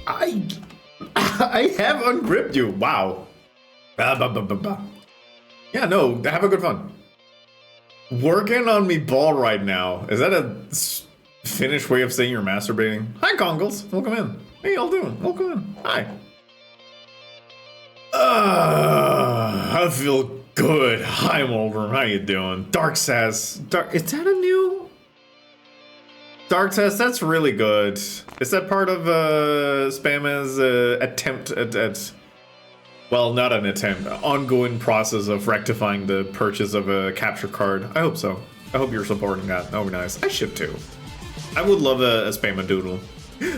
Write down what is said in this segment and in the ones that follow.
I I have ungripped you. Wow. Yeah, no, have a good fun. Working on me ball right now. Is that a Finnish way of saying you're masturbating? Hi, Congles. Welcome in. How y'all doing? Welcome in. Hi. I feel good. Hi, Mulgrim. How you doing? Dark says. Is that a new? Dark says that's really good. Is that part of Spam's attempt at? Well, not an attempt. Ongoing process of rectifying the purchase of a capture card. I hope so. I hope you're supporting that. That would be nice. I should too. I would love a Spam-a-doodle.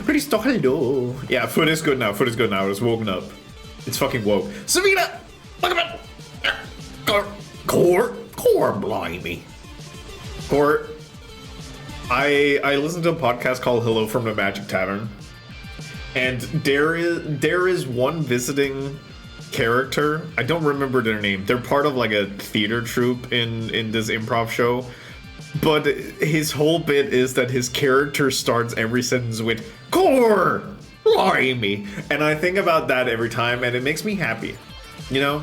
Pretty style. Yeah, foot is good now. Foot is good now. It's woken up. It's fucking woke. Savina! Look at it! Core, blimey. Core, I listened to a podcast called Hello from the Magic Tavern. And there is one visiting character. I don't remember their name. They're part of like a theater troupe in this improv show. But his whole bit is that his character starts every sentence with core, blimey. And I think about that every time, and it makes me happy. You know,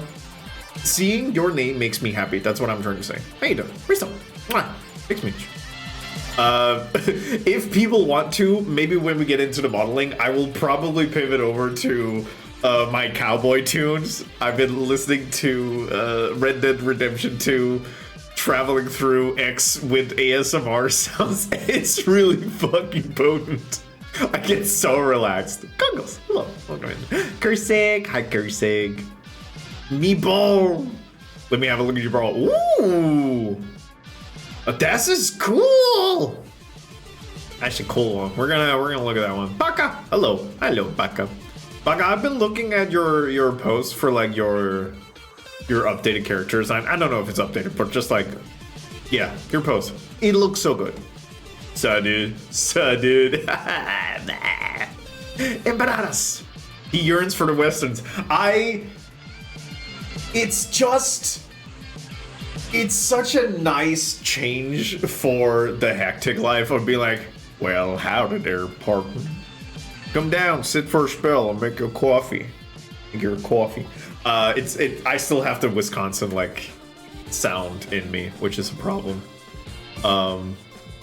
seeing your name makes me happy. That's what I'm trying to say. How you doing? Risto. Thanks, Mitch. If people want to, maybe when we get into the modeling, I will probably pivot over to my cowboy tunes. I've been listening to Red Dead Redemption 2, traveling through X with ASMR sounds. It's really fucking potent. I get so relaxed. Gungles, hello, welcome in. Kursig, hi Kursig. Meatball. Let me have a look at your ball. Ooh, this is cool. Actually, cool one. We're gonna look at that one. Baka, hello, Baka. Baka, I've been looking at your posts for like your updated character design. I don't know if it's updated, but just like, yeah, your post. It looks so good. So dude. Empanadas. He yearns for the westerns. It's such a nice change for the hectic life of being like, well, howdy there, partner. Come down, sit for a spell, and make your coffee. I still have the Wisconsin like sound in me, which is a problem.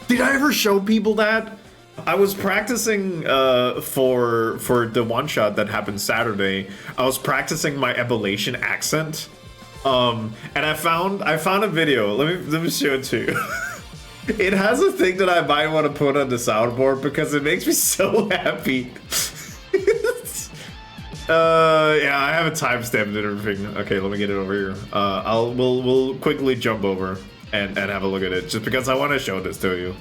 Did I ever show people that? I was practicing for the one shot that happened Saturday. I was practicing my Appalachian accent. And I found a video. Let me show it to you. It has a thing that I might want to put on the soundboard because it makes me so happy. Yeah, I have a timestamp and everything. Okay, let me get it over here. We'll quickly jump over and have a look at it just because I want to show this to you.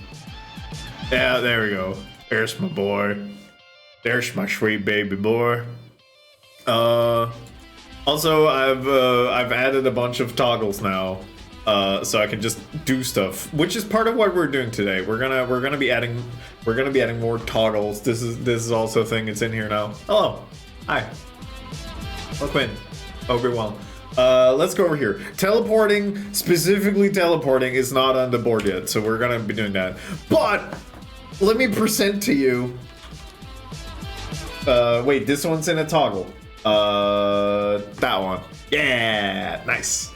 Yeah, there we go. There's my boy. There's my sweet baby boy. Also, I've added a bunch of toggles now, so I can just do stuff, which is part of what we're doing today. We're gonna be adding more toggles. This is also a thing. It's in here now. Hello, hi. Welcome in. Hope you're well. Let's go over here. Teleporting, specifically teleporting, is not on the board yet, so we're gonna be doing that. But let me present to you. Wait, this one's in a toggle. That one. Yeah, nice.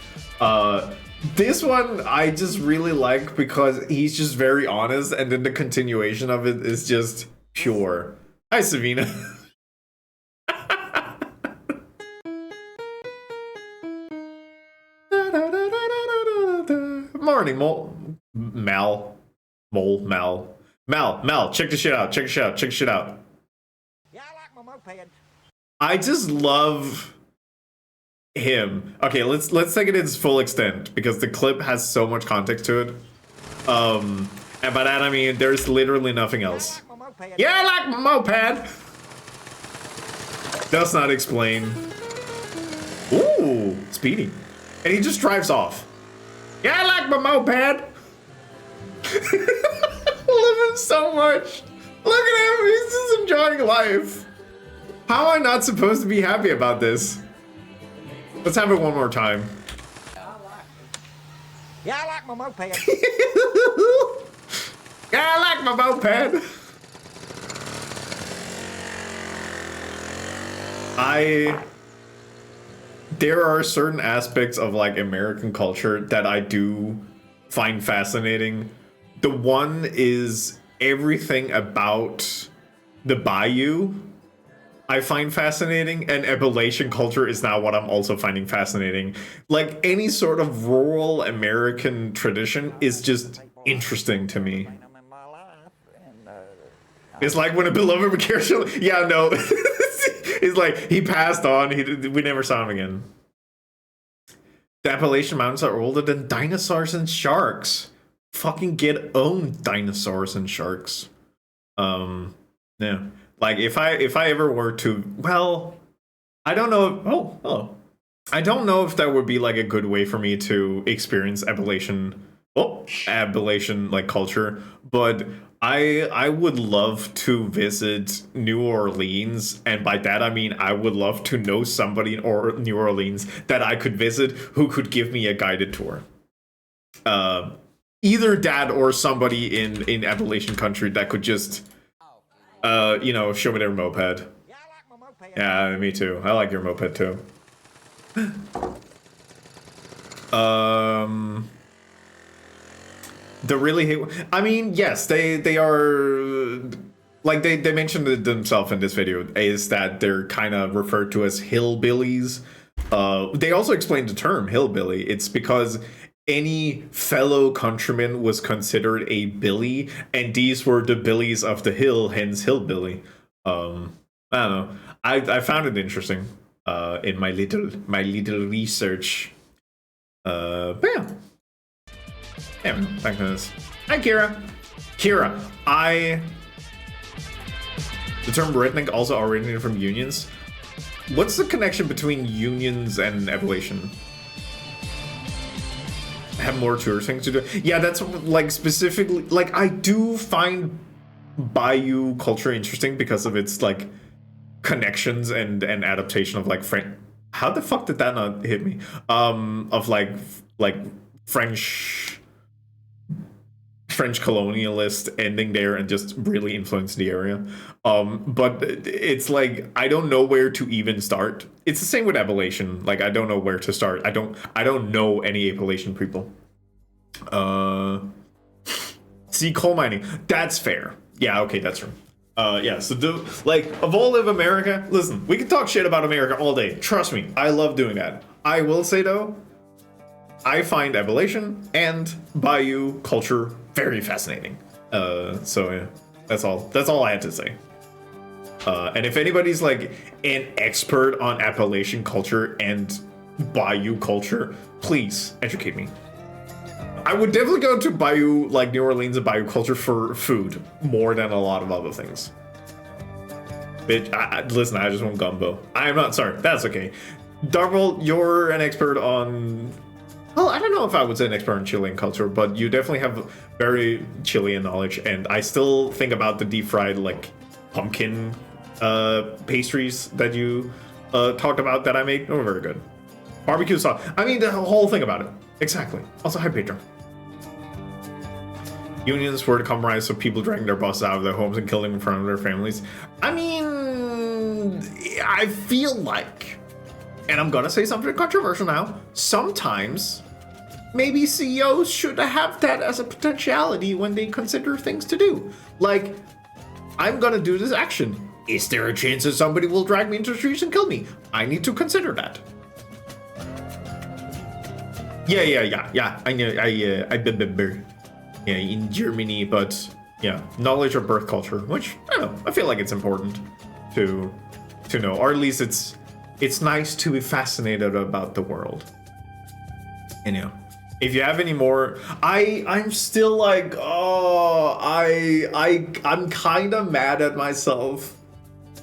This one I just really like because he's just very honest, and then the continuation of it is just pure. Hi, Savina. Morning, Mal, check this shit out. Check this shit out. Yeah, I like my moped. I just love him. Okay, let's take it its full extent because the clip has so much context to it. And by that I mean there's literally nothing else. Yeah, I like my moped. Does not explain. Ooh, speedy. And he just drives off. Yeah, I like my moped. I love him so much. Look at him, he's just enjoying life. How am I not supposed to be happy about this? Let's have it one more time. Yeah, I like my moped. Yeah, I like my moped. There are certain aspects of like American culture that I do find fascinating. The one is everything about the bayou I find fascinating, and Appalachian culture is now what I'm also finding fascinating. Like any sort of rural American tradition is just interesting to me. It's like when a beloved character, yeah, no, it's like he passed on. We never saw him again. The Appalachian Mountains are older than dinosaurs and sharks. Fucking get owned, dinosaurs and sharks. Yeah. Like if I ever were to, well, I don't know. I don't know if that would be like a good way for me to experience Appalachian like culture, but I would love to visit New Orleans, and by that I mean I would love to know somebody in New Orleans that I could visit who could give me a guided tour. Either that or somebody in Appalachian country that could just show me their moped. Yeah, I like my moped. Yeah, me too. I like your moped too. The really I mean, yes, they are like they mentioned it themselves in this video, is that they're kind of referred to as hillbillies. They also explained the term hillbilly. It's because any fellow countryman was considered a billy, and these were the billies of the hill, hence hillbilly. I don't know. I found it interesting in my little research. But yeah. Yeah, back to this. Hi, Kira. Kira, the term redneck also originated from unions. What's the connection between unions and Appalachian? Have more tour things to do. Yeah, that's like specifically, like I do find Bayou culture interesting because of its like connections and adaptation of like French. How the fuck did that not hit me? Of like French colonialist ending there and just really influenced the area. But it's like I don't know where to even start. It's the same with Appalachian. Like I don't know where to start. I don't know any Appalachian people. See, coal mining. That's fair. Yeah, okay, that's true. Yeah, so of all of America, listen, we can talk shit about America all day. Trust me, I love doing that. I will say though, I find Appalachian and Bayou culture very fascinating. So yeah, that's all I had to say. And if anybody's like an expert on Appalachian culture and Bayou culture, please educate me. I would definitely go to Bayou, like New Orleans and Bayou culture for food more than a lot of other things. Bitch, listen, I just want gumbo. I am not, sorry, that's okay. Darvel, you're an expert on, well, I don't know if I would say an expert on Chilean culture, but you definitely have very Chilean knowledge, and I still think about the deep fried, like, pumpkin pastries that you talked about that I made. They were very good. Barbecue sauce. I mean, the whole thing about it. Exactly. Also, hi, Pedro. Unions were to compromise, so people dragging their bosses out of their homes and killing them in front of their families. I mean, I feel like, and I'm gonna say something controversial now, sometimes maybe CEOs should have that as a potentiality when they consider things to do. Like, I'm gonna do this action. Is there a chance that somebody will drag me into the streets and kill me? I need to consider that. Yeah. I know. Yeah, in Germany, but yeah, knowledge of birth culture, which I don't know. I feel like it's important to know, or at least it's nice to be fascinated about the world. And yeah, if you have any more, I'm still like, I'm kind of mad at myself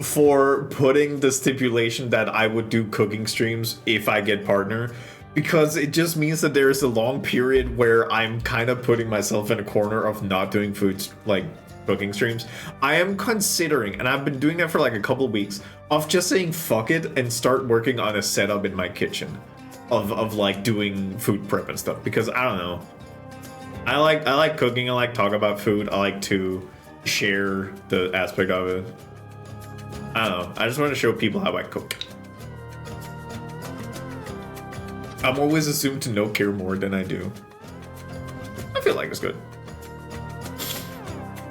for putting the stipulation that I would do cooking streams if I get partner. Because it just means that there's a long period where I'm kind of putting myself in a corner of not doing food, like cooking streams. I am considering, and I've been doing that for like a couple of weeks, of just saying fuck it and start working on a setup in my kitchen of like doing food prep and stuff. Because I don't know, I like cooking. I like talk about food. I like to share the aspect of it. I don't know. I just want to show people how I cook. I'm always assumed to know care more than I do. I feel like it's good.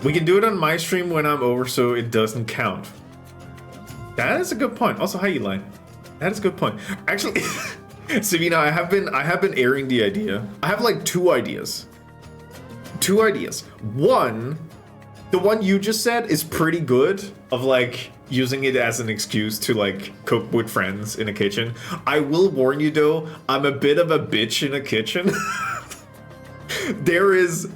We can do it on my stream when I'm over, so it doesn't count. That is a good point. Also, hi Eli. That is a good point. Actually, Savina, I have been airing the idea. I have like two ideas. Two ideas. One, the one you just said is pretty good, of like using it as an excuse to like cook with friends in a kitchen. I will warn you though, I'm a bit of a bitch in a kitchen. There is,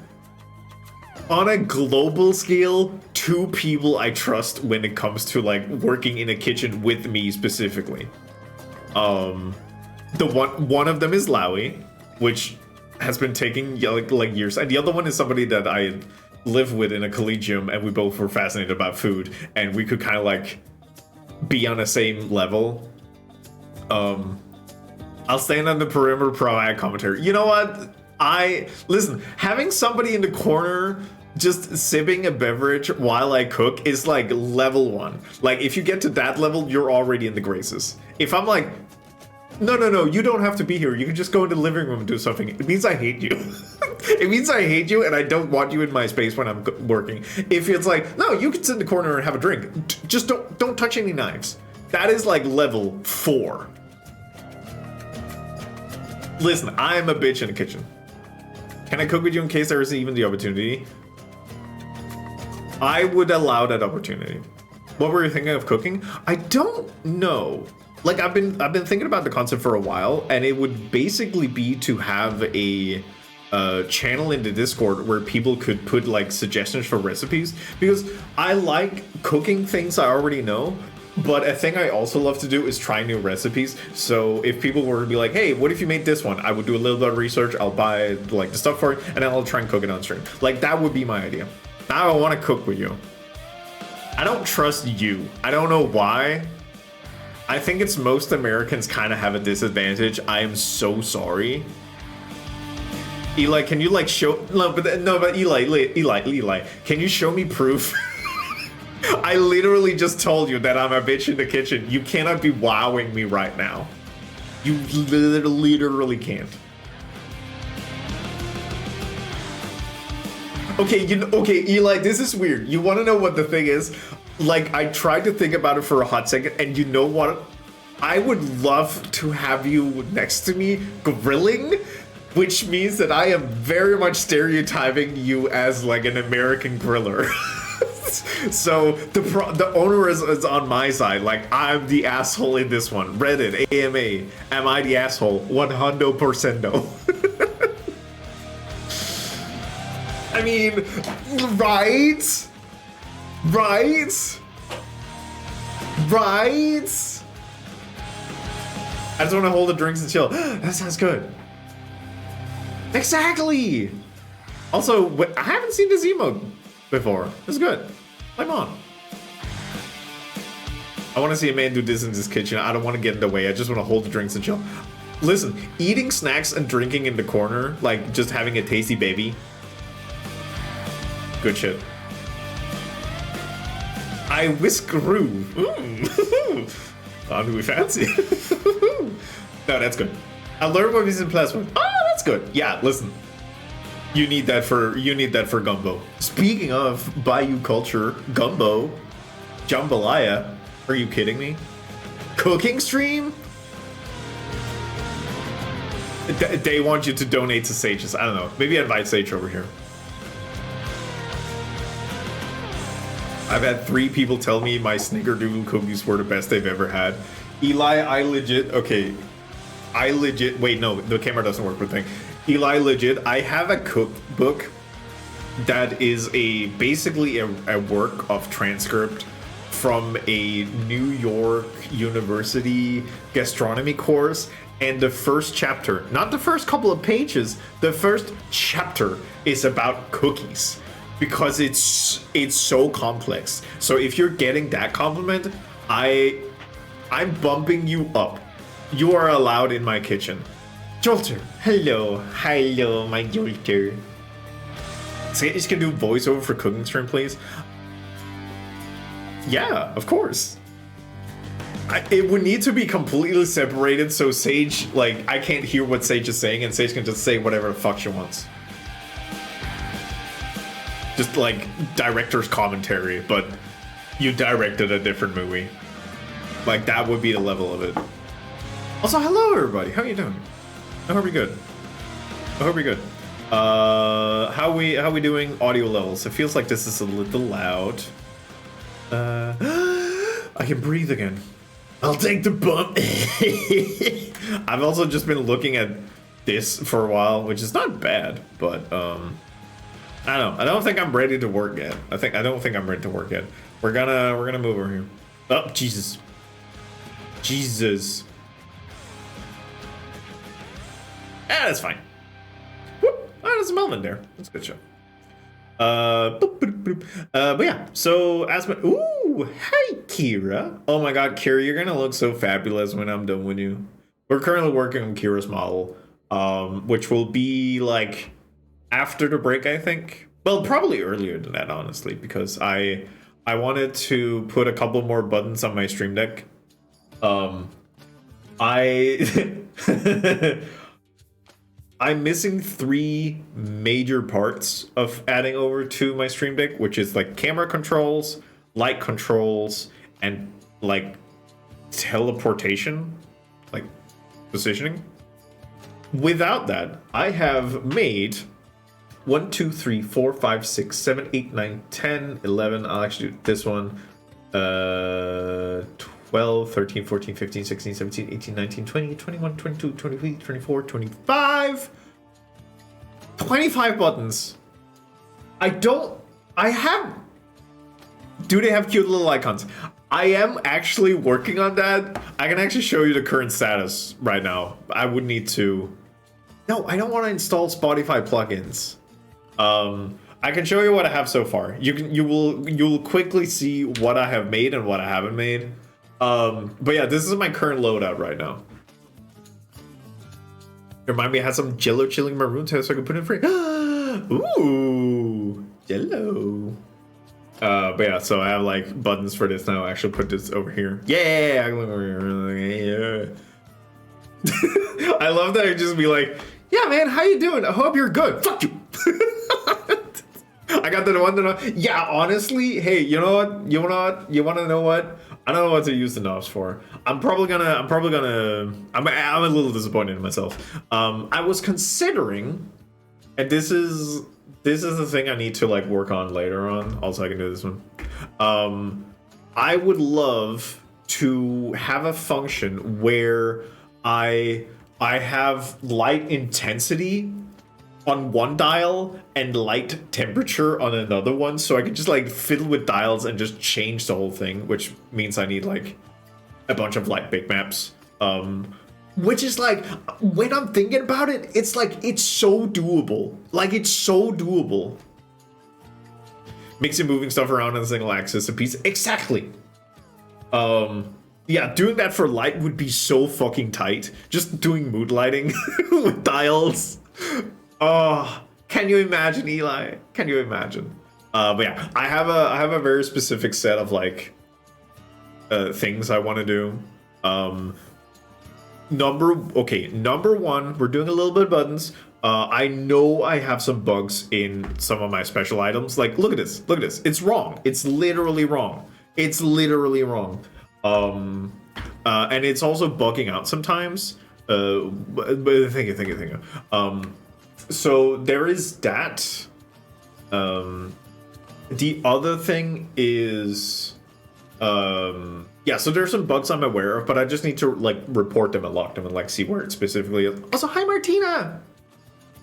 on a global scale, two people I trust when it comes to like working in a kitchen with me specifically. The one of them is Lowy, which has been taking like years, and the other one is somebody that I live with in a collegium, and we both were fascinated about food, and we could kind of like be on the same level. I'll stand on the perimeter, provide commentary. You know what? Listen, having somebody in the corner just sipping a beverage while I cook is like level 1. Like if you get to that level, you're already in the graces. If I'm like, no, you don't have to be here. You can just go into the living room and do something. It means I hate you. It means I hate you, and I don't want you in my space when I'm working. If it's like, no, you can sit in the corner and have a drink. Just don't touch any knives. That is like level 4. Listen, I am a bitch in the kitchen. Can I cook with you in case there isn't even the opportunity? I would allow that opportunity. What were you thinking of cooking? I don't know. Like I've been thinking about the concept for a while, and it would basically be to have a channel in the Discord where people could put like suggestions for recipes, because I like cooking things I already know. But a thing I also love to do is try new recipes. So if people were to be like, hey, what if you made this one? I would do a little bit of research. I'll buy like the stuff for it, and then I'll try and cook it on stream. Like that would be my idea. Now I want to cook with you. I don't trust you. I don't know why. I think it's most Americans kind of have a disadvantage. I am so sorry. Eli, can you like show? No, but Eli, can you show me proof? I literally just told you that I'm a bitch in the kitchen. You cannot be wowing me right now. You literally can't. Okay, okay, Eli, this is weird. You want to know what the thing is? Like, I tried to think about it for a hot second, and you know what? I would love to have you next to me grilling, which means that I am very much stereotyping you as like an American griller. So the owner is on my side. Like, I'm the asshole in this one. Reddit, AMA, am I the asshole? 100%. I mean, right? I just want to hold the drinks and chill. That sounds good. Exactly. Also, I haven't seen this emote before. It's good. I'm on. I want to see a man do this in his kitchen. I don't want to get in the way. I just want to hold the drinks and chill. Listen, eating snacks and drinking in the corner, like just having a tasty baby. Good shit. I whiskeroo. Aren't we fancy? No, that's good. I learned what is in plasma. Oh, that's good. Yeah, listen. You need that for gumbo. Speaking of Bayou culture, gumbo, jambalaya. Are you kidding me? Cooking stream? They want you to donate to Sages. I don't know. Maybe invite Sage over here. I've had 3 people tell me my snickerdoodle cookies were the best they've ever had. Eli, wait, no, the camera doesn't work with thing. Eli, legit, I have a cookbook that is basically a work of transcript from a New York University gastronomy course, and the first chapter, not the first couple of pages, the first chapter is about cookies, because it's so complex. So if you're getting that compliment, I'm bumping you up. You are allowed in my kitchen. Jolter, hello, my Jolter. So you can do voiceover for cooking stream, please. Yeah, of course. It would need to be completely separated so Sage, like, I can't hear what Sage is saying and Sage can just say whatever the fuck she wants. Just like director's commentary, but you directed a different movie. Like, that would be the level of it. Also, hello everybody, how you doing? I hope you're good. I hope you're good. How we doing audio levels? It feels like this is a little loud. I can breathe again. I'll take the bump. I've also just been looking at this for a while, which is not bad, but I don't know. I don't think I'm ready to work yet. I don't think I'm ready to work yet. We're gonna move over here. Oh, Jesus. Jesus. That's fine. Whoop. Oh, there's a Melvin there. That's a good show. But yeah, so Aspen. Ooh, hey Kira. Oh my god, Kira, you're gonna look so fabulous when I'm done with you. We're currently working on Kira's model, which will be like after the break, I think. Well, probably earlier than that, honestly, because I wanted to put a couple more buttons on my Stream Deck. I'm missing 3 major parts of adding over to my Stream Deck, which is like camera controls, light controls, and like teleportation, like positioning. Without that, I have made 1, 2, 3, 4, 5, 6, 7, 8, 9, 10, 11. I'll actually do this one. 12, 13, 14, 15, 16, 17, 18, 19, 20, 21, 22, 23, 24, 25. 25 buttons. Do they have cute little icons? I am actually working on that. I can actually show you the current status right now. I would need to. No, I don't want to install Spotify plugins. I can show you what I have so far. You'll quickly see what I have made and what I haven't made. But yeah, this is my current loadout right now. Remind me I had some Jello chilling maroon test so I can put it in free. Ooh, Jello. But yeah, so I have like buttons for this now. I'll actually put this over here. Yeah, I can look over here. Yeah. I love that I just be like, yeah, man, how you doing? I hope you're good. Fuck you. I got the one that. Yeah, honestly, hey, you know what? You want to know what? I don't know what to use the knobs for. I'm a little disappointed in myself. I was considering, and this is the thing I need to like work on later on. Also, I can do this one. I would love to have a function where I have light intensity on one dial and light temperature on another one, so I can just like fiddle with dials and just change the whole thing, which means I need like a bunch of light bitmaps. Which is like, when I'm thinking about it, it's like, it's so doable. Like, it's so doable. Mixing moving stuff around on a single axis, a piece. Exactly. Yeah, doing that for light would be so fucking tight. Just doing mood lighting with dials. Oh, can you imagine, Eli? Can you imagine? But yeah, I have a very specific set of like things I want to do. Number one, we're doing a little bit of buttons. I know I have some bugs in some of my special items. Like, look at this. Look at this. It's wrong. It's literally wrong. It's literally wrong. And it's also bugging out sometimes. But thank you. So there is that. The other thing is, yeah, so there's some bugs I'm aware of, but I just need to like report them and lock them and like see where it specifically is. Also, hi Martina.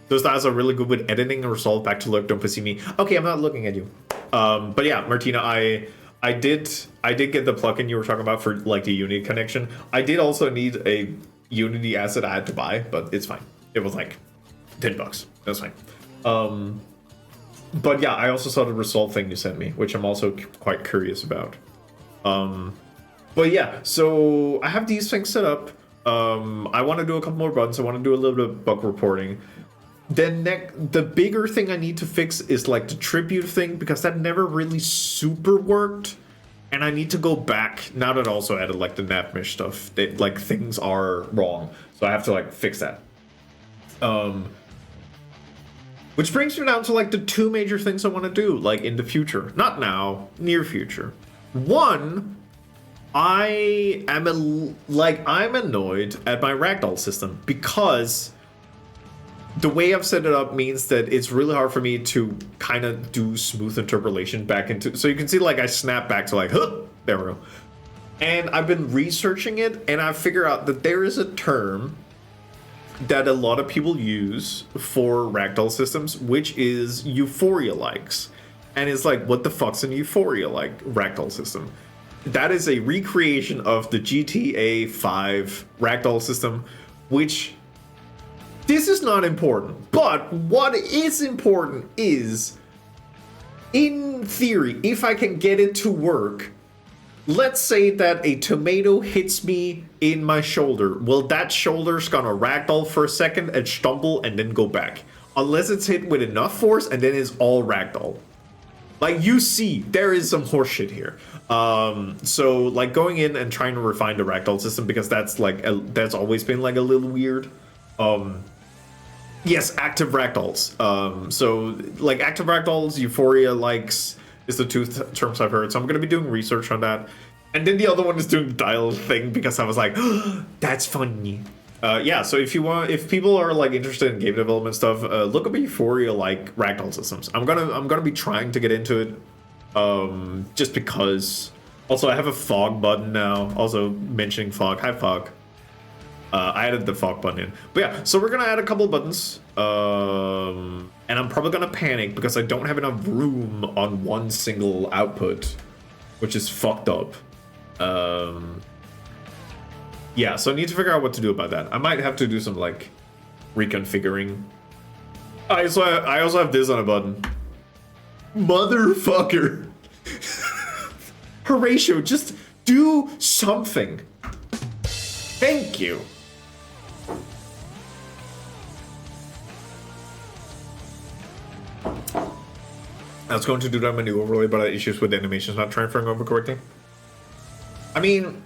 Those dials are really good with editing and resolve back to look. Don't pussy me. Okay, I'm not looking at you. But yeah, Martina, I did get the plugin you were talking about for like the Unity connection. I did also need a Unity asset I had to buy, but it's fine. It was like $10. That's fine. But yeah, I also saw the resolve thing you sent me, which I'm also quite curious about. But yeah, so I have these things set up. I want to do a couple more buttons. I want to do a little bit of bug reporting. Then the bigger thing I need to fix is like the tribute thing, because that never really super worked. And I need to go back now that I also added like the Napmish stuff. That like things are wrong, so I have to like fix that. Which brings me down to like the two major things I want to do, like in the future, not now, near future. One, I'm annoyed at my ragdoll system because the way I've set it up means that it's really hard for me to kind of do smooth interpolation back into. So you can see like I snap back to like, huh, there we go. And I've been researching it, and I figure out that there is a term that a lot of people use for ragdoll systems, which is euphoria likes. And it's like, what the fuck's an euphoria like ragdoll system? That is a recreation of the GTA 5 ragdoll system, which this is not important. But what is important is, in theory, if I can get it to work, let's say that a tomato hits me in my shoulder. Well, that shoulder's gonna ragdoll for a second and stumble and then go back. Unless it's hit with enough force and then it's all ragdoll. Like, you see, there is some horseshit here. So, like, going in and trying to refine the ragdoll system, because that's, like, that's always been, like, a little weird. Yes, active ragdolls. So, like, active ragdolls, euphoria likes is the two terms I've heard. So I'm going to be doing research on that. And then the other one is doing the dial thing, because I was like, oh, that's funny. Yeah, so if people are like interested in game development stuff, look up Euphoria like ragdoll systems. I'm gonna be trying to get into it, just because. Also, I have a fog button now. Also mentioning fog. Hi, fog. I added the fog button in. But yeah, so we're gonna add a couple buttons. And I'm probably gonna panic because I don't have enough room on one single output, which is fucked up. Yeah, so I need to figure out what to do about that. I might have to do some like reconfiguring. I also have this on a button. Motherfucker. Horatio, just do something. Thank you. I was going to do that menu overlay, but I had issues with animations not transferring over correctly. I mean,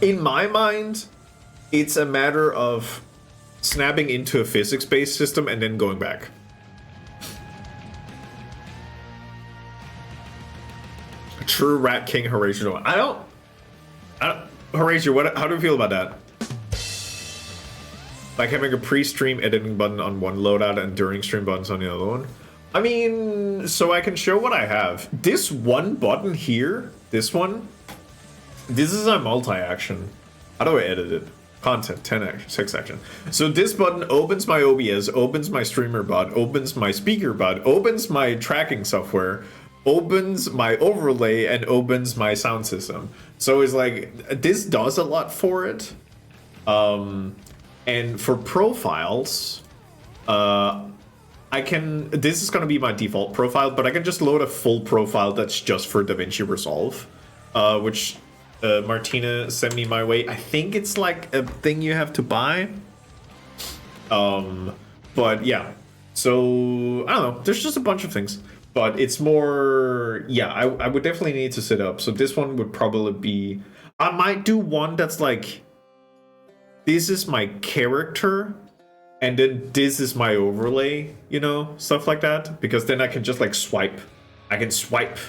in my mind, it's a matter of snapping into a physics-based system and then going back. True Rat King Horatio. I don't Horatio, how do you feel about that? Like having a pre-stream editing button on one loadout and during stream buttons on the other one? I mean, so I can show what I have. This one button here, this is a multi-action. How do I edit it? Content, 10 action, 6 action. So this button opens my OBS, opens my streamer bot, opens my speaker bot, opens my tracking software, opens my overlay, and opens my sound system. So it's like, this does a lot for it. And for profiles, this is gonna be my default profile, but I can just load a full profile that's just for DaVinci Resolve, which Martina sent me my way. I think it's like a thing you have to buy. But yeah, so I don't know. There's just a bunch of things, but it's more. Yeah, I would definitely need to set up. So this one would probably be. I might do one that's like. This is my character, and then this is my overlay. You know, stuff like that, because then I can just like swipe. I can swipe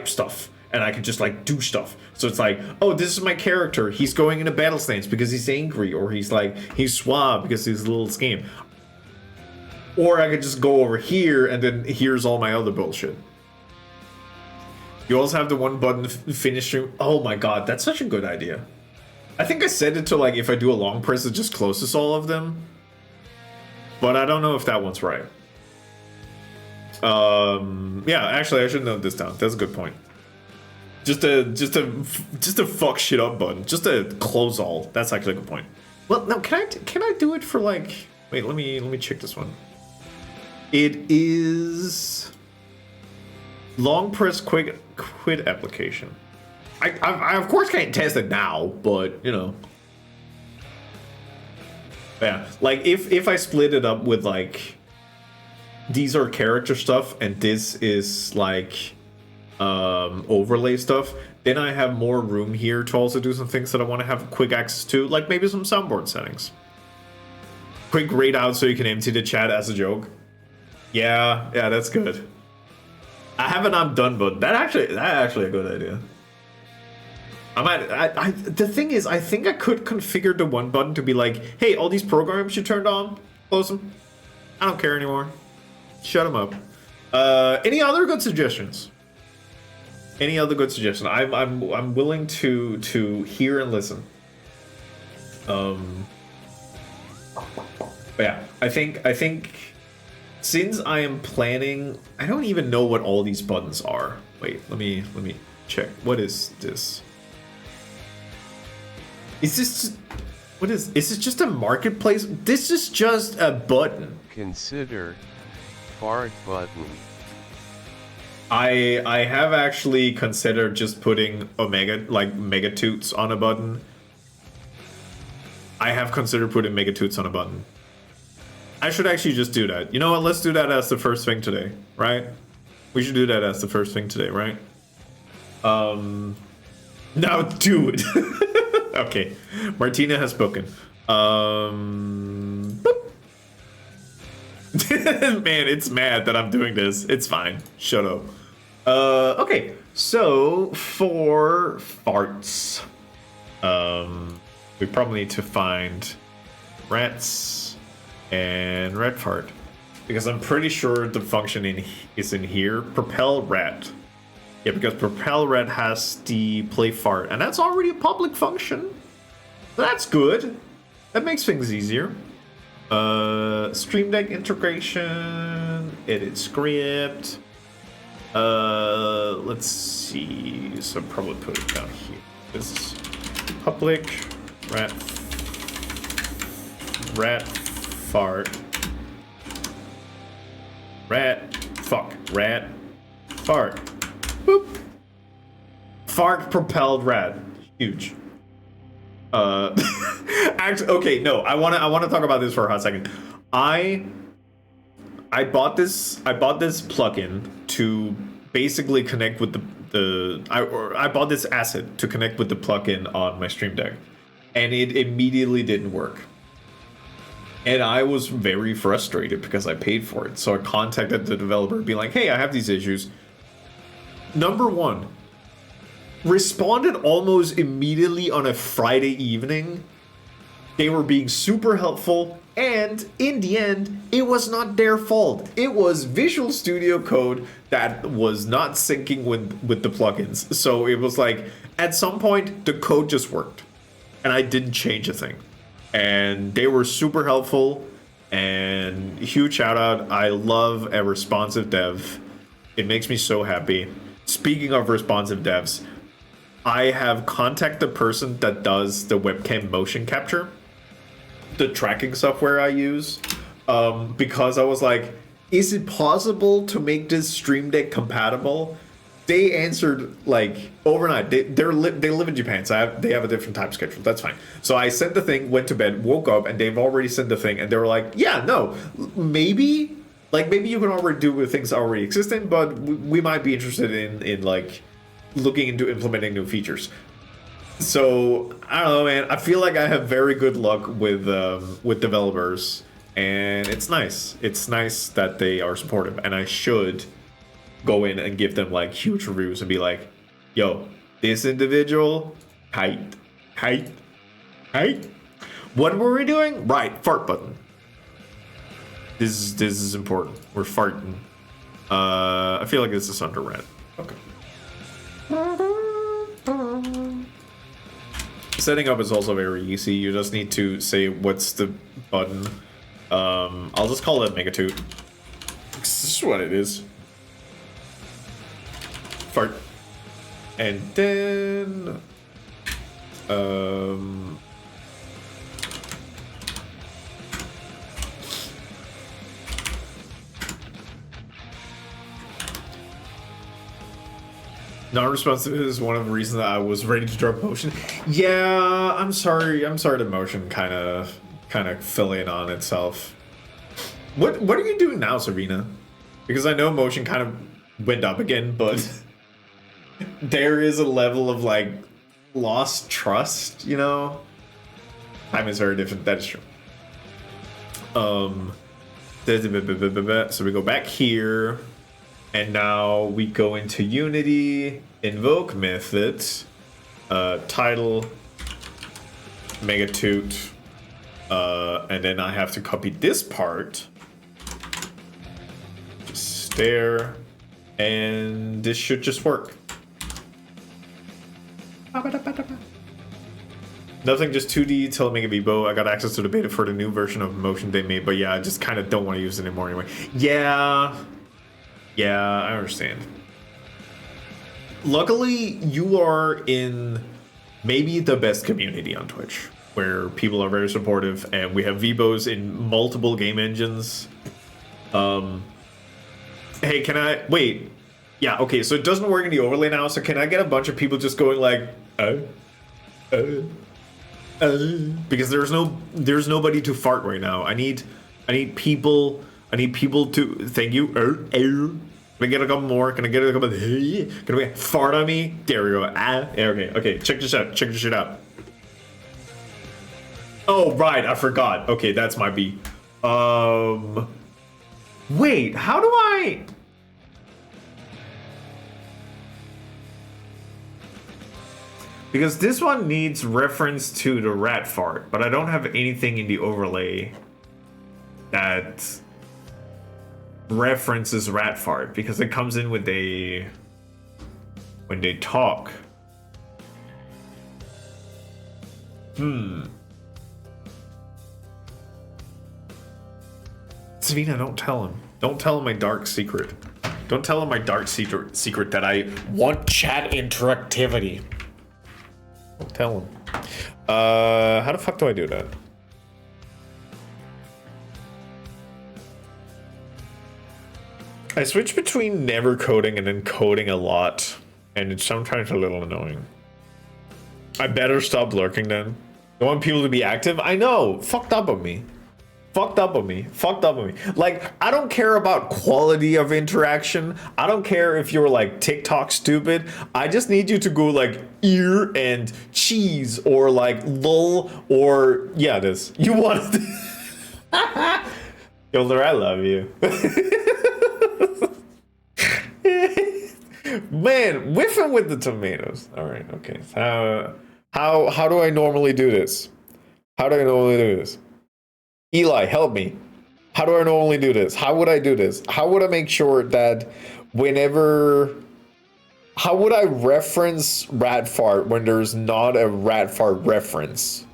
stuff. And I can just like do stuff. So it's like, oh, this is my character. He's going into battle stance because he's angry, or he's suave because he's a little scheme. Or I could just go over here and then here's all my other bullshit. You also have the one button finish stream. Oh my god, that's such a good idea. I think I set it to like if I do a long press, it just closes all of them. But I don't know if that one's right. Yeah, actually I should note this down. That's a good point. Just a fuck shit up button. Just a close all. That's actually a good point. Well, no, can I do it for like? Wait, let me check this one. It is long press quick quit application. I of course can't test it now, but you know. Yeah, like if I split it up with like, these are character stuff and this is like overlay stuff, then I have more room here to also do some things that I want to have quick access to, like maybe some soundboard settings. Quick read out so you can empty the chat as a joke. Yeah, that's good. I have an I'm done button. That's actually a good idea. The thing is, I think I could configure the one button to be like, hey, all these programs you turned on, close them. I don't care anymore. Shut them up. Any other good suggestions? Any other good suggestions? I'm willing to hear and listen. But yeah, I think since I am planning, I don't even know what all these buttons are. Wait, let me check. What is this? Is this this just a marketplace? This is just a button. Consider fart button. I have actually considered just putting mega toots on a button. I have considered putting mega toots on a button. I should actually just do that. You know what? Let's do that as the first thing today, right? We should do that as the first thing today, right? Now do it. Okay, Martina has spoken. Man, it's mad that I'm doing this. It's fine. Shut up. Okay, so for farts, we probably need to find rats and rat fart, because I'm pretty sure the function is in here. Propel rat. Yeah, because propel rat has the play fart, and that's already a public function. That's good. That makes things easier. Stream Deck integration, edit script. Let's see. So probably put it down here. This is public rat fart. Rat fart. Boop. Fart propelled rat. Huge. Actually, okay, no. I wanna talk about this for a hot second. I bought this plugin to basically connect with I bought this asset to connect with the plugin on my Stream Deck, and it immediately didn't work. And I was very frustrated because I paid for it. So I contacted the developer, being like, "Hey, I have these issues." Number one, responded almost immediately on a Friday evening. They were being super helpful, and in the end, it was not their fault. It was Visual Studio Code that was not syncing with the plugins. So it was like, at some point, the code just worked, and I didn't change a thing. And they were super helpful, and huge shout out. I love a responsive dev. It makes me so happy. Speaking of responsive devs, I have contacted the person that does the webcam motion capture, the tracking software I use, because I was like, is it possible to make this Stream Deck compatible? They answered like overnight. They live in Japan, so they have a different time schedule. That's fine. So I sent the thing, went to bed, woke up, and they've already sent the thing, and they were like, yeah, no, maybe you can already do with things already existing, but we might be interested in like looking into implementing new features. So I don't know, man. I feel like I have very good luck with developers, and it's nice. It's nice that they are supportive, and I should go in and give them like huge reviews and be like, "Yo, this individual, height. What were we doing? Right, fart button. This is important. We're farting. I feel like this is under red. Okay." Setting up is also very easy. You just need to say what's the button. I'll just call it Megatoot. This is what it is. Fart. And then non-responsive is one of the reasons that I was ready to drop motion. Yeah, I'm sorry the motion kind of filling on itself. What are you doing now, Serena? Because I know motion kind of went up again, but there is a level of like lost trust, you know? Time is very different. That is true. So we go back here, and now we go into Unity, invoke method, title, megatoot, and then I have to copy this part, just there, and this should just work. Nothing, just 2D till Mega Vibo. I got access to the beta for the new version of Motion they made, but yeah, I just kind of don't want to use it anymore anyway. Yeah, I understand. Luckily, you are in maybe the best community on Twitch, where people are very supportive, and we have Vibos in multiple game engines. Hey, can I wait? Yeah, okay, so it doesn't work in the overlay now, so can I get a bunch of people just going like, because there's nobody to fart right now. I need people to thank you. Can I get a couple more? Can I get a couple? Can we fart on me? There we go. Okay. Check this out. Check this shit out. Oh right, I forgot. Okay, that's my B. Wait, how do I? Because this one needs reference to the rat fart, but I don't have anything in the overlay that references rat fart because it comes in with when they talk. Savina, don't tell him. Don't tell him my dark secret. Don't tell him my dark secret that I want chat interactivity. Don't tell him. How the fuck do I do that? I switch between never coding and then coding a lot, and it's sometimes a little annoying. I better stop lurking then. I want people to be active. I know. Fucked up of me. Like, I don't care about quality of interaction. I don't care if you're like TikTok stupid. I just need you to go like ear and cheese or like lol or yeah, this. You want Gilder, I love you. Man, whiffing with the tomatoes. All right, okay. How do I normally do this? Eli, help me. How do I normally do this? How would I do this? How would I make sure that how would I reference rat fart when there's not a rat fart reference?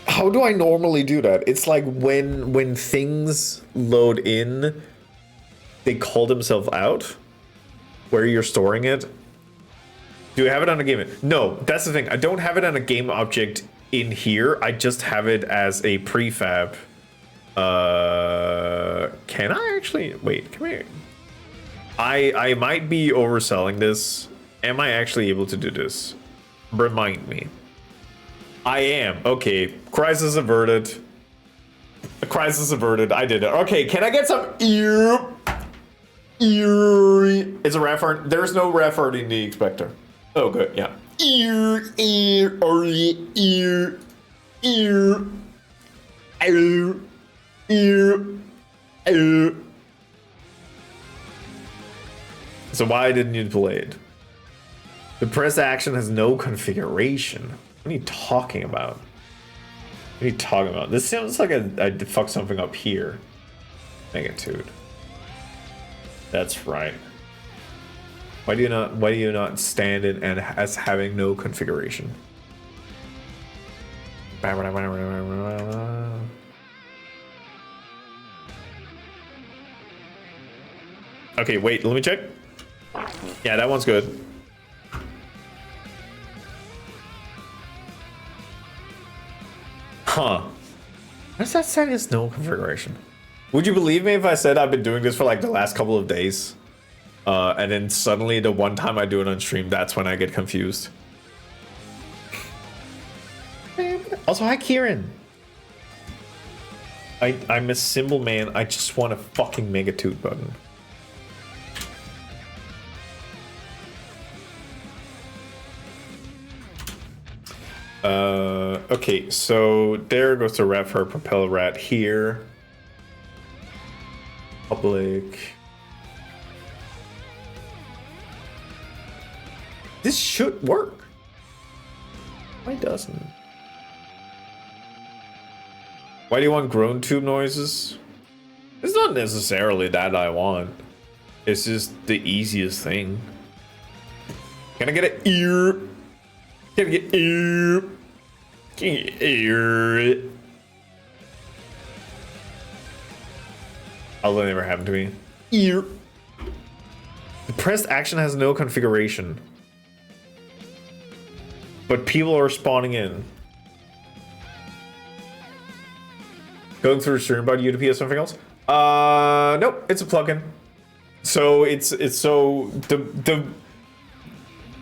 How do I normally do that? It's like when things load in, they call themselves out where you're storing it. Do I have it on a game? No, that's the thing. I don't have it on a game object in here. I just have it as a prefab. Can I actually? Wait, come here. I might be overselling this. Am I actually able to do this? Remind me. I am. Okay, crisis averted. Crisis averted. I did it. Okay, can I get some ear? It's a ref art. There's no ref art in the expector. Oh, good. Yeah. Ear. So why didn't you play it? The press action has no configuration. What are you talking about? This sounds like I fucked something up here. Magnitude. That's right. Why do you not stand it and as having no configuration? Okay, wait, let me check. Yeah, that one's good. Huh. What does that say is no configuration? Would you believe me if I said I've been doing this for like the last couple of days? And then suddenly the one time I do it on stream, that's when I get confused. Also, hi Kieran. I'm a simple man. I just want a fucking megatoot button. Okay, so there goes the rat for a propeller rat here. Public. This should work. Why doesn't? Why do you want groan tube noises? It's not necessarily that I want. It's just the easiest thing. Can I get an ear? Can I get ear? Can I get ear? Oh, that never happened to me. Ear. The pressed action has no configuration. But people are spawning in. Going through StreamBot UDP or something else? Nope, it's a plugin. So it's so the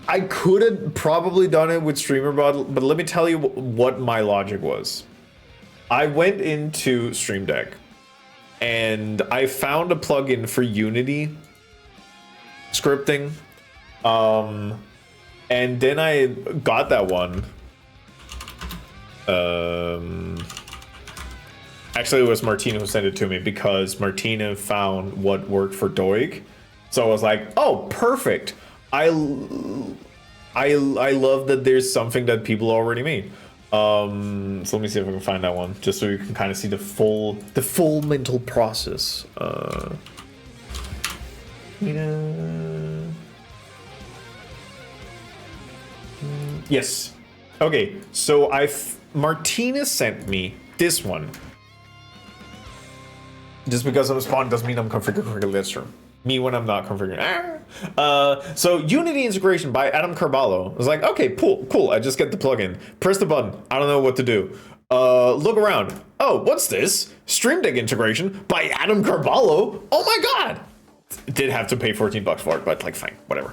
I could have probably done it with StreamerBot, but let me tell you what my logic was. I went into Stream Deck and I found a plugin for Unity scripting. And then I got that one. Actually, it was Martina who sent it to me because Martina found what worked for Doig. So I was like, oh, perfect. I love that there's something that people already made. So let me see if I can find that one, just so you can kind of see the full mental process. Yes. Okay, so Martina sent me this one. Just because I'm spawned doesn't mean I'm configured correctly. That's true. Me when I'm not configured. So Unity integration by Adam Carballo. I was like, okay, cool. I just get the plugin. Press the button. I don't know what to do. Look around. Oh, what's this? Stream Deck integration by Adam Carballo. Oh my god. Did have to pay $14 for it, but like, fine, whatever.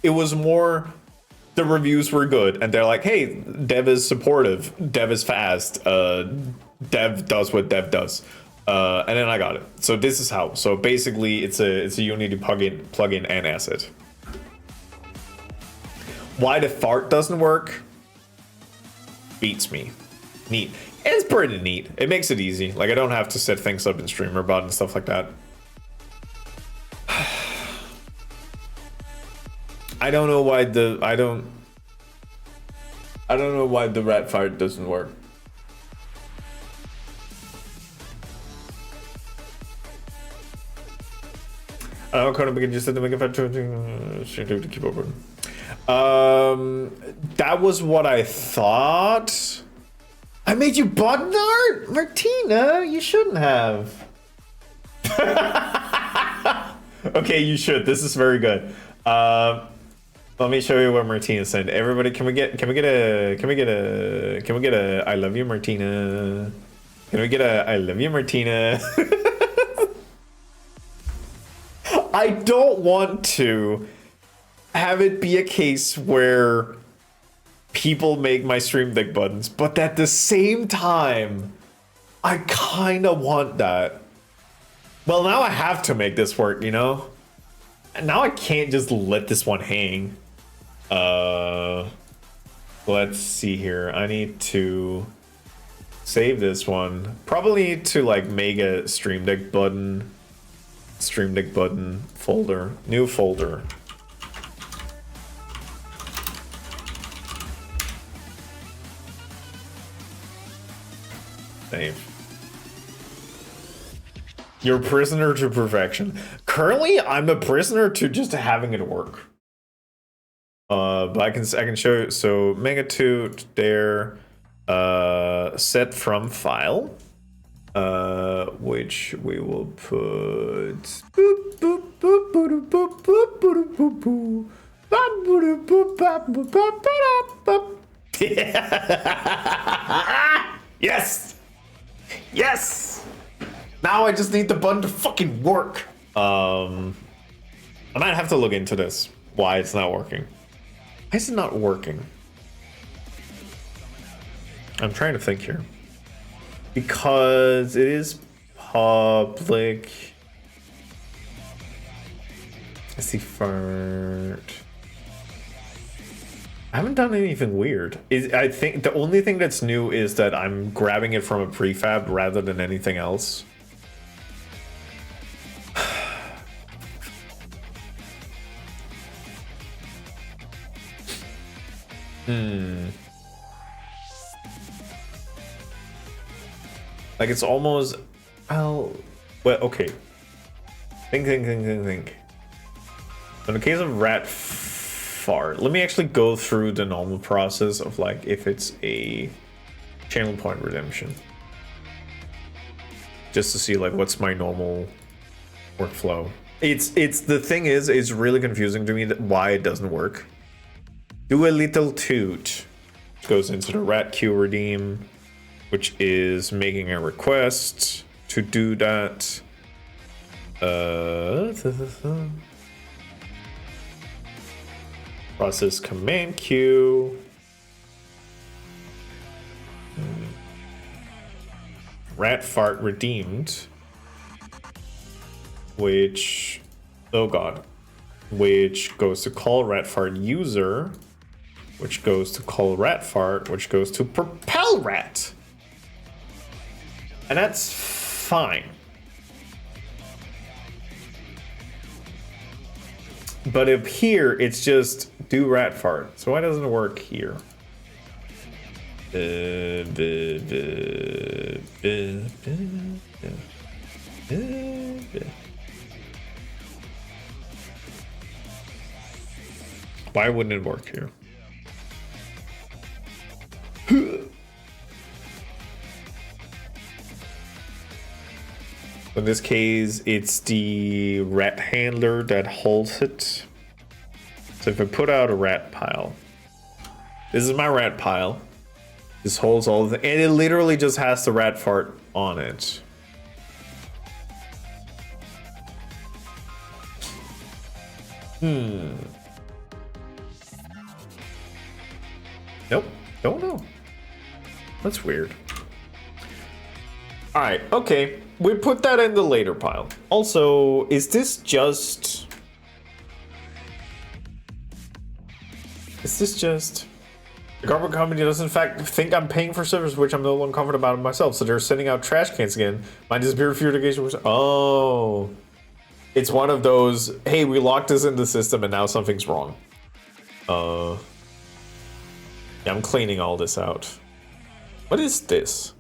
It was more. The reviews were good, and they're like, hey, dev is supportive, dev is fast, dev does what dev does. And then I got it. So this is how. So basically it's a Unity plugin and asset. Why the fart doesn't work beats me. Neat. It's pretty neat. It makes it easy. Like, I don't have to set things up in StreamerBot and stuff like that. I don't know why the rat fart doesn't work. I don't know, begin just to make a to keep open. That was what I thought. I made you button art, Martina. You shouldn't have. Okay, you should. This is very good. Let me show you what Martina said. Everybody, can we get a I love you, Martina? Can we get a I love you, Martina? I don't want to have it be a case where people make my Stream Deck buttons, but at the same time, I kind of want that. Well, now I have to make this work, you know? And now I can't just let this one hang. Let's see here. I need to save this one. Probably need to like make a Stream Deck button folder, new folder. Save. You're a prisoner to perfection. Currently, I'm a prisoner to just having it work. But I can show you. So mega 2 there, set from file, which we will put. Yes, yes. Now I just need the button to fucking work. I might have to look into this. Why it's not working. Why is it not working? I'm trying to think here. Because it is public. I see fart. I haven't done anything weird. I think the only thing that's new is that I'm grabbing it from a prefab rather than anything else. Like it's almost, well, okay. Think. In the case of rat fart, let me actually go through the normal process of like if it's a channel point redemption. Just to see like what's my normal workflow. It's the thing is, it's really confusing to me that why it doesn't work. Do a little toot. Goes into the rat queue redeem, which is making a request to do that. Process command queue. Rat fart redeemed, which, oh god, which goes to call rat fart user, which goes to call rat fart, which goes to propel rat. And that's fine. But up here, it's just do rat fart. So why doesn't it work here? Why wouldn't it work here? In this case, it's the rat handler that holds it. So if I put out a rat pile, this is my rat pile. This holds all of the, and it literally just has the rat fart on it. Nope, don't know. That's weird. All right, okay. We put that in the later pile. Also, is this just... The garbage company does in fact think I'm paying for service, which I'm no longer confident about myself. So they're sending out trash cans again. Mine disappeared for irrigation. Oh. It's one of those, hey, we locked this in the system and now something's wrong. Yeah, I'm cleaning all this out. What is this?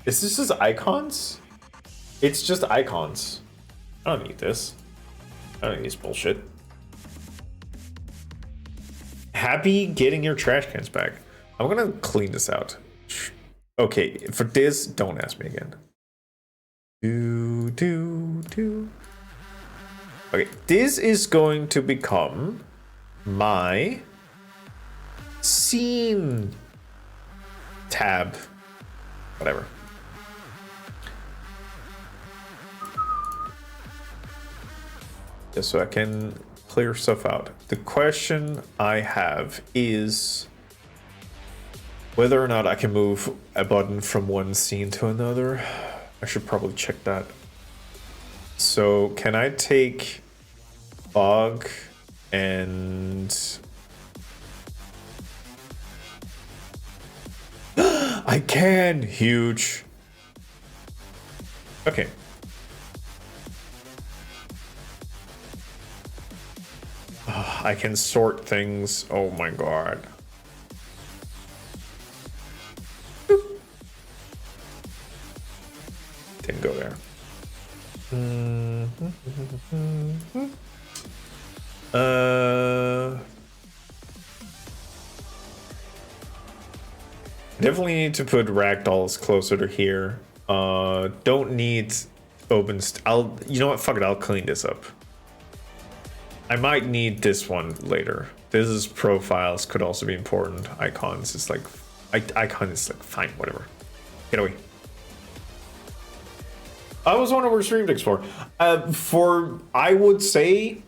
Is this just icons? It's just icons. I don't need this. I don't need this bullshit. Happy getting your trash cans back. I'm gonna clean this out. Okay, for this, don't ask me again. Okay, this is going to become my scene tab. Whatever. Just so I can clear stuff out. The question I have is whether or not I can move a button from one scene to another. I should probably check that. So can I take fog and I can. Huge. Okay. I can sort things. Oh my god. Boop. Didn't go there. Definitely need to put ragdolls closer to here. Don't need open. You know what? Fuck it. I'll clean this up. I might need this one later. This is profiles, could also be important. Icons is like, icon is like, fine, whatever. Get away. I was wondering where stream decks for. I would say,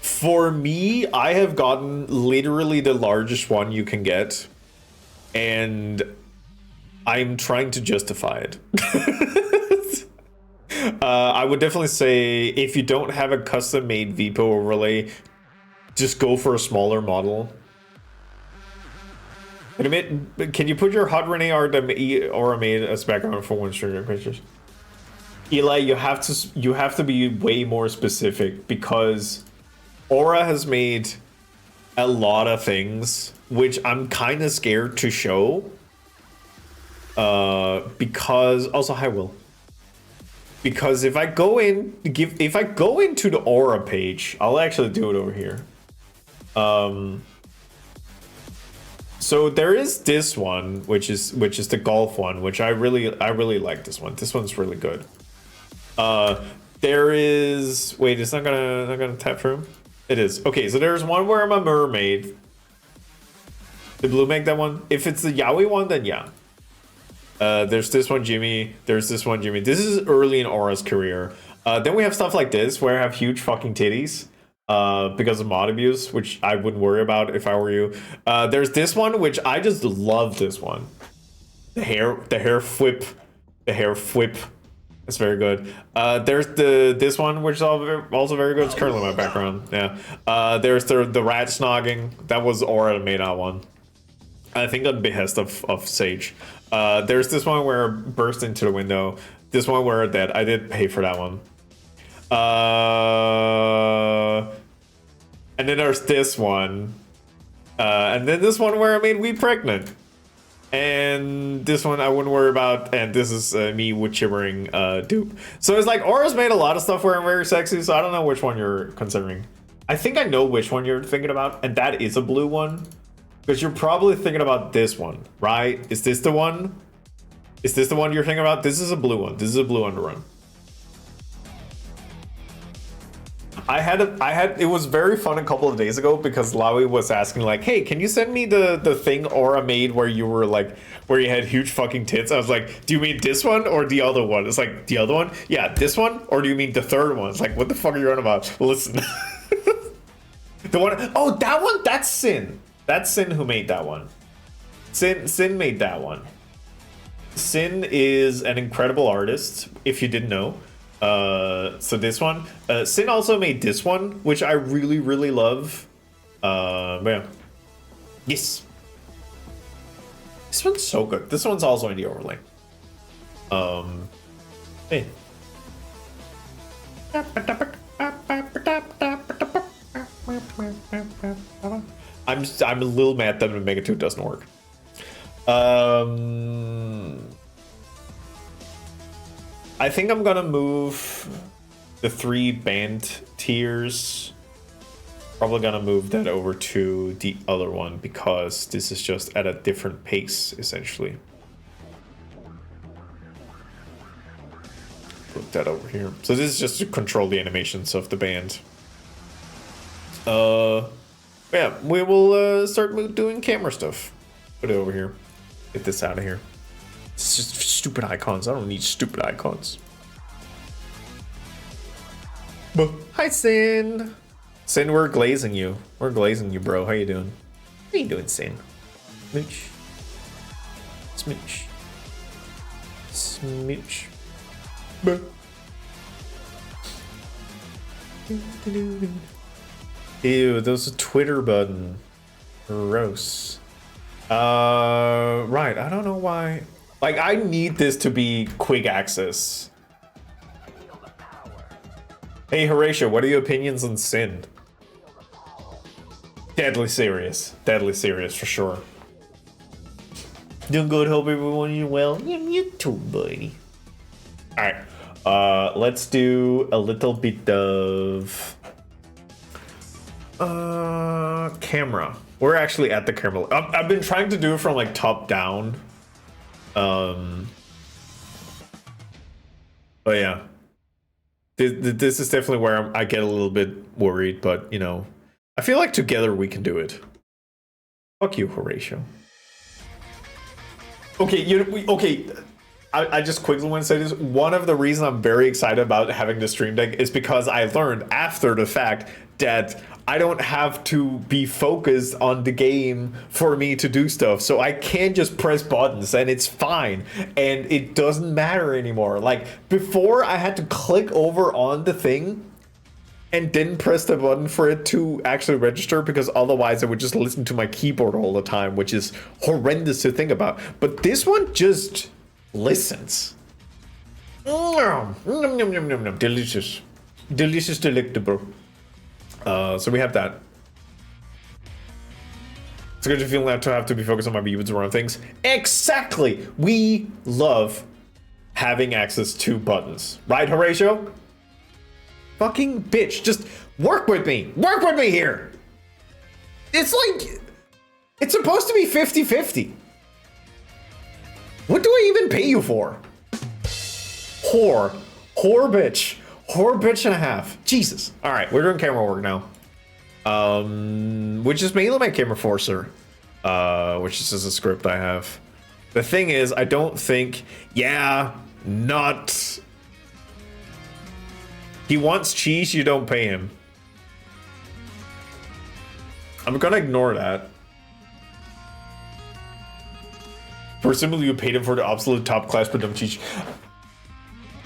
for me, I have gotten literally the largest one you can get, and I'm trying to justify it. I would definitely say if you don't have a custom-made VPO overlay, just go for a smaller model. Can you put your hot Renee aura made as background for one string of pictures? Eli, you have to be way more specific because Aura has made a lot of things which I'm kind of scared to show. Because also hi Will. Because if I go into the Aura page, I'll actually do it over here. So there is this one, which is the golf one, which I really like this one. This one's really good. There is it's not gonna tap through. It is. Okay, so there's one where I'm a mermaid. Did Blue make that one? If it's the Yaoi one, then yeah. There's this one, Jimmy. There's this one, Jimmy. This is early in Aura's career. Then we have stuff like this where I have huge fucking titties. Because of mod abuse, which I wouldn't worry about if I were you. There's this one, which I just love this one. The hair flip. It's very good. There's this one, which is also very good. It's currently my background. Yeah. There's the rat snogging. That was Aura that made that one. I think on behest of Sage. There's this one where I burst into the window. This one where that I did pay for that one. And then there's this one. And then this one where I made Wee pregnant. And this one I wouldn't worry about. And this is me with shivering dupe. So it's like Aura's made a lot of stuff where I'm very sexy. So I don't know which one you're considering. I think I know which one you're thinking about. And that is a blue one. Because you're probably thinking about this one, right? Is this the one? Is this the one you're thinking about? This is a blue one. This is a blue underrun. It was very fun a couple of days ago because Lawi was asking like, hey, can you send me the thing Aura made where you were like, where you had huge fucking tits? I was like, do you mean this one or the other one? It's like, the other one? Yeah, this one? Or do you mean the third one? It's like, what the fuck are you on about? Listen. The one, oh, that one? That's Sin. That's Sin who made that one. Sin made that one. Sin is an incredible artist, if you didn't know. So this one, Sin also made this one, which I really love. But yeah. Yes. This one's so good. This one's also in the overlay. Hey. I'm a little mad that the Mega 2 doesn't work. I think I'm gonna move the 3 band tiers. Probably gonna move that over to the other one because this is just at a different pace, essentially. Put that over here. So this is just to control the animations of the band. Yeah, we will start doing camera stuff. Put it over here. Get this out of here. It's just stupid icons. I don't need stupid icons. Hi, Sin. Sin, we're glazing you. We're glazing you, bro. How you doing? How you doing, Sin? Smooch. Smooch. Smooch. Ew, those a Twitter button. Gross. Right, I don't know why. Like, I need this to be quick access. Hey, Horatio, what are your opinions on Sin? Deadly serious. Deadly serious, for sure. Doing good, hope everyone is well. Yeah, you too, buddy. Alright, let's do a little bit of... camera. We're actually at the camera. I've been trying to do it from, like, top down. But yeah. This is definitely where I get a little bit worried, but, you know, I feel like together we can do it. Fuck you, Horatio. Okay, okay. I just quickly want to say this. One of the reasons I'm very excited about having the stream deck is because I learned after the fact that I don't have to be focused on the game for me to do stuff. So I can just press buttons and it's fine. And it doesn't matter anymore. Like before I had to click over on the thing and didn't press the button for it to actually register, because otherwise I would just listen to my keyboard all the time, which is horrendous to think about. But this one just listens. Delicious. Delicious, delectable. So we have that. It's good to feel not to have to be focused on my reviews around things. Exactly! We love having access to buttons. Right, Horatio? Fucking bitch, just work with me. Work with me here. It's like, it's supposed to be 50-50. What do I even pay you for? Whore. Whore bitch. Whore bitch and a half. Jesus. All right, we're doing camera work now. Which is mainly my camera forcer. Which is just a script I have. The thing is, I don't think, not... He wants cheese, you don't pay him. I'm gonna ignore that. Presumably you paid him for the absolute top class but don't cheese.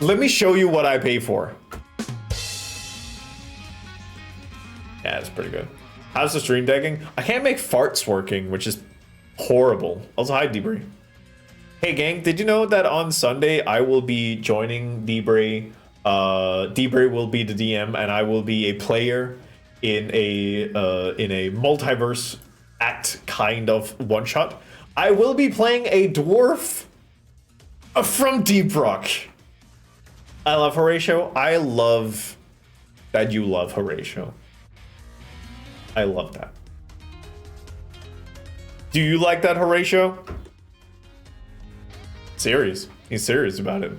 Let me show you what I pay for. Yeah, that's pretty good. How's the stream decking? I can't make farts working, which is horrible. Also, hi, Debray. Hey, gang, did you know that on Sunday I will be joining Debray? Debray will be the DM, and I will be a player in a multiverse act kind of one shot. I will be playing a dwarf from Deep Rock. I love Horatio. I love that you love Horatio. I love that. Do you like that, Horatio? Serious. He's serious about it.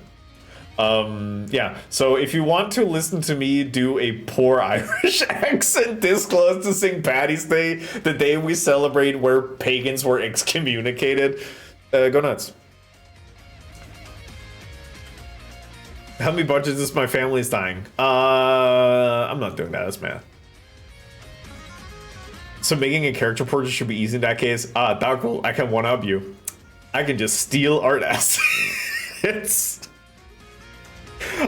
Yeah, so if you want to listen to me do a poor Irish accent this close to St. Paddy's Day, the day we celebrate where pagans were excommunicated, go nuts. How many budgets is my family's dying? I'm not doing that, that's math. So making a character portrait should be easy in that case. Doubtful, I can one-up you. I can just steal art assets.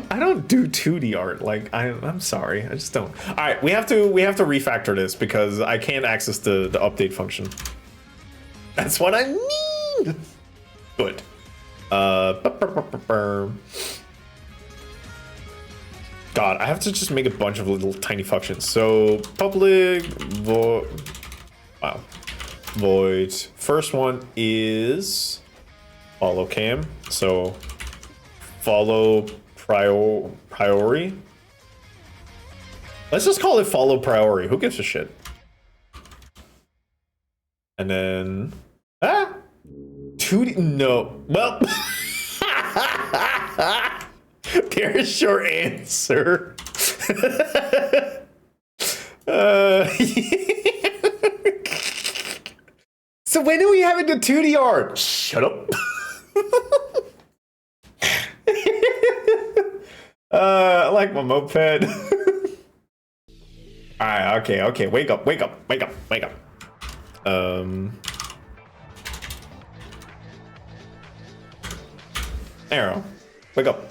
I don't do 2D art. Like, I'm sorry, I just don't. All right, we have to refactor this because I can't access the update function. That's what I need. Good. God, I have to just make a bunch of little tiny functions. So public void. Wow. Void. First one is follow cam. So follow priori. Let's just call it follow priori. Who gives a shit? And then 2D. No. Well. There's your answer. So when are we having the 2D art? Shut up. I like my moped. Alright, okay. Wake up. Arrow. Wake up.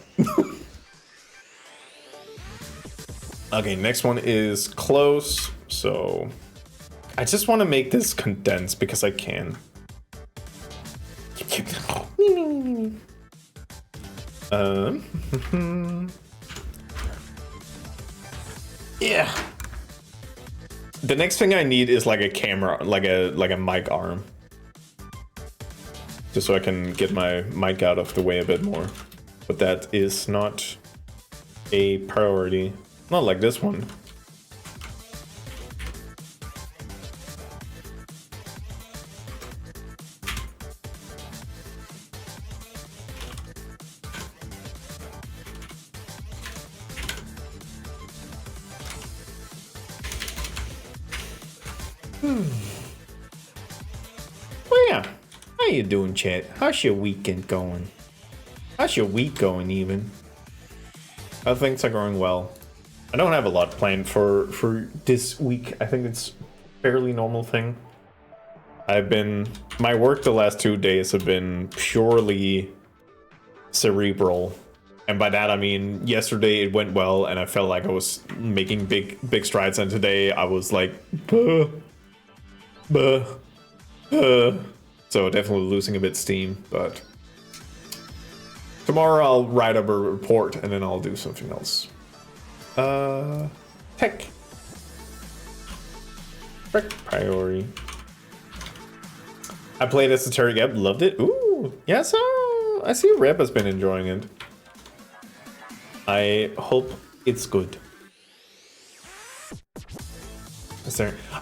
Okay, next one is close. So I just want to make this condensed because I can. Yeah. The next thing I need is like a camera, like a mic arm. Just so I can get my mic out of the way a bit more. But that is not a priority. Not like this one. Well, yeah. How you doing, chat? How's your weekend going? How's your week going, even? How things are going well. I don't have a lot planned for this week. I think it's a fairly normal thing. My work the last 2 days have been purely cerebral. And by that I mean yesterday it went well, and I felt like I was making big strides, and today I was like, buh, buh, so definitely losing a bit steam. But tomorrow I'll write up a report, and then I'll do something else. Tech priority. I played Esoteric Ebb, loved it. Ooh, yeah, so I see Reb has been enjoying it. I hope it's good.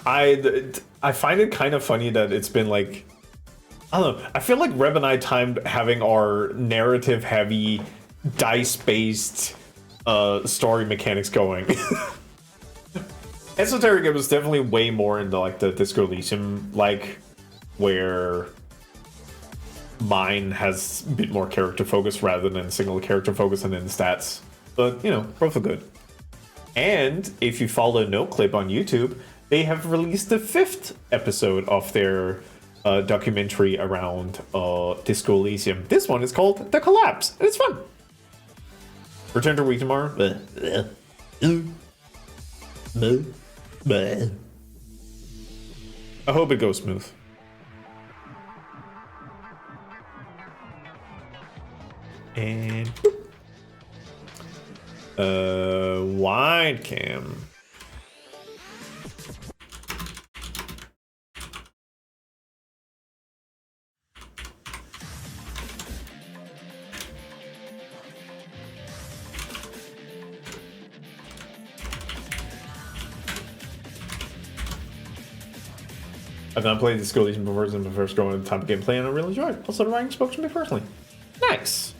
I find it kind of funny that it's been like, I don't know, I feel like Reb and I timed having our narrative heavy, dice based story mechanics going. Esoteric Ebb was definitely way more into like the Disco Elysium, like, where mine has a bit more character focus rather than single character focus and then stats. But, you know, both are good. And if you follow NoClip on YouTube, they have released the 5th episode of their documentary around Disco Elysium. This one is called The Collapse, and it's fun. Return to week tomorrow. I hope it goes smooth. And wide cam. I've not played Disco Elysium before since my first go into the type of gameplay, and I really enjoyed it. Also, the writing spoke to me personally. Nice.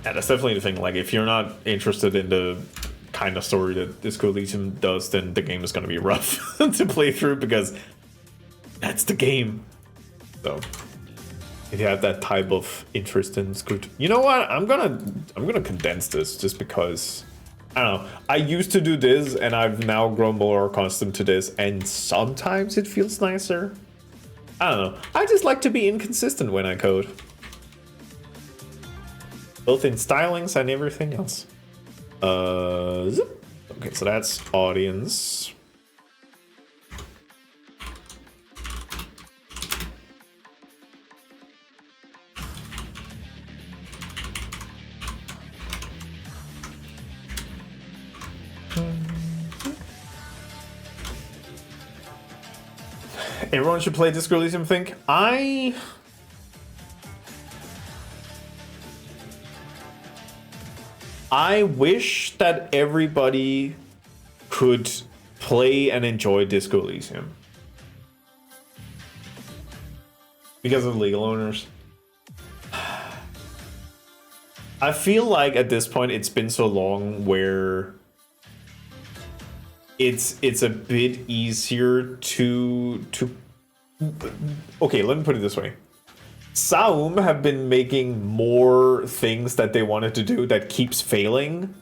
Yeah, that's definitely the thing. Like, if you're not interested in the kind of story that Disco Elysium does, then the game is going to be rough to play through, because that's the game. So, if you have that type of interest, then it's good. You know what? I'm gonna condense this just because, I don't know. I used to do this, and I've now grown more accustomed to this, and sometimes it feels nicer. I don't know. I just like to be inconsistent when I code. Both in stylings and everything else. Zip. Okay, so that's audience. Everyone should play Disco Elysium, think. I wish that everybody could play and enjoy Disco Elysium. Because of legal owners. I feel like at this point it's been so long where it's a bit easier to okay, let me put it this way. Saum have been making more things that they wanted to do that keeps failing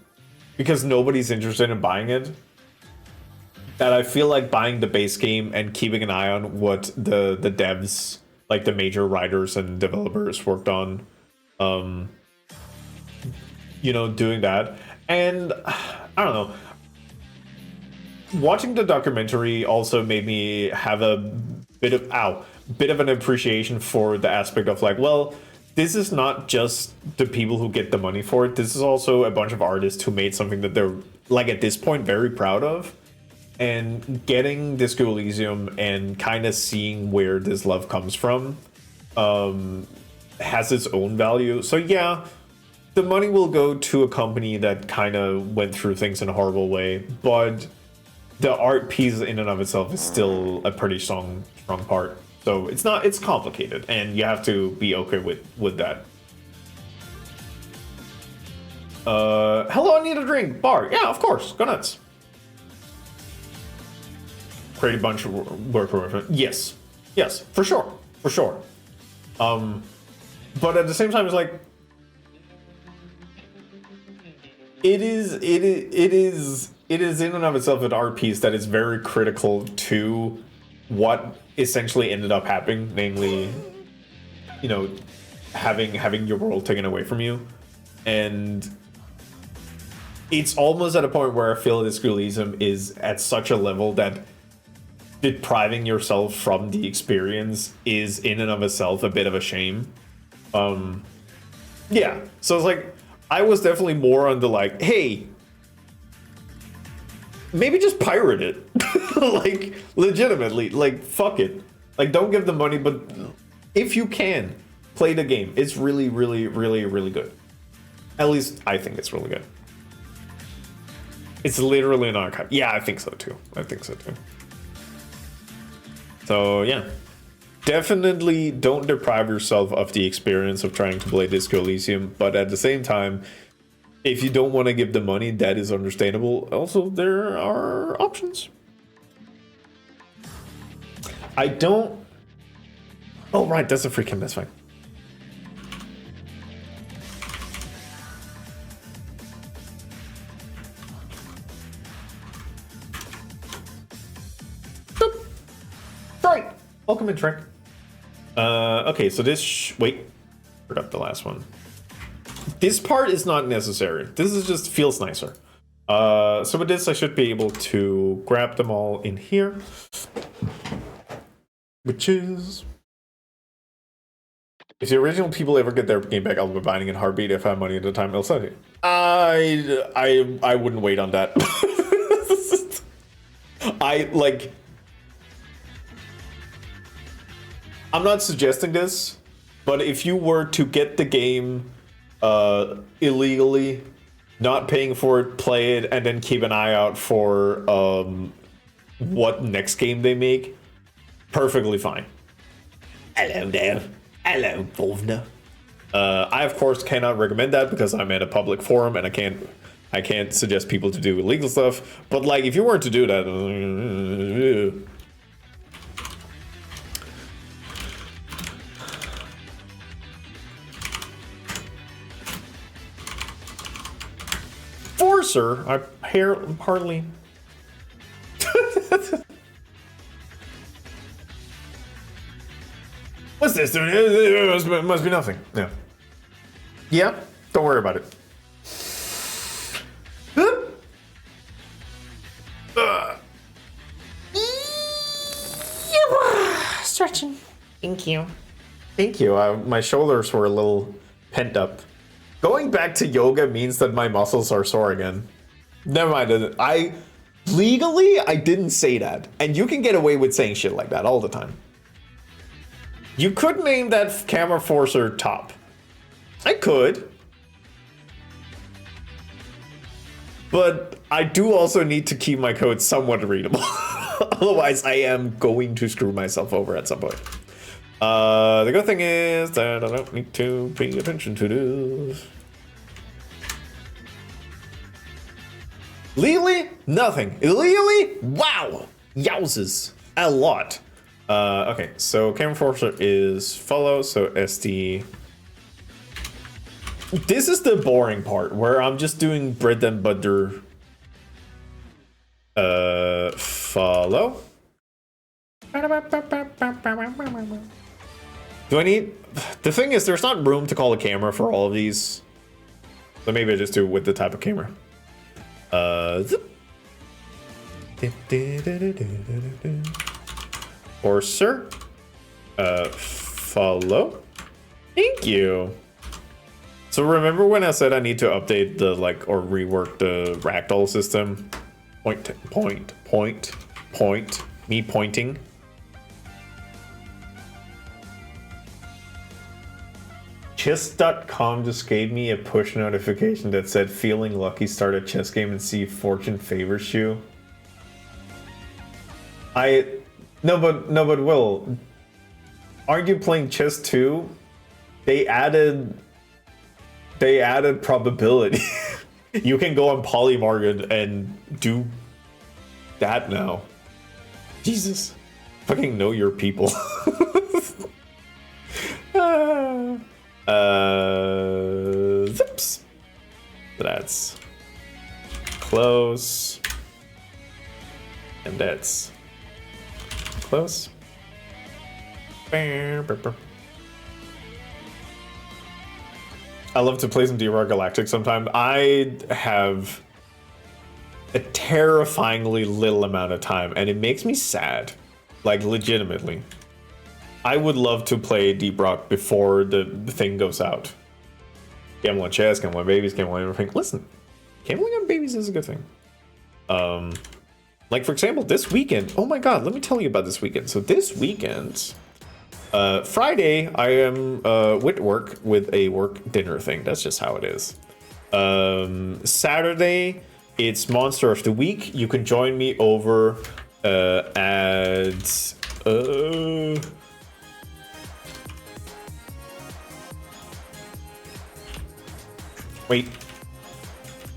because nobody's interested in buying it. That I feel like buying the base game and keeping an eye on what the devs, like the major writers and developers, worked on, you know, doing that. And I don't know. Watching the documentary also made me have a bit of an appreciation for the aspect of like, well, this is not just the people who get the money for it. This is also a bunch of artists who made something that they're, like, at this point very proud of. And getting Disco Elysium and kind of seeing where this love comes from has its own value. So yeah, the money will go to a company that kind of went through things in a horrible way, but the art piece in and of itself is still a pretty strong part. So it's complicated, and you have to be okay with that. Hello, I need a drink. Bar. Yeah, of course. Go nuts. Create a bunch of work. Yes, for sure. But at the same time, it's like it is in and of itself an art piece that is very critical to what essentially ended up happening, namely, you know, having your world taken away from you, and it's almost at a point where I feel Disco Elysium is at such a level that depriving yourself from the experience is in and of itself a bit of a shame. Yeah, so it's like I was definitely more on the like, hey, maybe just pirate it. Like, legitimately, like, fuck it. Like, don't give the money, but if you can, play the game. It's really, really, really, really good. At least I think it's really good. It's literally an archive. Yeah, I think so too. So, yeah. Definitely don't deprive yourself of the experience of trying to play Disco Elysium, but at the same time, if you don't want to give the money, that is understandable. Also, there are options. I don't... Oh, right, that's a freaking... That's fine. Boop. Right. Welcome in, Trek. Okay, so this... Wait. Forgot the last one. This part is not necessary. This is just feels nicer. So with this, I should be able to grab them all in here. Which is... If the original people ever get their game back, I'll be buying it in heartbeat. If I have money at the time, I'll sell it. I wouldn't wait on that. I'm not suggesting this, but if you were to get the game illegally, not paying for it, play it, and then keep an eye out for what next game they make, perfectly fine. Hello there. Hello, Governor. I of course cannot recommend that because I'm at a public forum and I can't suggest people to do illegal stuff. But like, if you weren't to do that, Forcer, I hardly. What's this? It must be nothing. Yeah. Yeah, don't worry about it. Stretching. Thank you. Thank you. My shoulders were a little pent up. Going back to yoga means that my muscles are sore again. Never mind. I didn't say that. And you can get away with saying shit like that all the time. You could name that camera forcer top. I could. But I do also need to keep my code somewhat readable. Otherwise, I am going to screw myself over at some point. The good thing is that I don't need to pay attention to this. Legally? Nothing. Illegally? Wow! Yowzes. A lot. Okay, so camera forcer is follow, so SD. This is the boring part where I'm just doing bread and butter. Follow. Do I need... The thing is, there's not room to call a camera for all of these. So maybe I just do it with the type of camera. Zip. Forcer. Follow. Thank you. So remember when I said I need to update the, like, or rework the ragdoll system? Point. Me pointing. Chess.com just gave me a push notification that said, feeling lucky, start a chess game and see if fortune favors you. No, but Will, aren't you playing chess too? They added probability. You can go on Polymarket and do that now. Jesus, fucking know your people. Zips. That's close. And that's close. I love to play some D-Rock Galactic sometimes. I have a terrifyingly little amount of time, and it makes me sad. Like, legitimately. I would love to play Deep Rock before the thing goes out. Gambling on chess, gambling on babies, gambling on everything. Listen, gambling on babies is a good thing. Like, for example, this weekend. Oh my god, let me tell you about this weekend. So this weekend, Friday, I am with work with a work dinner thing. That's just how it is. Saturday, it's Monster of the Week. You can join me over at... Wait.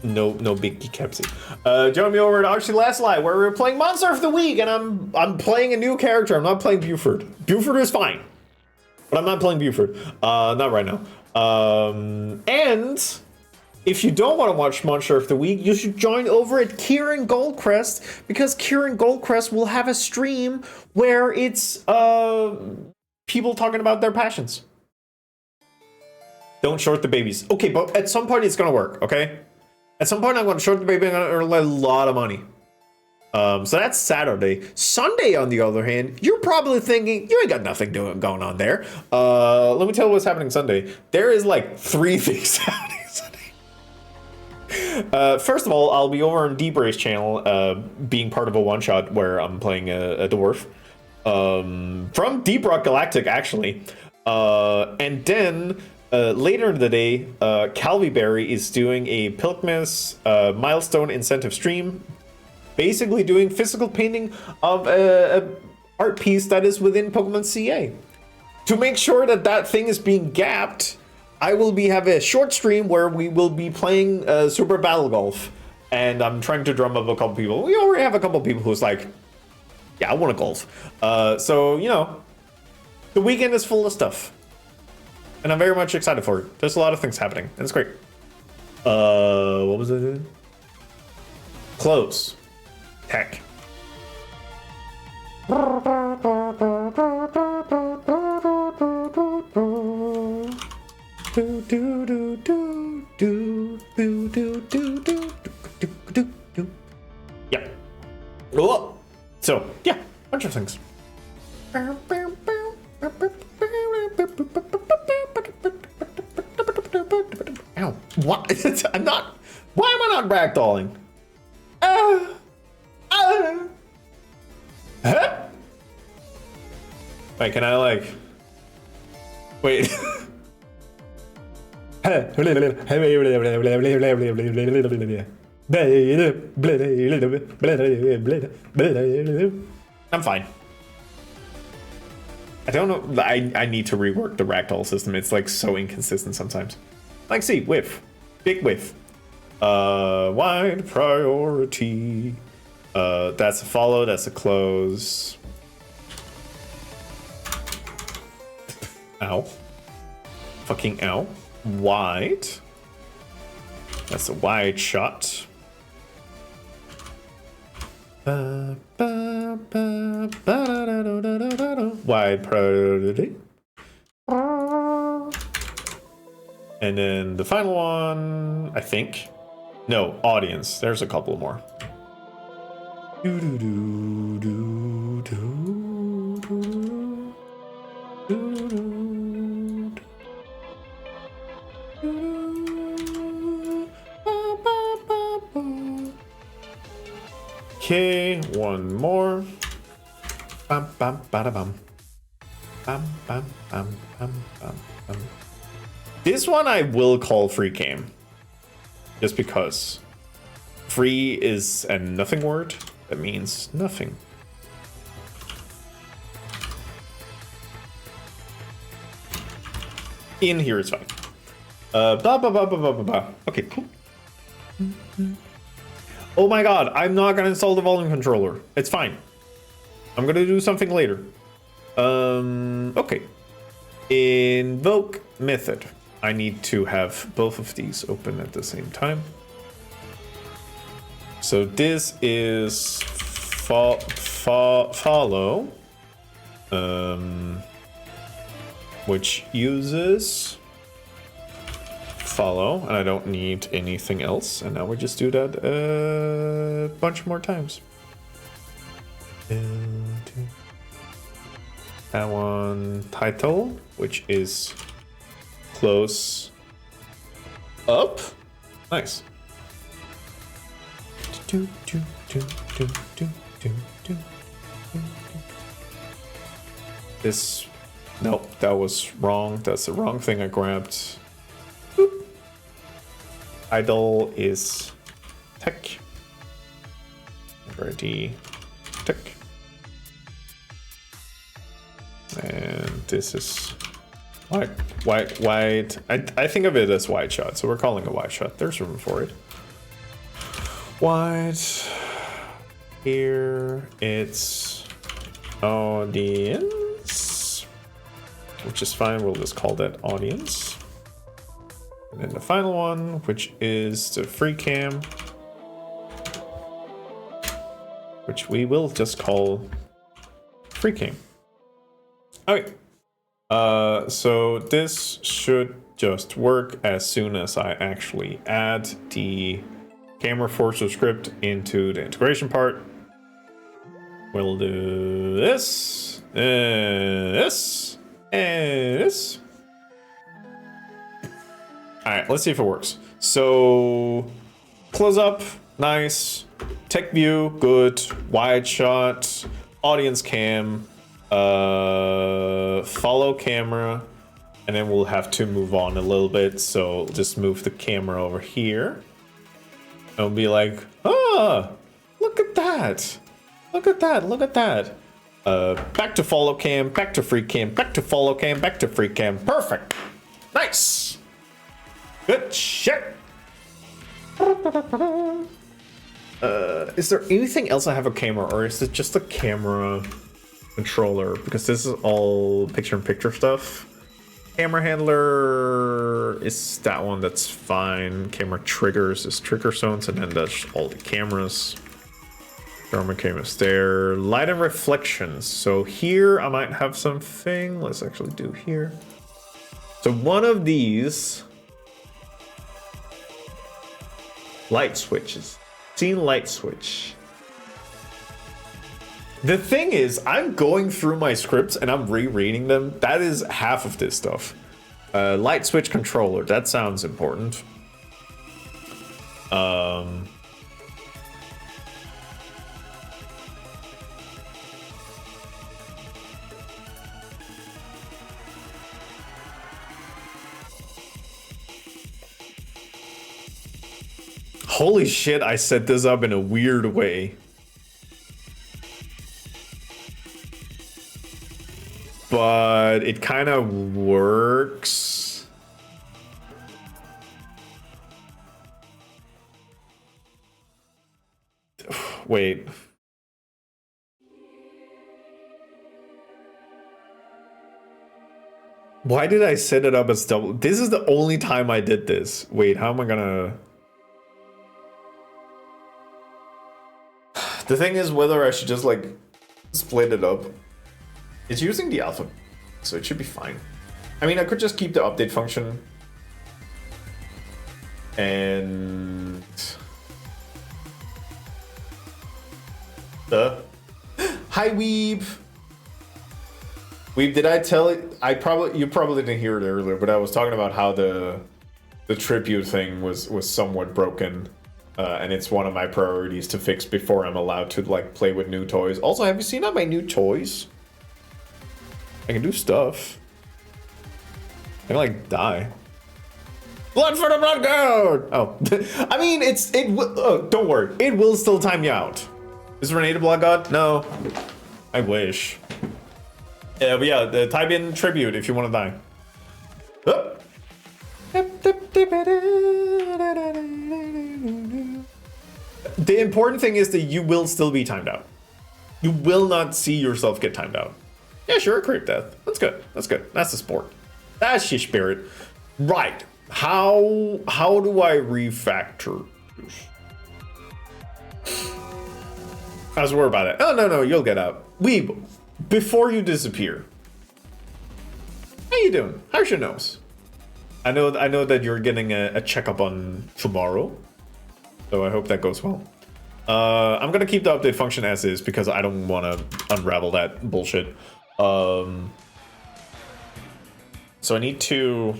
No big Kepsi. Join me over at Archie Last Live, where we're playing Monster of the Week, and I'm playing a new character. I'm not playing Buford. Buford is fine, but I'm not playing Buford. Not right now. And if you don't want to watch Monster of the Week, you should join over at Kieran Goldcrest, because Kieran Goldcrest will have a stream where it's people talking about their passions. Don't short the babies. Okay, but at some point it's gonna work, okay? At some point I'm gonna short the baby and I'm gonna earn a lot of money. So that's Saturday. Sunday, on the other hand, you're probably thinking, you ain't got nothing going on there. Let me tell you what's happening Sunday. There is like 3 things happening Sunday. First of all, I'll be over on D-Brace channel, being part of a one-shot where I'm playing a dwarf. From Deep Rock Galactic, actually. And then... later in the day, Calviberry is doing a Pilkmas milestone incentive stream, basically doing physical painting of a art piece that is within Pokemon CA. To make sure that that thing is being gapped, I will have a short stream where we will be playing Super Battle Golf, and I'm trying to drum up a couple people. We already have a couple people who's like, yeah, I want to golf. So, you know, the weekend is full of stuff. And I'm very much excited for it. There's a lot of things happening, and it's great. What was it? Close. Tech. Yeah. So, yeah, bunch of things. Ow. What? I'm not. Why am I not ragdolling? Huh? Wait, can I like. Wait. I'm fine. I don't know. I need to rework the ragdoll system. It's like so inconsistent sometimes. Like, see, whiff. Big whiff. Wide priority. That's a follow, that's a close. Ow. Fucking ow. Wide. That's a wide shot. Wide priority. And then the final one, I think. No, audience. There's a couple more. Okay, one more. Bam bam bada bam. Bam bam bam bam bam bam. This one I will call free game. Just because. Free is a nothing word. That means nothing. In here is fine. Blah blah blah blah blah blah blah. Okay, cool. Oh my god, I'm not gonna install the volume controller. It's fine. I'm gonna do something later. Okay. Invoke method. I need to have both of these open at the same time. So this is follow, which uses follow, and I don't need anything else. And now we just do that a bunch more times. That one title, which is close up. Nice. This, nope, that was wrong. That's the wrong thing I grabbed. Boop. Idle is tech. Ready, tech. And this is white. I think of it as wide shot, so we're calling it wide shot. There's room for it. Wide. Here it's audience, which is fine. We'll just call that audience. And then the final one, which is the free cam, which we will just call free cam. Okay. So this should just work as soon as I actually add the camera forcer script into the integration part. We'll do this, this, and this. All right, let's see if it works. So close up, nice. Tech view, good. Wide shot, audience cam, follow camera, and then we'll have to move on a little bit. So just move the camera over here. And be like, ah, look at that. Look at that, look at that. Back to follow cam, back to free cam, back to follow cam, back to free cam. Perfect. Nice. Good shit. Is there anything else I have a camera, or is it just a camera controller? Because this is all picture-in-picture stuff. Camera handler is that one, that's fine. Camera triggers is trigger zones, and then that's all the cameras. Camera cameras there. Light and reflections. So here I might have something. Let's actually do here. So one of these light switches. Scene light switch. The thing is, I'm going through my scripts and I'm rereading them. That is half of this stuff. Light switch controller. That sounds important. Holy shit, I set this up in a weird way. But it kind of works. Wait. Why did I set it up as double? This is the only time I did this. Wait, how am I gonna... The thing is whether I should just like split it up. It's using the alpha, so it should be fine. I mean, I could just keep the update function. And... Hi, Weeb! Weeb, did I tell it? You probably didn't hear it earlier, but I was talking about how the tribute thing was somewhat broken. And it's one of my priorities to fix before I'm allowed to like play with new toys. Also, have you seen all my new toys? I can do stuff. I can like die. Blood for the blood god! Oh, I mean, don't worry, it will still time you out. Is Renee the blood god? No, I wish. Yeah, but yeah, type in tribute if you want to die. Oh. The important thing is that you will still be timed out. You will not see yourself get timed out. Yeah, sure, creep death. That's good. That's good. That's the sport. That's your spirit. Right. How do I refactor this? I was worried about it. Oh, no, you'll get out. Weeb, before you disappear. How you doing? How's your nose? I know that you're getting a checkup on tomorrow, so I hope that goes well. I'm gonna keep the update function as is because I don't want to unravel that bullshit. So I need to.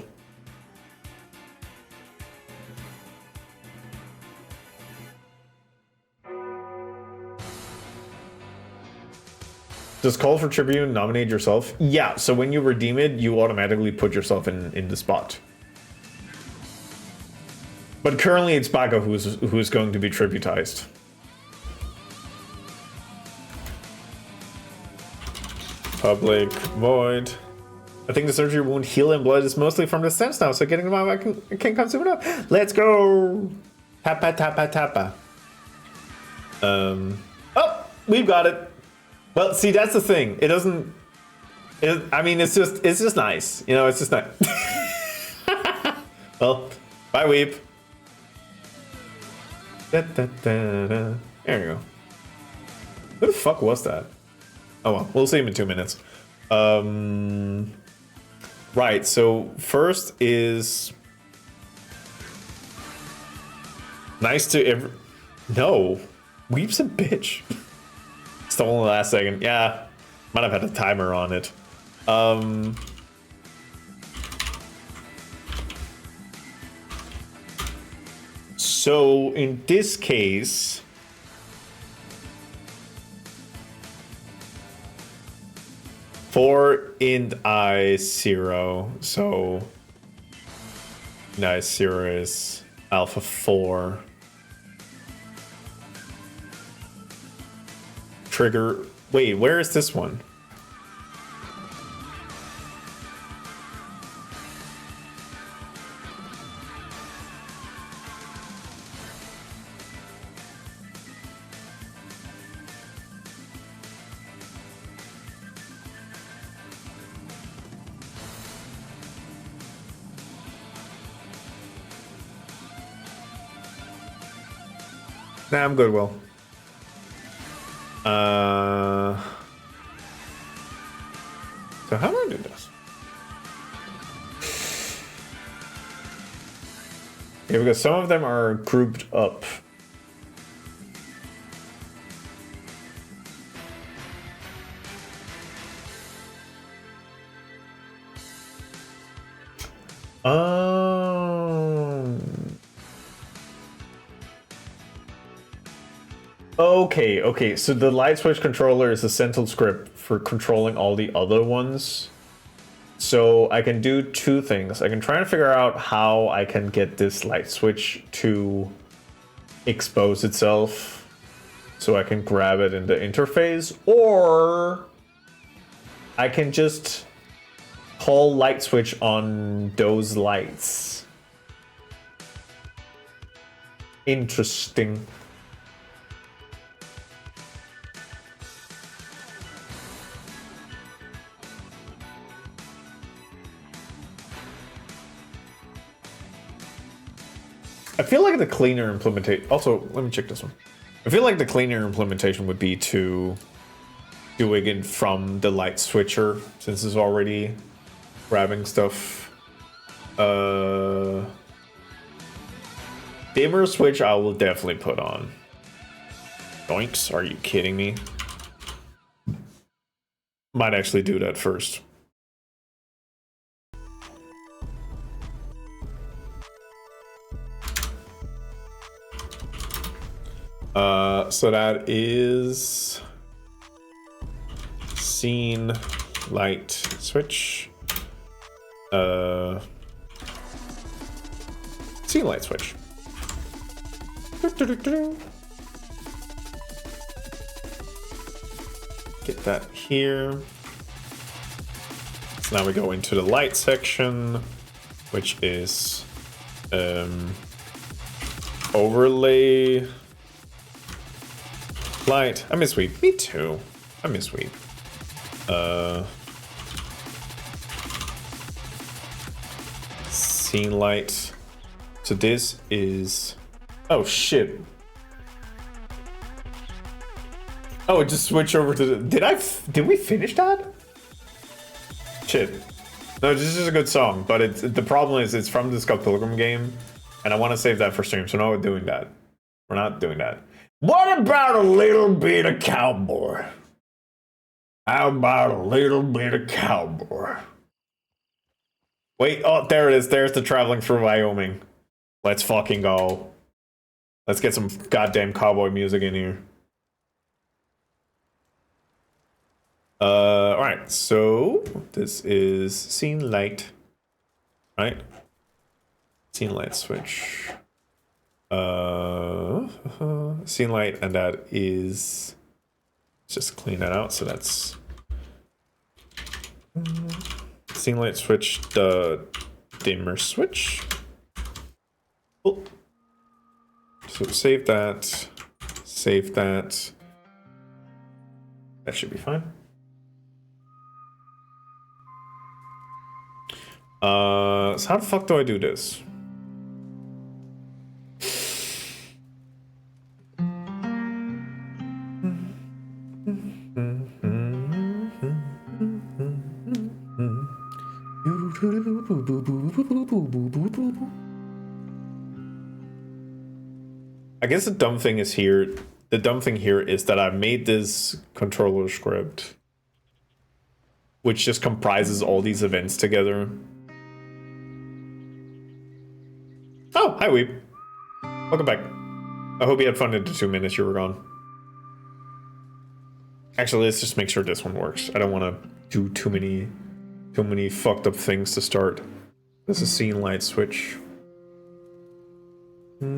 Does Call for Tribune nominate yourself? Yeah, so when you redeem it, you automatically put yourself in the spot. But currently it's Baga who's going to be tributized. Public void. I think the surgery wound heal and blood is mostly from the stents now, so getting them out I can come soon enough. Let's go! Tappa tappa tappa. Oh, we've got it. Well, see, that's the thing. It doesn't. I mean, it's just nice. You know, it's just nice. Well, bye, Weep. Da, da, da, da. There you go. Who the fuck was that? Oh well, we'll see him in 2 minutes. Right. So first is nice to No, Weep's a bitch. Stolen the last second. Yeah, might have had a timer on it. So in this case, for int I 0, so I 0 is alpha 4. Trigger. Wait, where is this one? Nah, I'm good, Will. So how do I do this? Yeah, because some of them are grouped up. Okay, so the light switch controller is a central script for controlling all the other ones. So I can do two things. I can try and figure out how I can get this light switch to expose itself so I can grab it in the interface, or I can just call light switch on those lights. Interesting. I feel like the cleaner implementation. Also, let me check this one. I feel like the cleaner implementation would be to doing it from the light switcher, since it's already grabbing stuff. Dimmer switch I will definitely put on. Doinks, are you kidding me? Might actually do that first. So that is scene light switch. Scene light switch. Get that here. So now we go into the light section, which is overlay light. I miss Weep. Me too. I miss Weep. Scene light. So this is. Oh shit. Oh, it just switched over to the. Did we finish that? Shit. No, this is a good song, but the problem is it's from the Scott Pilgrim game, and I want to save that for stream, so no, we're doing that. We're not doing that. What about a little bit of cowboy? How about a little bit of cowboy? Wait, oh, there it is. There's the traveling through Wyoming. Let's fucking go. Let's get some goddamn cowboy music in here. Alright, so this is scene light. Right? Scene light switch. Scene light, and that is, let's just clean that out. So that's scene light switch, the dimmer switch. Oh. So save that. Save that. That should be fine. So how the fuck do I do this? I guess the dumb thing is here. The dumb thing here is that I made this controller script, which just comprises all these events together. Oh, hi Weep. Welcome back. I hope you had fun in the 2 minutes you were gone. Actually, let's just make sure this one works. I don't want to do too many fucked up things to start. This is scene light switch. There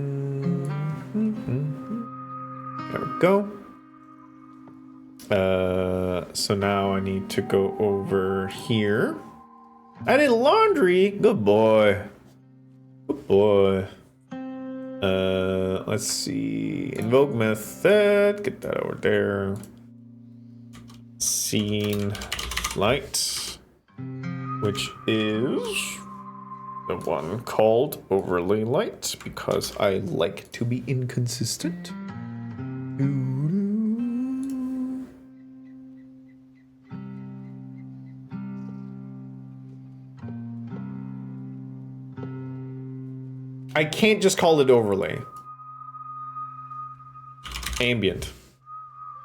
we go. So now I need to go over here. I did laundry. Good boy. Good boy. Let's see. Invoke method. Get that over there. Scene light, which is the one called overlay light, because I like to be inconsistent. I can't just call it overlay. Ambient.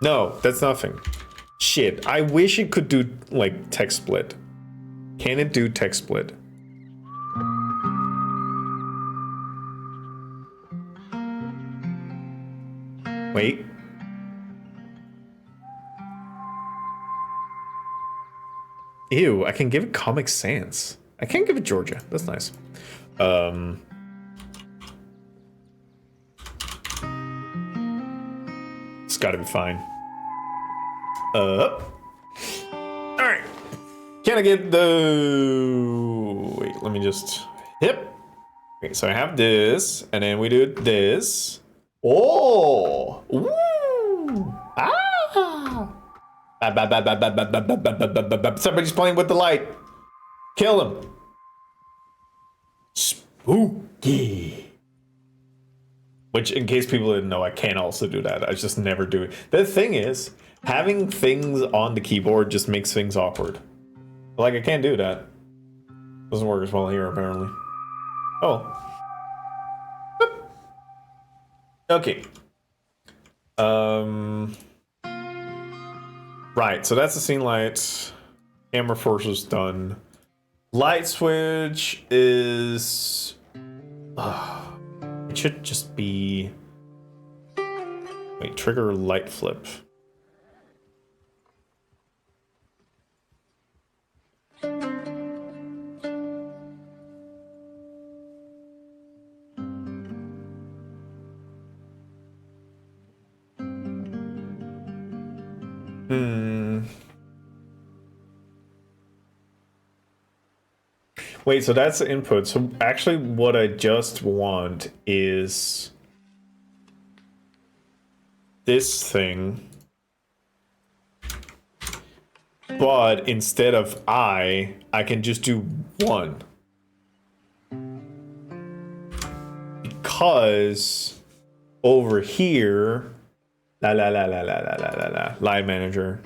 No, that's nothing. Shit, I wish it could do, like, text split. Can it do text split? Wait. Ew, I can give it Comic Sans. I can't give it Georgia. That's nice. It's gotta be fine. Alright. Can I get the... Wait, let me just... Yep. Okay, so I have this, and then we do this. Oh! Ooh! Ah! Somebody's playing with the light. Kill him. Spooky. Which, in case people didn't know, I can also do that. I just never do it. The thing is, having things on the keyboard just makes things awkward. Like, I can't do that. Doesn't work as well here, apparently. Oh. Boop. Okay. Right, so that's the scene light. Camera force is done. Light switch is... it should just be... Wait, trigger light flip. Wait, so that's the input. So actually what I just want is this thing. But instead of I can just do 1. Because over here, live manager.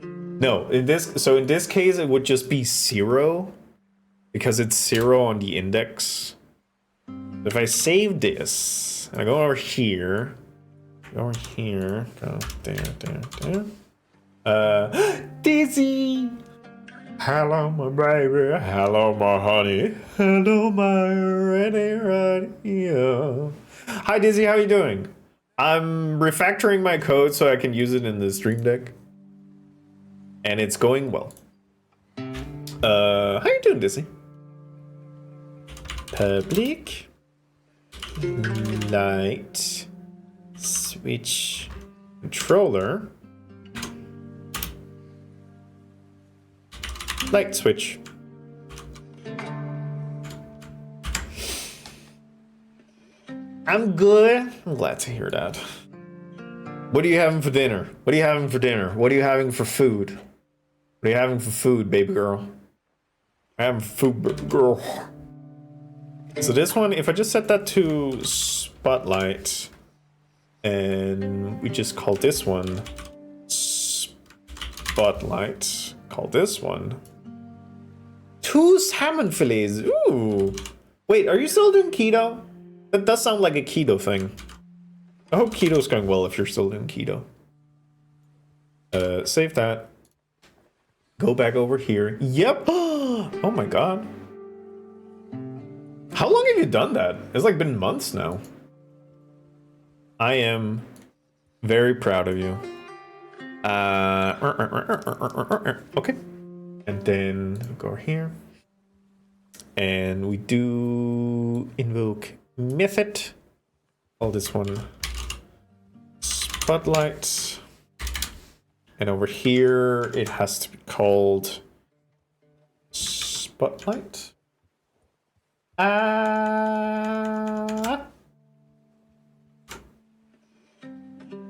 No, in this case it would just be 0. because it's 0 on the index. If I save this, and I go over here, go there. Dizzy! Hello, my baby. Hello, my honey. Hello, my radio. Hi, Dizzy. How you doing? I'm refactoring my code so I can use it in the Stream Deck. And it's going well. How you doing, Dizzy? Public. Light. Switch. Controller. Light switch. I'm good. I'm glad to hear that. What are you having for dinner? What are you having for dinner? What are you having for food? What are you having for food, baby girl? I'm having food, baby girl. So this one, if I just set that to spotlight, and we just call this one spotlight, call this one 2 salmon fillets. Ooh. Wait, are you still doing keto? That does sound like a keto thing. I hope keto's going well if you're still doing keto. Save that. Go back over here. Yep. Oh my god. How long have you done that? It's like been months now. I am very proud of you. Okay. And then go over here. And we do invoke method. Call this one spotlight. And over here, it has to be called spotlight.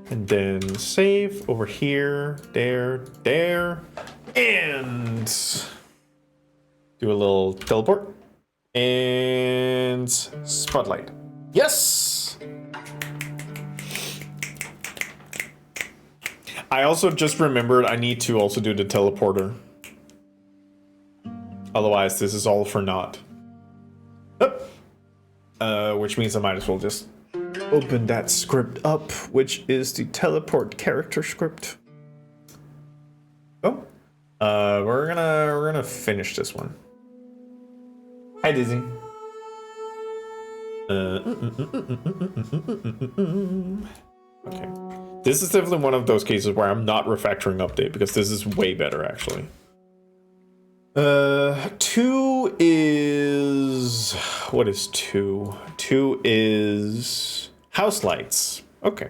And then save over here, there, and do a little teleport and spotlight. Yes! I also just remembered I need to also do the teleporter. Otherwise, this is all for naught. Which means I might as well just open that script up, which is the teleport character script. Oh, we're gonna finish this one. Hi, Dizzy. Okay, this is definitely one of those cases where I'm not refactoring update because this is way better actually. 2 is... What is 2? 2 is... House lights. Okay.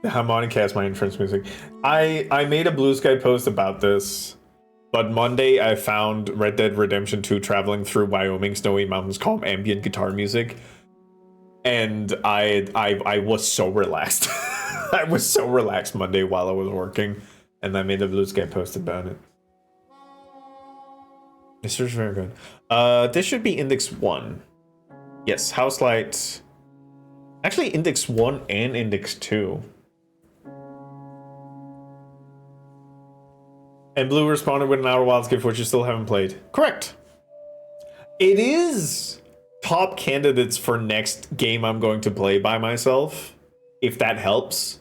The harmonica is my entrance music. I made a Blue Sky post about this, but Monday I found Red Dead Redemption 2 traveling through Wyoming snowy mountains called ambient guitar music. And I was so relaxed. I was so relaxed Monday while I was working, and I made a Blue Sky post about it. This is very good. This should be index 1. Yes, house light. Actually, index 1 and index 2. And Blue responded with an Outer Wilds gift, which you still haven't played. Correct. It is top candidates for next game I'm going to play by myself, if that helps.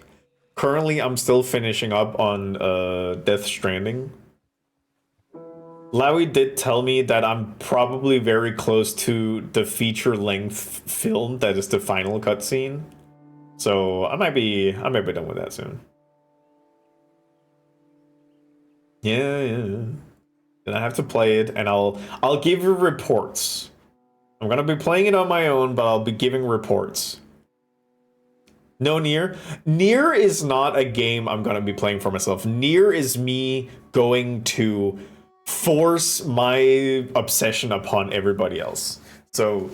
Currently, I'm still finishing up on Death Stranding. Lowy did tell me that I'm probably very close to the feature-length film that is the final cutscene. So I might be done with that soon. Yeah. And I have to play it, and I'll give you reports. I'm gonna be playing it on my own, but I'll be giving reports. No Nier. Nier is not a game I'm gonna be playing for myself. Nier is me going to force my obsession upon everybody else. So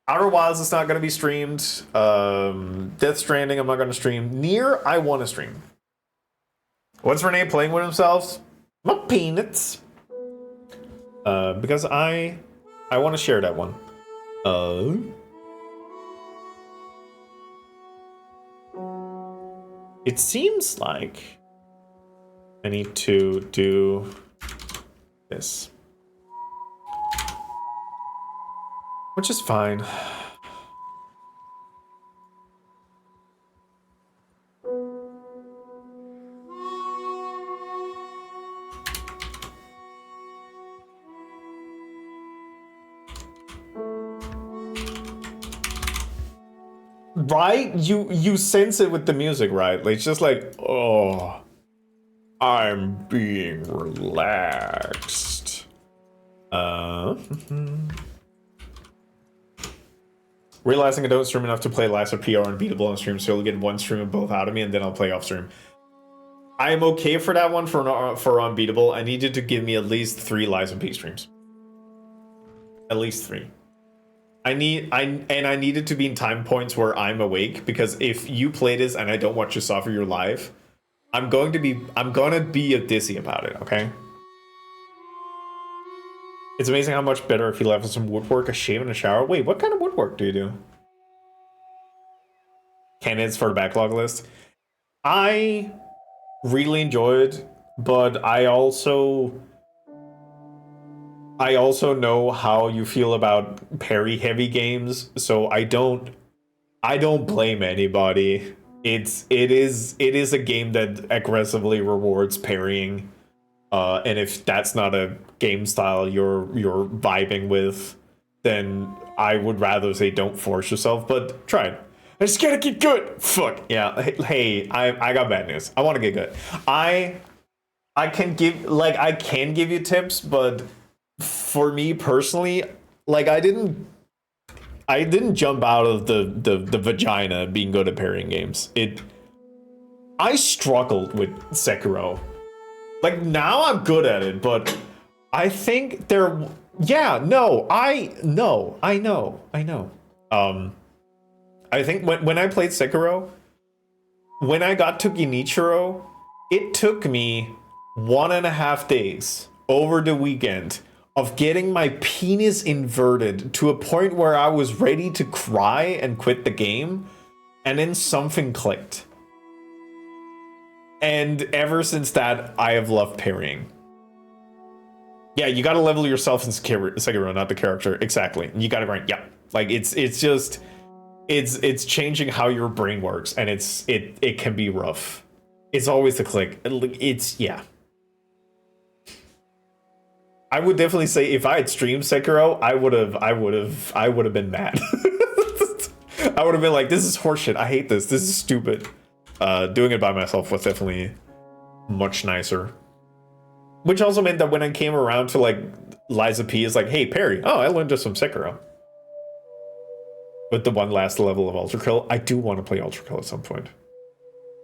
Outer Wilds is not gonna be streamed. Death Stranding I'm not gonna stream. Nier I want to stream. What's Renee playing with themselves? My peanuts. Because I want to share that one. It seems like I need to do this, which is fine. Right? You sense it with the music, right? Like, it's just like, oh, I'm being relaxed. Realizing I don't stream enough to play Last of PR Unbeatable on stream, so you'll get one stream of both out of me, and then I'll play off stream. I am okay for that one for Unbeatable. I need you to give me at least 3 Lies of P streams. At least 3. I need it to be in time points where I'm awake, because if you play this and I don't watch you suffer your live, I'm gonna be dizzy about it, okay? It's amazing how much better I feel after some woodwork, a shave, and a shower. Wait, what kind of woodwork do you do? Candidates for the backlog list. I really enjoyed, but I also know how you feel about parry heavy games, so I don't blame anybody. It is a game that aggressively rewards parrying, and if that's not a game style you're vibing with, then I would rather say don't force yourself, but try it. I just gotta get good. Fuck yeah. Hey, I got bad news. I want to get good. I can give you tips, but for me personally, like, I didn't jump out of the vagina being good at parrying games. I struggled with Sekiro. Like, now I'm good at it, but I think I know. I think when I played Sekiro, when I got to Genichiro, it took me 1.5 days over the weekend of getting my penis inverted to a point where I was ready to cry and quit the game, and then something clicked. And ever since that, I have loved parrying. Yeah, you gotta level yourself in Sekiro, not the character. Exactly. You gotta grind. Yeah. Like, it's changing how your brain works, and it can be rough. It's always the click. Yeah. I would definitely say if I had streamed Sekiro, I would have been mad. I would have been like, this is horseshit. I hate this. This is stupid. Doing it by myself was definitely much nicer. Which also meant that when I came around to, like, Liza P is like, hey, parry. Oh, I learned just some Sekiro. With the one last level of Ultra Kill, I do want to play Ultra Kill at some point.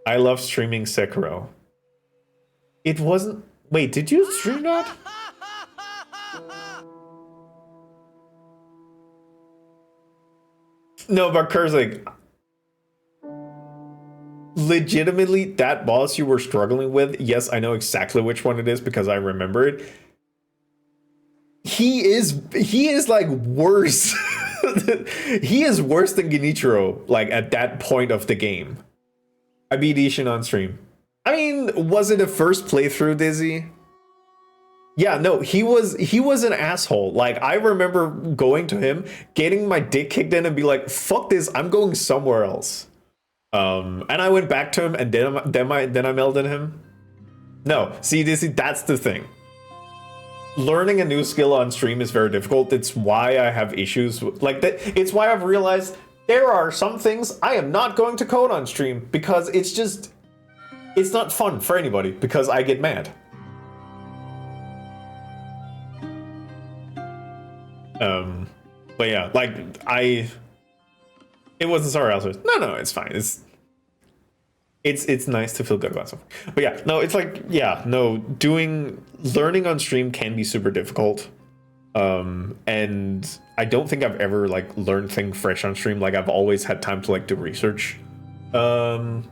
I love streaming Sekiro. It wasn't... Wait, did you stream that? No, but Kerr's like... Legitimately, that boss you were struggling with, yes, I know exactly which one it is because I remember it. He is like worse. He is worse than Genichiro, like, at that point of the game. I beat Ishin on stream. I mean, was it a first playthrough, Dizzy? Yeah, no, he was an asshole. Like, I remember going to him, getting my dick kicked in and be like, fuck this, I'm going somewhere else. And I went back to him, and then I melded him. No, see, that's the thing. Learning a new skill on stream is very difficult. It's why I have issues with, like, that. It's why I've realized there are some things I am not going to code on stream, because it's not fun for anybody, because I get mad. But yeah, like, it wasn't sorry. I was no, it's fine. It's nice to feel good about something. But yeah, no, it's like, yeah, no, learning on stream can be super difficult. And I don't think I've ever, like, learned things fresh on stream. Like, I've always had time to, like, do research on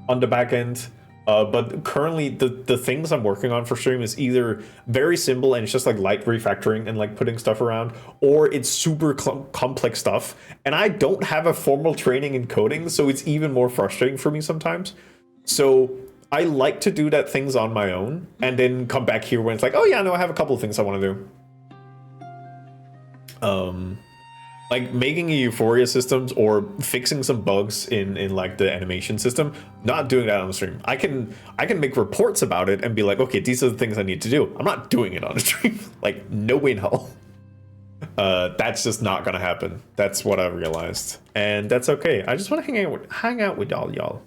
the back end. But currently the things I'm working on for stream is either very simple and it's just like light refactoring and like putting stuff around, or it's super complex stuff. And I don't have a formal training in coding, so it's even more frustrating for me sometimes. So I like to do that things on my own and then come back here when it's like, oh yeah, no, I have a couple of things I want to do. Like making a Euphoria systems or fixing some bugs in like the animation system, not doing that on the stream. I can make reports about it and be like, okay, these are the things I need to do. I'm not doing it on the stream. Like, no way in hell. That's just not gonna happen. That's what I realized. And that's okay. I just want to hang out with y'all.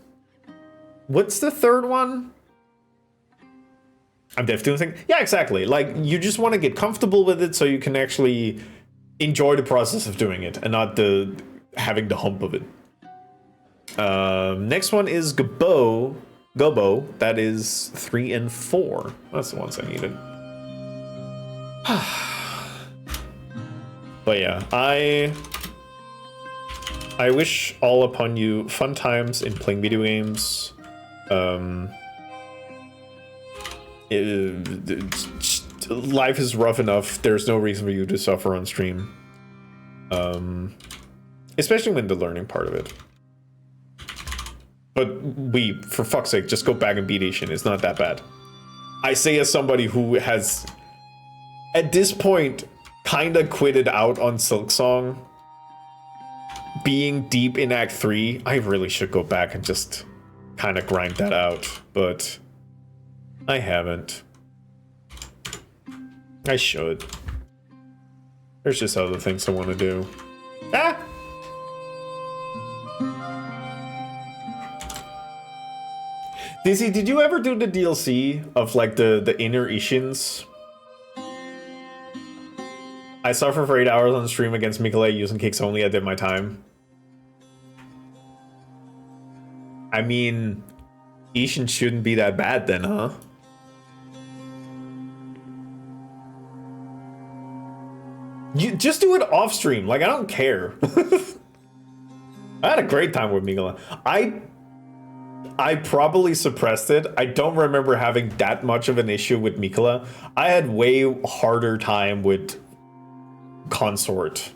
What's the third one? I'm deaf doing thing. Yeah, exactly. Like, you just want to get comfortable with it so you can actually enjoy the process of doing it and not having the hump of it. Next one is Gobo. That is 3 and 4. That's the ones I needed. But yeah, I wish all upon you fun times in playing video games. Life is rough enough. There's no reason for you to suffer on stream. Especially when the learning part of it. But for fuck's sake, just go back and beat Asian. It's not that bad. I say as somebody who has, at this point, kinda quitted out on Silksong. Being deep in Act 3, I really should go back and just kinda grind that out. But I haven't. I should. There's just other things I want to do. Ah! Dizzy, did you ever do the DLC of like the inner Ishins? I suffer for 8 hours on the stream against Mikale using kicks only. I did my time. I mean, Ishin shouldn't be that bad then, huh? You just do it off stream. Like, I don't care. I had a great time with Migala. I probably suppressed it. I don't remember having that much of an issue with Mikola. I had way harder time with Consort.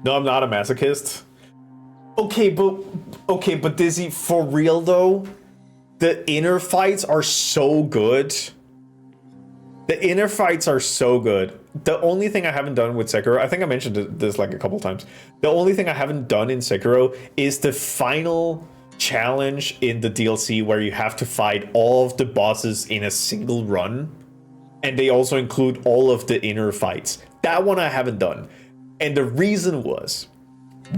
No, I'm not a masochist. Okay, but Dizzy, for real though, the inner fights are so good. The inner fights are so good. The only thing I haven't done with Sekiro, I think I mentioned this like a couple times. The only thing I haven't done in Sekiro is the final challenge in the DLC where you have to fight all of the bosses in a single run. And they also include all of the inner fights. That one I haven't done. And the reason was,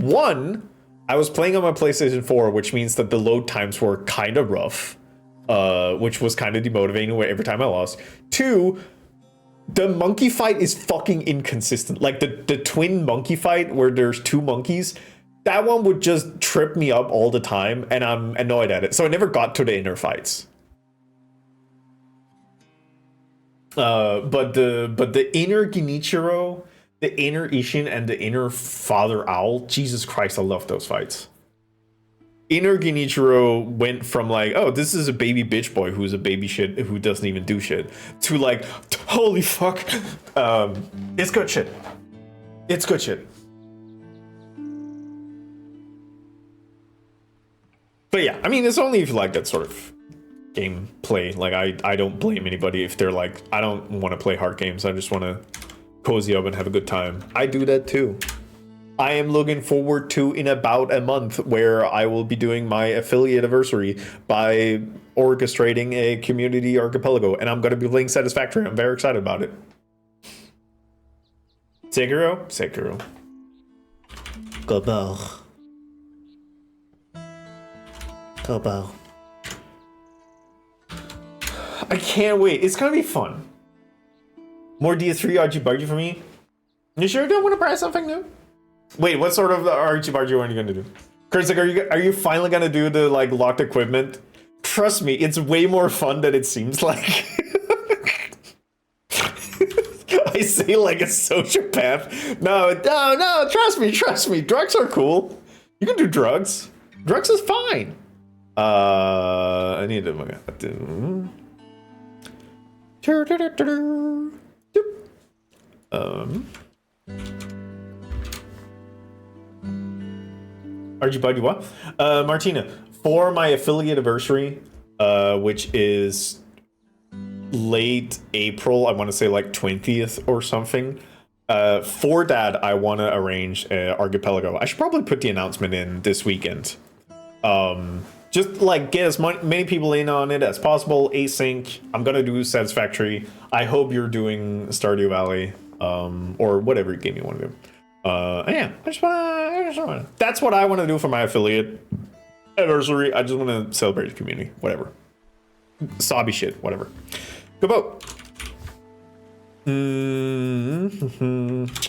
one, I was playing on my PlayStation 4, which means that the load times were kind of rough. Which was kind of demotivating every time I lost. Two, the monkey fight is fucking inconsistent. Like the twin monkey fight where there's two monkeys, that one would just trip me up all the time, and I'm annoyed at it. So I never got to the inner fights. But the inner Genichiro, the inner Ishin, and the inner Father Owl, Jesus Christ, I love those fights. Inner Genichiro went from like, oh, this is a baby bitch boy who's a baby shit who doesn't even do shit, to like, holy fuck, it's good shit. It's good shit. But yeah, I mean, it's only if you like that sort of gameplay. Like, I don't blame anybody if they're like, I don't want to play hard games. I just want to cozy up and have a good time. I do that too. I am looking forward to in about a month where I will be doing my affiliate anniversary by orchestrating a community archipelago, and I'm going to be playing Satisfactory. I'm very excited about it. Sekiro. Gobo. I can't wait. It's going to be fun. More DS3 Archie for me. You sure don't want to try something new? Wait, what sort of Archie are you gonna do? Chris, like, are you finally gonna do the like locked equipment? Trust me, it's way more fun than it seems like. I say like a sociopath. No, trust me. Drugs are cool. You can do drugs. Drugs is fine. I need to. Archibald, what? Martina, for my affiliate anniversary, which is late April, I want to say like 20th or something. For that, I want to arrange Archipelago. I should probably put the announcement in this weekend. Just like get as many people in on it as possible. Async. I'm gonna do Satisfactory. I hope you're doing Stardew Valley, or whatever game you want to do. Yeah, I just wanna. That's what I want to do for my affiliate anniversary. I just want to celebrate the community. Whatever. Sobby shit. Whatever. Go vote.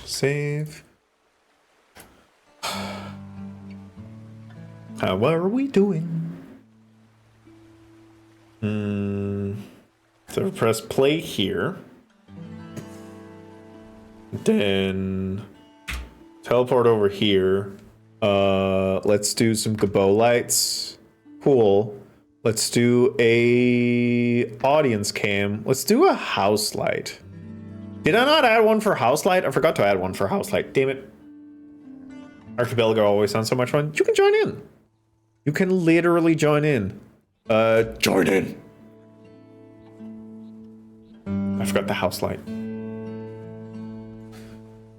Save. How are we doing? So press play here. Then teleport over here. Let's do some Gabo lights. Cool. Let's do a audience cam. Let's do a house light. Did I not add one for house light? I forgot to add one for house light. Damn it. Archipelago always sounds so much fun. You can join in. You can literally join in. Join in. I forgot the house light.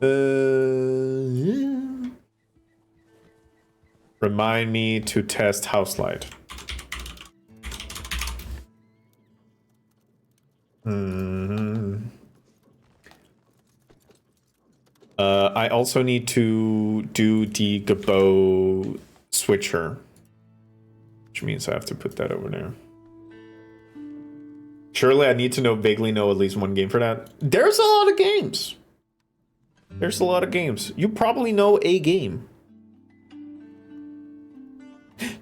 Yeah. Remind me to test house light. I also need to do the Gabo switcher, which means I have to put that over there. Surely I need to vaguely know at least one game for that. There's a lot of games. There's a lot of games. You probably know a game.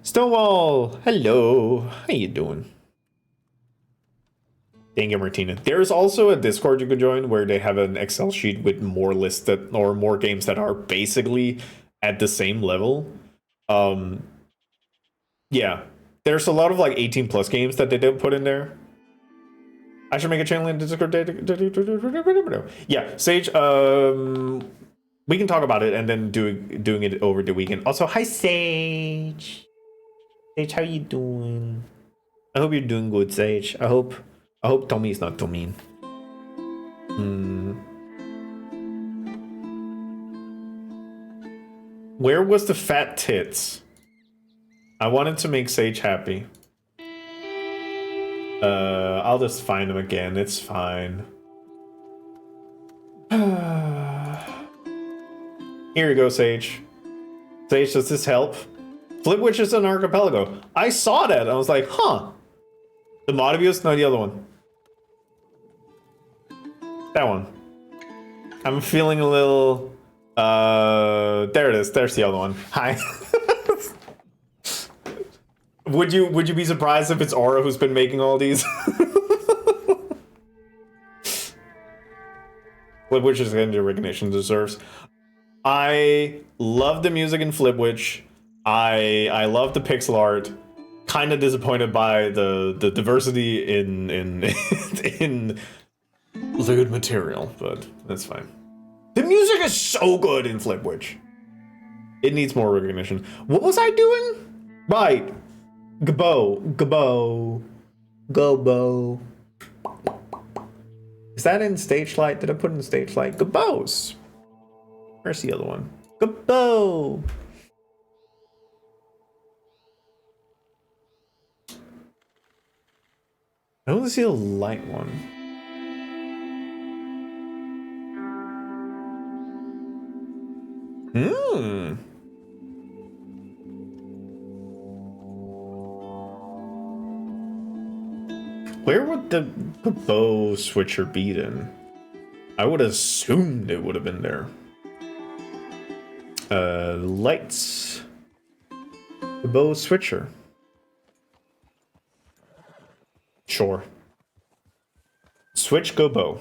Stonewall, hello. How you doing? Thank you, Martina. There's also a Discord you can join where they have an Excel sheet with more lists that, or more games that are basically at the same level. Yeah, there's a lot of like 18 plus games that they didn't put in there. I should make a channel in Discord. Yeah, Sage. We can talk about it and then doing it over the weekend. Also, hi Sage. Sage, how you doing? I hope you're doing good, Sage. I hope Tommy is not too mean. Where was the fat tits? I wanted to make Sage happy. I'll just find them again. It's fine. Here you go, Sage. Sage, does this help? Flipwitch is an archipelago. I saw that. I was like, huh. The Motivius? No, the other one. That one. I'm feeling a little... there it is. There's the other one. Hi. Would you be surprised if it's Aura who's been making all these? Flipwitch is getting the recognition it deserves. I love the music in Flipwitch. I love the pixel art. Kind of disappointed by the diversity in in lewd material, but that's fine. The music is so good in Flipwitch. It needs more recognition. What was I doing? Right. Gabo. Is that in stage light? Did I put in stage light? Gabos. Where's the other one? Gabo. I only see a light one. Where would the bow switcher be then? I would have assumed it would have been there. Lights. The bow switcher. Sure. Switch go bow.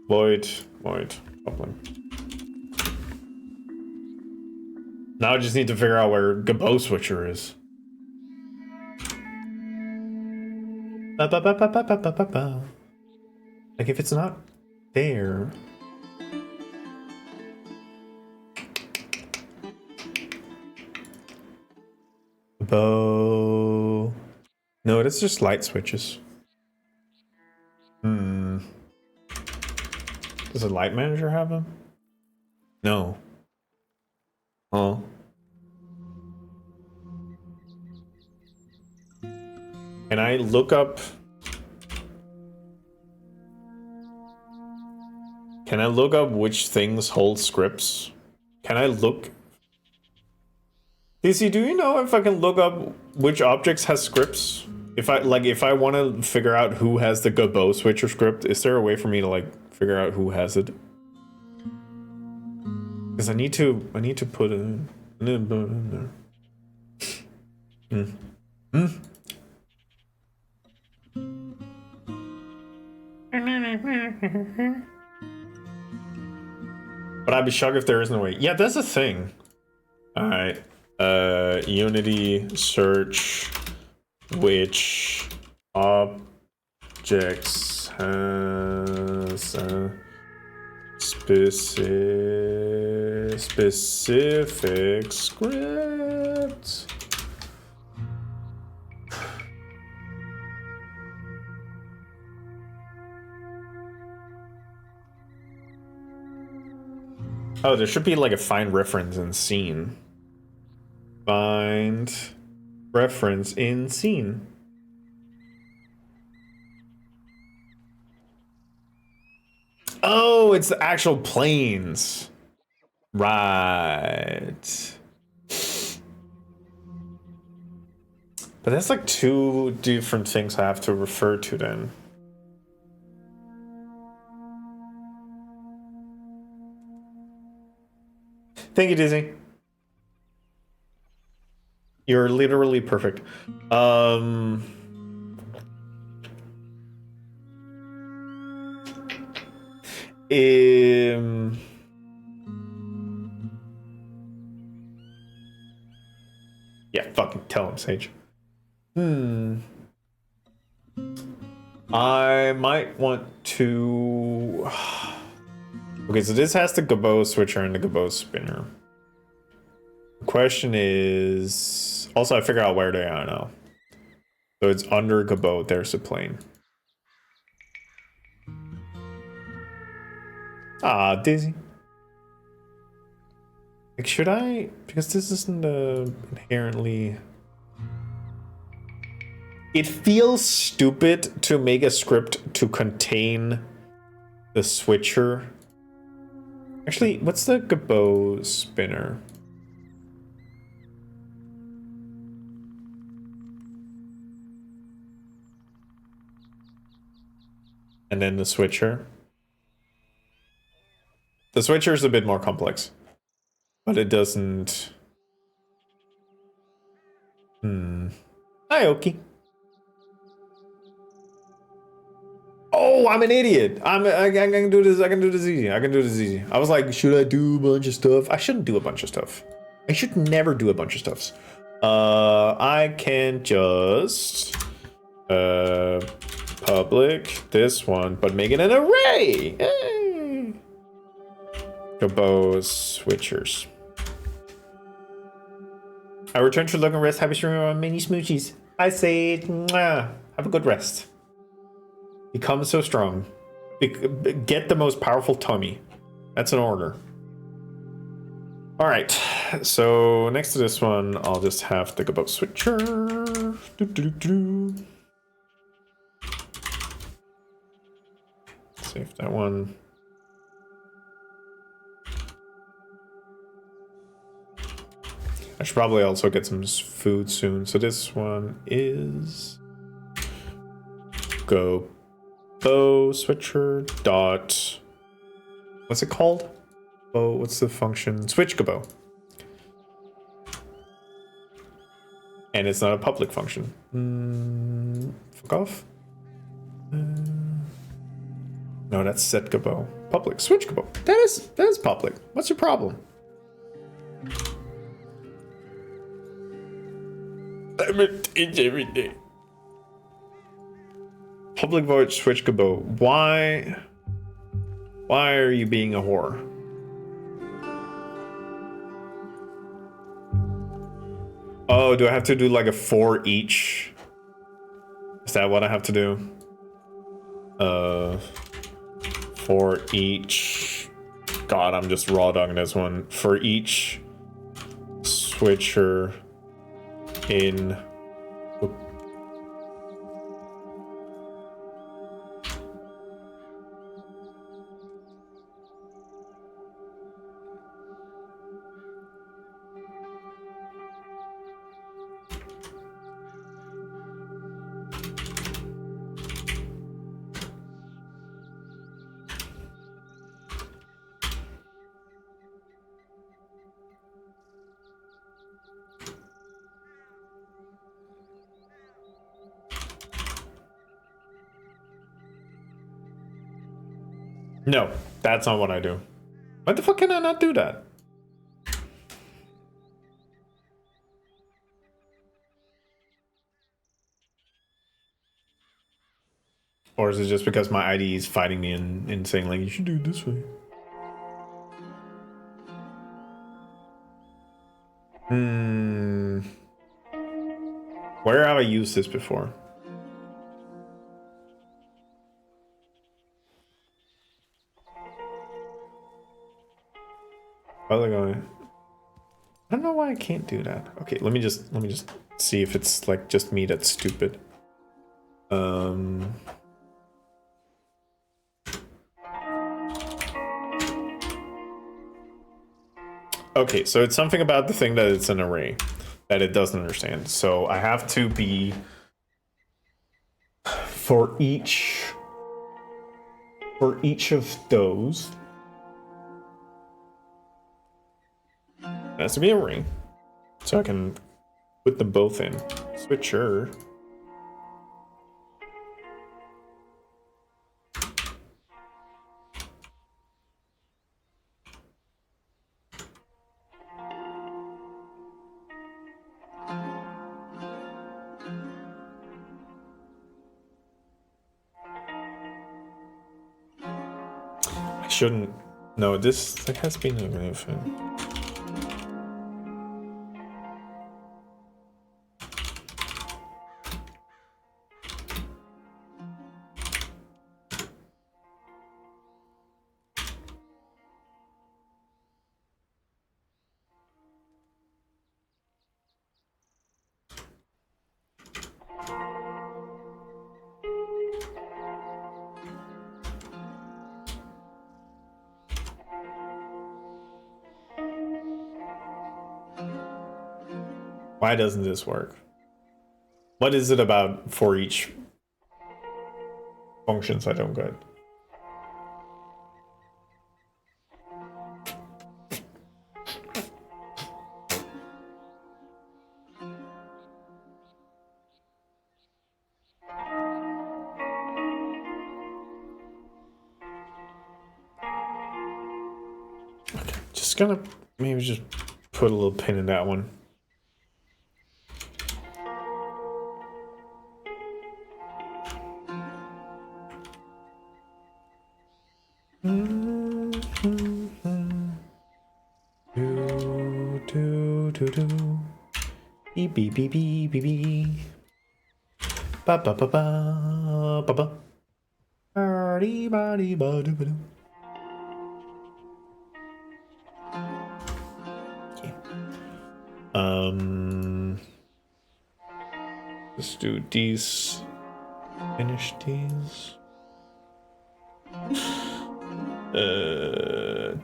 Void. Coupling. Now I just need to figure out where Gabo switcher is. Like if it's not there. Bow. No, it's just light switches. Does the light manager have them? No. Oh. Can I look up? Can I look up which things hold scripts? Can I look? DC, do you know if I can look up which objects has scripts? If I want to figure out who has the Gabo switcher script, is there a way for me to like figure out who has it? Because I need to put it in. I need to put it in there. But I'd be shocked if there isn't a way. Yeah, that's a thing. Alright. Unity search which objects has a specific script. Oh, there should be like a find reference in scene. Find reference in scene. Oh, it's the actual planes. Right. But that's like two different things I have to refer to then. Thank you, Disney. You're literally perfect. Yeah, fucking tell him, Sage. I might want to... Okay, so this has the Gabo switcher and the Gabo spinner. The question is... Also, I figure out where they are now. So it's under Gabo, there's a plane. Ah, Dizzy. Like, should I? Because this isn't inherently... It feels stupid to make a script to contain the switcher. Actually, what's the Gabo spinner? And then the switcher. The switcher is a bit more complex, but it doesn't. Hi, Oki. Oh, I'm an idiot. I can do this. I can do this easy. I can do this easy. I was like, should I do a bunch of stuff? I shouldn't do a bunch of stuff. I should never do a bunch of stuffs. I can just public this one, but make it an array. Hey. Gabo switchers. I return to look and rest. Happy streaming on mini smoochies. I say, mwah. Have a good rest. Become so strong. Get the most powerful tummy. That's an order. All right. So next to this one, I'll just have the Gabo switcher. Save that one. I should probably also get some food soon. So this one is Gabo switcher dot. What's it called? Oh, what's the function? Switch Gabo. And it's not a public function. Fuck off. No, that's set Gabo. Public. Switch Gabo. That is public. What's your problem? I'm a teach every day. Public void switch Gabo. Why are you being a whore? Oh, do I have to do like a for each? Is that what I have to do? For each. God, I'm just raw dogging this one. For each switcher in. No, that's not what I do. Why the fuck can I not do that? Or is it just because my ID is fighting me and saying like, you should do it this way? Where have I used this before? Other guy. I don't know why I can't do that. Okay, let me just see if it's like just me that's stupid. Okay, so it's something about the thing that it's an array that it doesn't understand. So I have to be for each of those. It has to be a ring, so I can put them both in. Switcher. I shouldn't. No, this has been a movement. Why doesn't this work? What is it about for each functions I don't get? Okay, just gonna maybe just put a little pin in that one. Beep beep beep beep beep beep. Ba ba ba ba ba ba. Ba-dee, ba-dee, ba-doo, ba-doo. Okay. Let's do these. Finish these.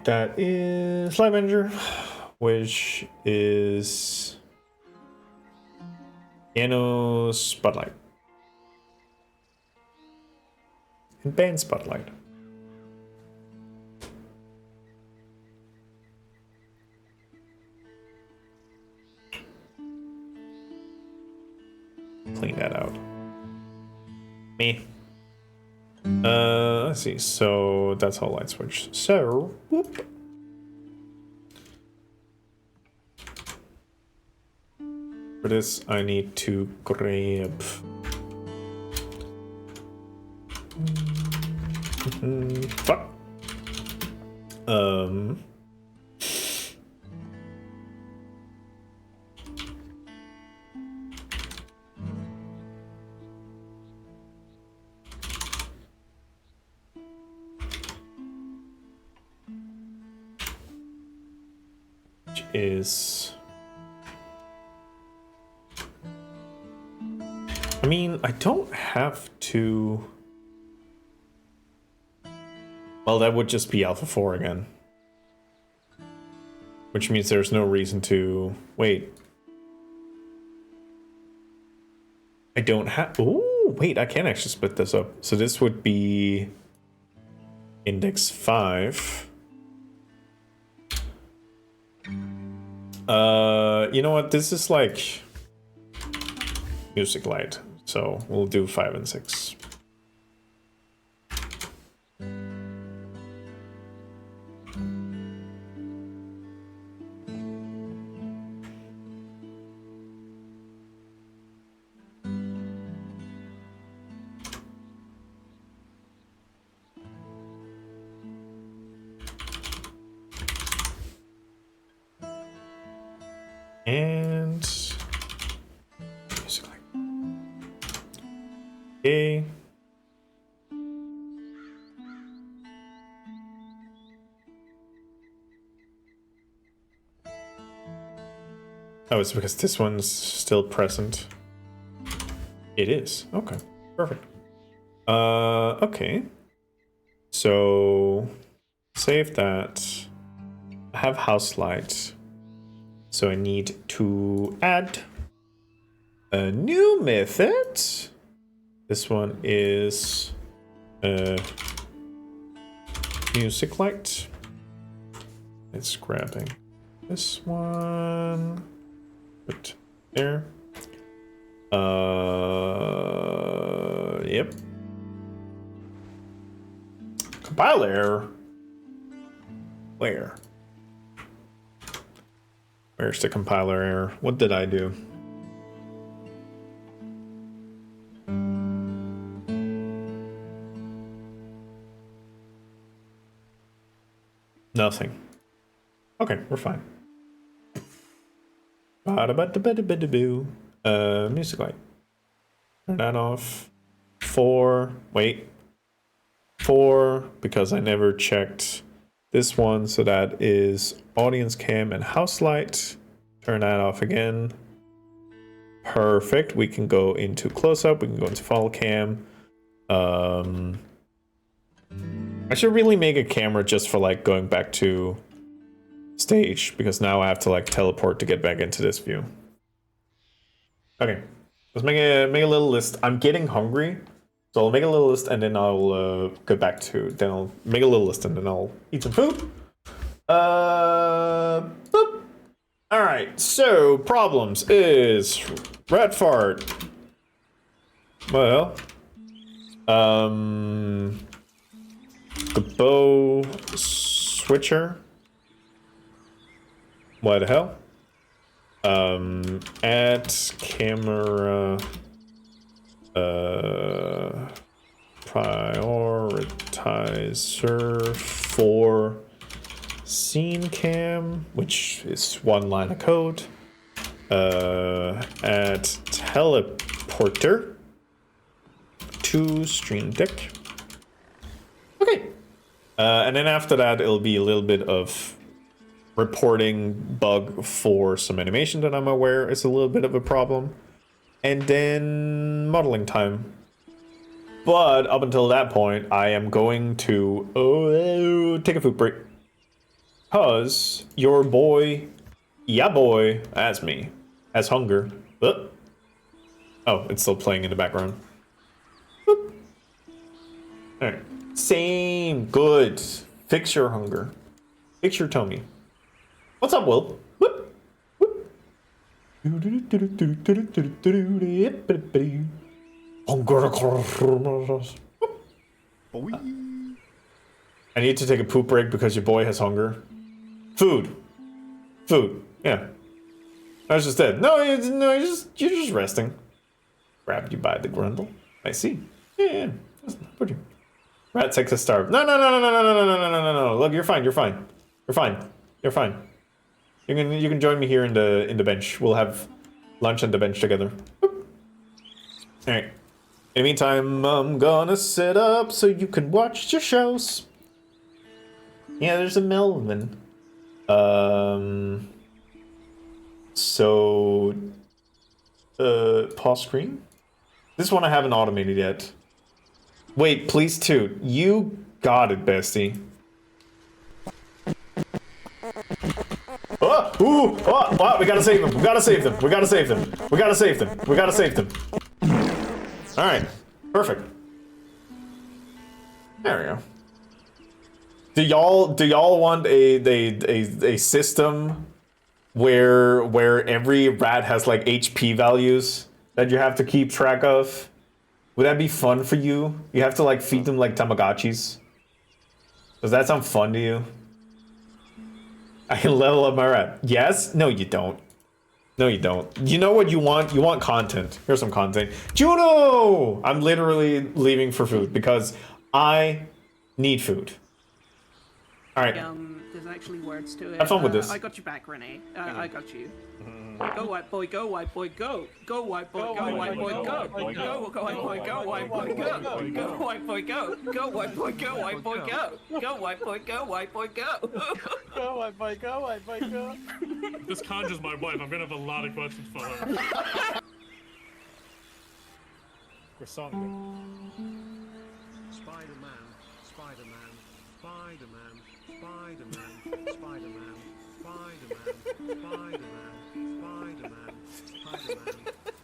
That is Light Manager, which is Piano Spotlight and Band Spotlight. Clean that out. Me. Let's see. So that's all light switch. So, whoop. For this, I need to grab. Fuck. is... I mean, I don't have to... Well, that would just be Alpha 4 again. Which means there's no reason to... Wait. I don't have... Ooh, wait, I can actually split this up. So this would be... Index 5. You know what? This is like... Music light. So we'll do 5 and 6. And music light. Okay. Oh, it's because this one's still present. It is. Okay. Perfect. Okay. So save that. I have house light. So I need to add a new method. This one is music light. It's grabbing this one. Put there. Yep. Compiler. Where? Where's the compiler error? What did I do? Nothing. Okay, we're fine. Music light. Turn that off. 4. Wait. 4, because I never checked this one, so that is audience cam and house light. Turn that off again. Perfect. We can go into close-up. We can go into follow cam. I should really make a camera just for like going back to stage, because now I have to like teleport to get back into this view. Okay, let's make a little list. I'm getting hungry, so I'll make a little list and then I'll go back to. Then I'll make a little list and then I'll eat some food. Boop. All right. So problems is rat fart. Well, the bow switcher. What the hell? Add camera. Prioritizer for scene cam, which is one line of code. Add teleporter to stream deck. Okay. And then after that, it'll be a little bit of reporting bug for some animation that I'm aware is a little bit of a problem. And then modeling time. But up until that point, I am going to take a food break. Because your boy, as me, has hunger. Oh, it's still playing in the background. Boop. All right. Same. Good. Fix your hunger. Fix your tummy. What's up, Will? Whoop. Whoop. I need to take a poop break because your boy has hunger. Food. Yeah. I was just dead. No, you're just resting. Grabbed you by the grundle. I see. Yeah. Put you. Rat sex is starved. No. Look, you're fine. You can join me here in the bench. We'll have lunch on the bench together. Boop. All right. In the meantime, I'm gonna sit up so you can watch your shows. Yeah, there's a Melvin. So, pause screen. This one I haven't automated yet. Wait, please toot. You got it, bestie. Oh, ooh, oh, oh, we gotta save them. We gotta save them. We gotta save them. We gotta save them. We gotta save them. All right, perfect. There we go. Do y'all want a system where every rat has like HP values that you have to keep track of? Would that be fun for you? You have to like feed them like Tamagotchis. Does that sound fun to you? I can level up my rat. Yes? No, you don't. No, you don't. You know what you want? You want content. Here's some content. Juno! I'm literally leaving for food because I need food. All right. There's actually words to it. Have fun with this. I got your back, Renee. I got you. Go white boy, go white boy, go. Go white boy, go white boy, go. Go white boy, go white boy, go. Go white boy, go. Go white boy, go white boy, go. Go white boy, go white boy, go. Go, white boy, go, white boy, go. This conjures my wife. I'm gonna have a lot of questions for her. We're song. Spider-Man, Spider-Man, Spider-Man, Spider-Man, Spider-Man, Spider-Man, Spider-Man, Spider-Man, Spider-Man, Spider-Man,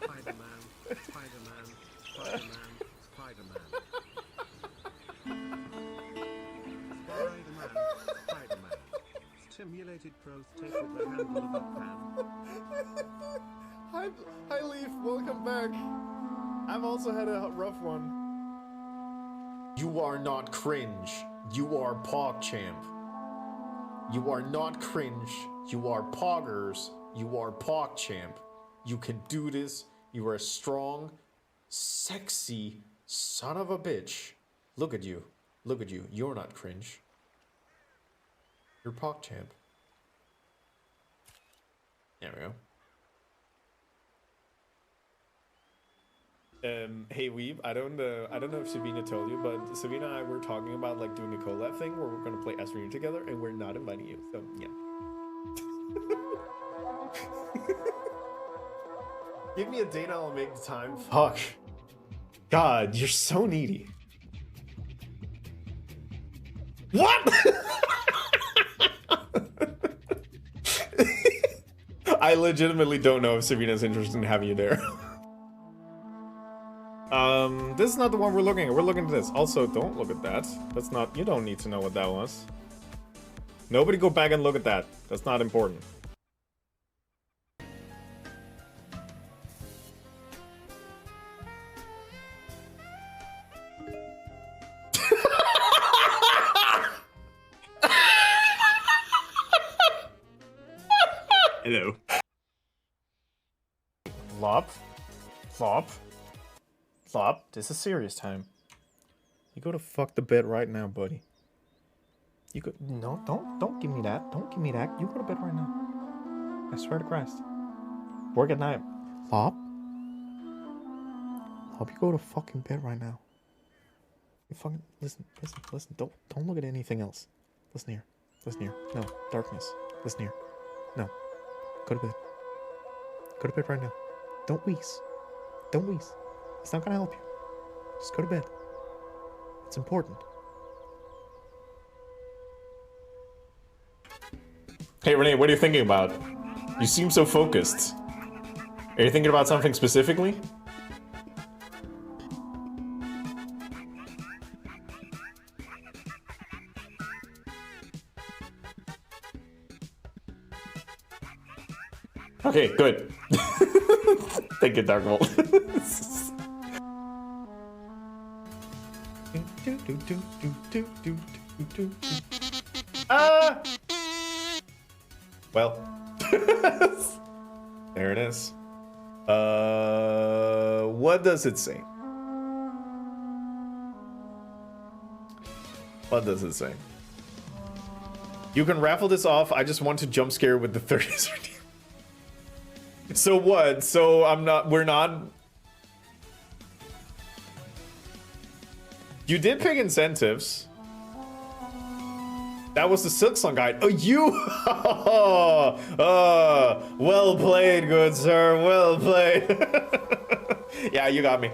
Spider-Man, Spider-Man, Spider-Man. Spider-Man, Spider-Man. Simulated growth take with the handle of a pan. Hi, Leaf. Welcome back. I've also had a rough one. You are not cringe. You are PogChamp. You are not cringe. You are poggers. You are PogChamp. You can do this. You are a strong, sexy son of a bitch. Look at you. Look at you. You're not cringe. You're PogChamp. There we go. Hey Weeb, I don't know if Sabina told you, but Sabina and I were talking about like doing a collab thing where we're gonna play Esrine together, and we're not inviting you. So yeah. Give me a date, I'll make the time. Fuck. God, you're so needy. What? I legitimately don't know if Sabina's interested in having you there. This is not the one we're looking at. We're looking at this. Also, don't look at that. That's not, you don't need to know what that was. Nobody go back and look at that. That's not important. Hello. Flop. Flop. Flop. This is serious time. You go to fuck the bed right now, buddy. You go. No, don't give me that. Don't give me that. You go to bed right now. I swear to Christ. Work at night. Flop. Flop, you go to fucking bed right now. You fucking listen. Don't look at anything else. Listen here. Listen here. No darkness. Listen here. No. Go to bed. Go to bed right now. Don't wheeze. Don't wheeze. It's not gonna help you. Just go to bed. It's important. Hey Renee, what are you thinking about? You seem so focused. Are you thinking about something specifically? Okay, good. Thank you, Dark Bolt. Well. There it is. What does it say? What does it say? You can raffle this off. I just want to jump scare with the 30s. So what? So we're not. You did pick incentives. That was the Silksong guide. Oh, you! Well played, good sir. Well played. Yeah, you got me.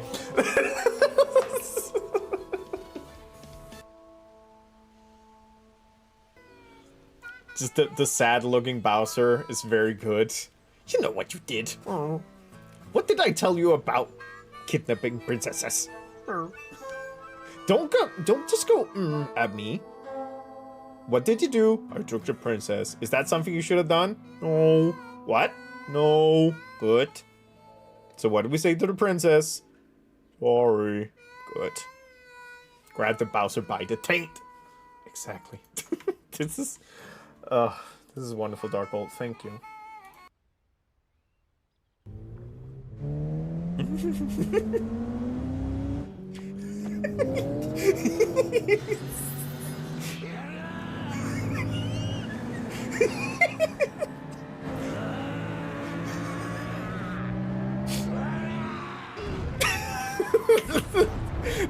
Just the sad-looking Bowser is very good. You know what you did. What did I tell you about kidnapping princesses? Don't just go at me. What did you do? I took the princess. Is that something you should have done? No. What? No. Good. So what did we say to the princess? Sorry. Good. Grab the Bowser by the taint. Exactly. This is wonderful, Dark Bolt. Thank you.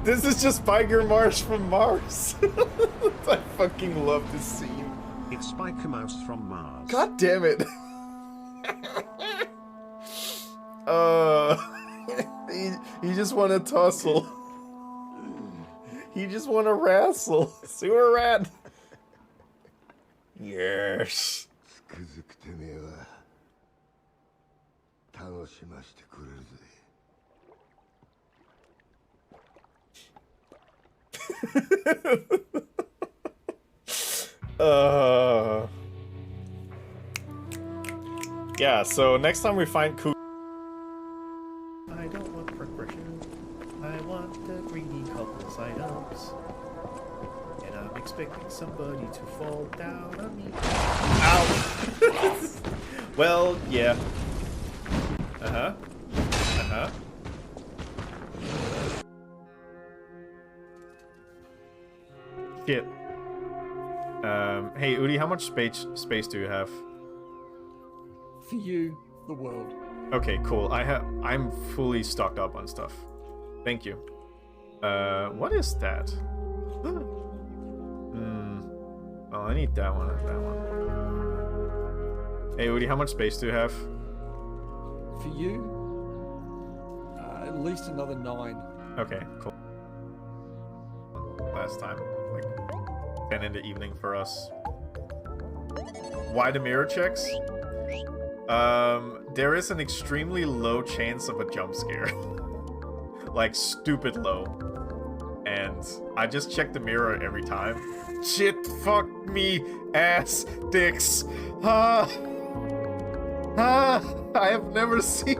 This is just Biker Marsh from Mars. I fucking love this scene. It's Spiker Mouse from Mars. God damn it. He just want to tussle. He just want to wrestle. Sewer rat. Yes. Yeah, so next time we find Ku. I don't want progression. I want the greedy couples items. And I'm expecting somebody to fall down on me. Ow! Well, yeah. Uh-huh. Uh-huh. Shit. Hey, Udi, how much space do you have? For you, the world. Okay, cool. I'm fully stocked up on stuff. Thank you. What is that? Oh, I need that one and that one. Hey, Udi, how much space do you have? For you, at least another 9. Okay, cool. Last time, like 10 in the evening for us. Why the mirror checks? There is an extremely low chance of a jump scare. Like, stupid low. And I just check the mirror every time. Shit, fuck me, ass, dicks. I have never seen...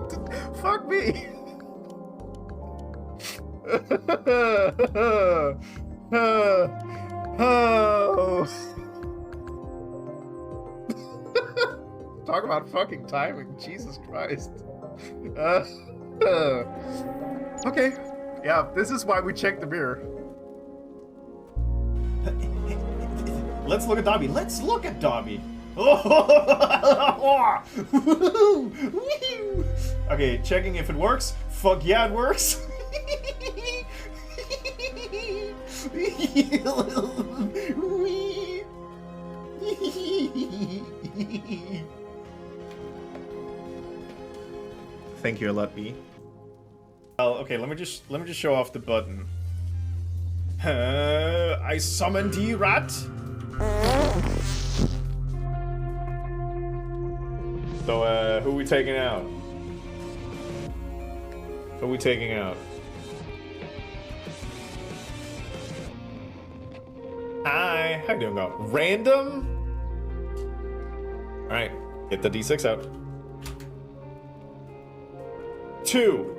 Fuck me. Talk about fucking timing, Jesus Christ. Okay, yeah, this is why we check the mirror. Let's look at Dobby. Let's look at Dobby. Okay, checking if it works. Fuck yeah, it works. Thank you, let me. Well, okay, let me just show off the button. I summon the rat. So, who are we taking out? Who are we taking out? Hi, how you doing, go? Random? Alright, get the D6 out. 2.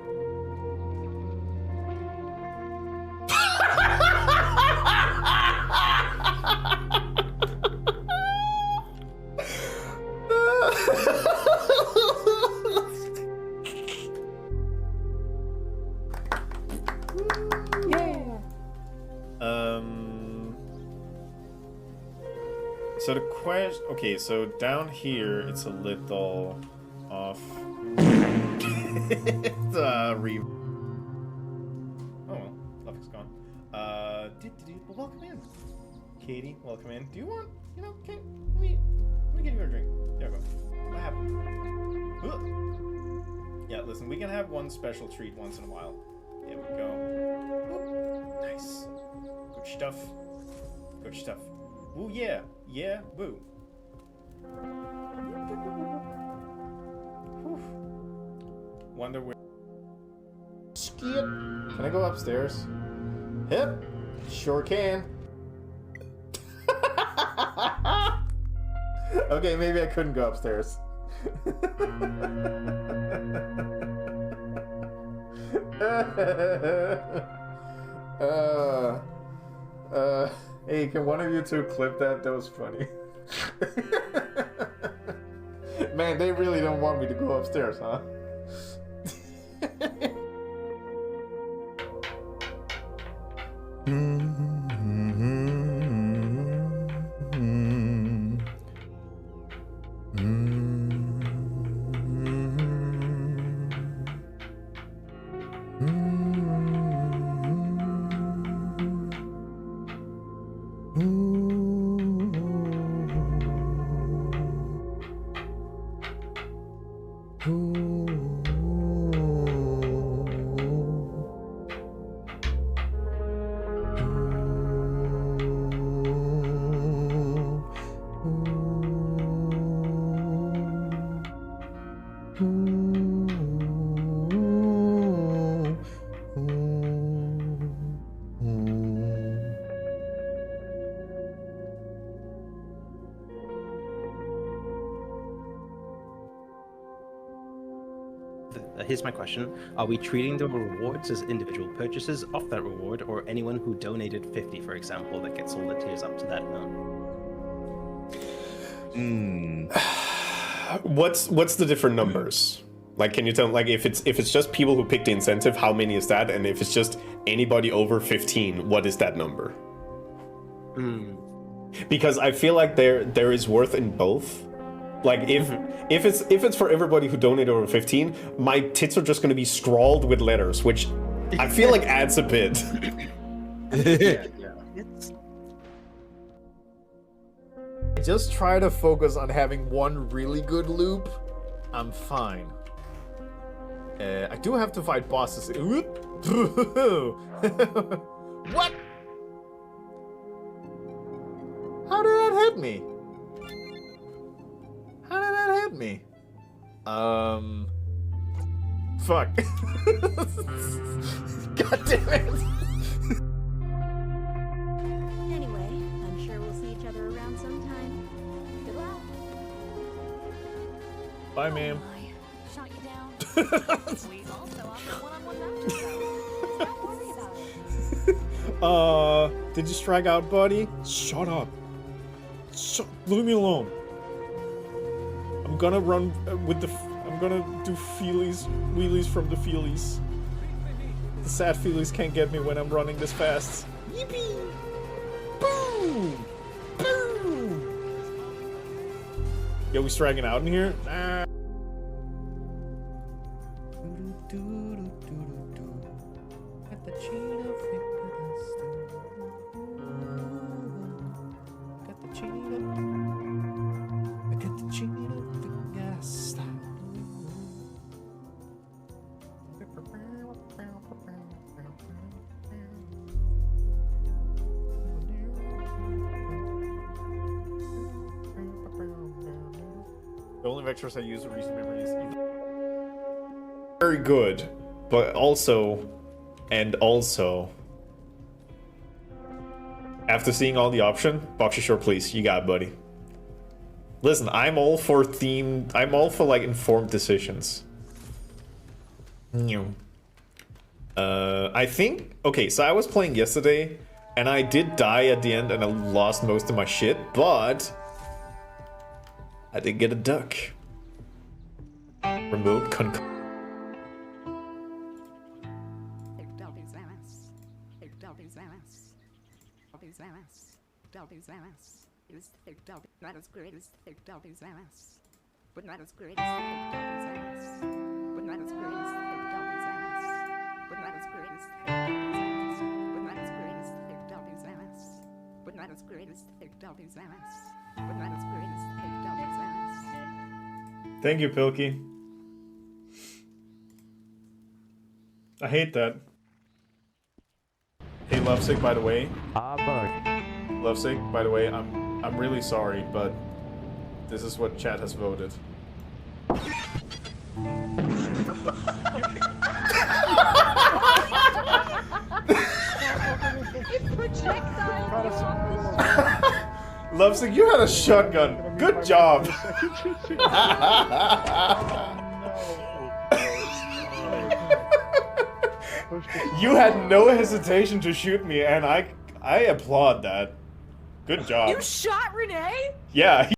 So the question, okay, so down here it's a little off. It's oh, Luffy's gone. Welcome in. Katie, welcome in. Do you want, you know, okay, let me give you a drink. There we go. What happened? Ugh. Yeah, listen, we can have one special treat once in a while. There we go. Whoop. Nice. Good stuff. Good stuff. Ooh, yeah. Yeah, boo. Whew. Wonder where... Skip. Can I go upstairs? Yep. Sure can. Okay, maybe I couldn't go upstairs. Hey, can one of you two clip that? That was funny. Man, they really don't want me to go upstairs, huh? Here's my question. Are we treating the rewards as individual purchases of that reward, or anyone who donated 50, for example, that gets all the tiers up to that amount? What's the different numbers? Like, can you tell, like, if it's just people who pick the incentive, how many is that? And if it's just anybody over 15, what is that number? Because I feel like there is worth in both. Like, if it's for everybody who donated over 15, my tits are just going to be scrawled with letters, which I feel like adds a bit. Just try to focus on having one really good loop. I'm fine. I do have to fight bosses. What? How did that hit me? How did that hit me? Fuck. God damn it. Anyway, I'm sure we'll see each other around sometime. Good luck. Bye, ma'am. Shot you down. We also offer one-on-one matches, though. Don't worry about it. Did you strike out, buddy? Shut up. Leave me alone. I'm gonna run with the... I'm gonna do wheelies from the feelies. The sad feelies can't get me when I'm running this fast. Yippee! Boom! Boom! Yo, we striking out in here? Nah. The only vectors I use are recent memories. Very good, but also, after seeing all the option, Boxy Shore, please, you got it, buddy. Listen, I'm all for like informed decisions. I think, okay, so I was playing yesterday, and I did die at the end, and I lost most of my shit, but I did get a duck. Remote Not as great as thick Dolby Xanax, but not as great as thick Dolby Xanax, but not as great as thick Dolby Xanax, but not as great as thick Dolby Xanax, but not as great as thick Dolby Xanax, but not as great as doggy's ass. But not as great as the big doggy's ass. Thank you, Pilky. I hate that. Hey, Lovesick, by the way. Lovesick, by the way, I'm really sorry, but this is what chat has voted. Lovesick, you had a shotgun. Good job. You had no hesitation to shoot me, and I applaud that. Good job. You shot Renee? Yeah.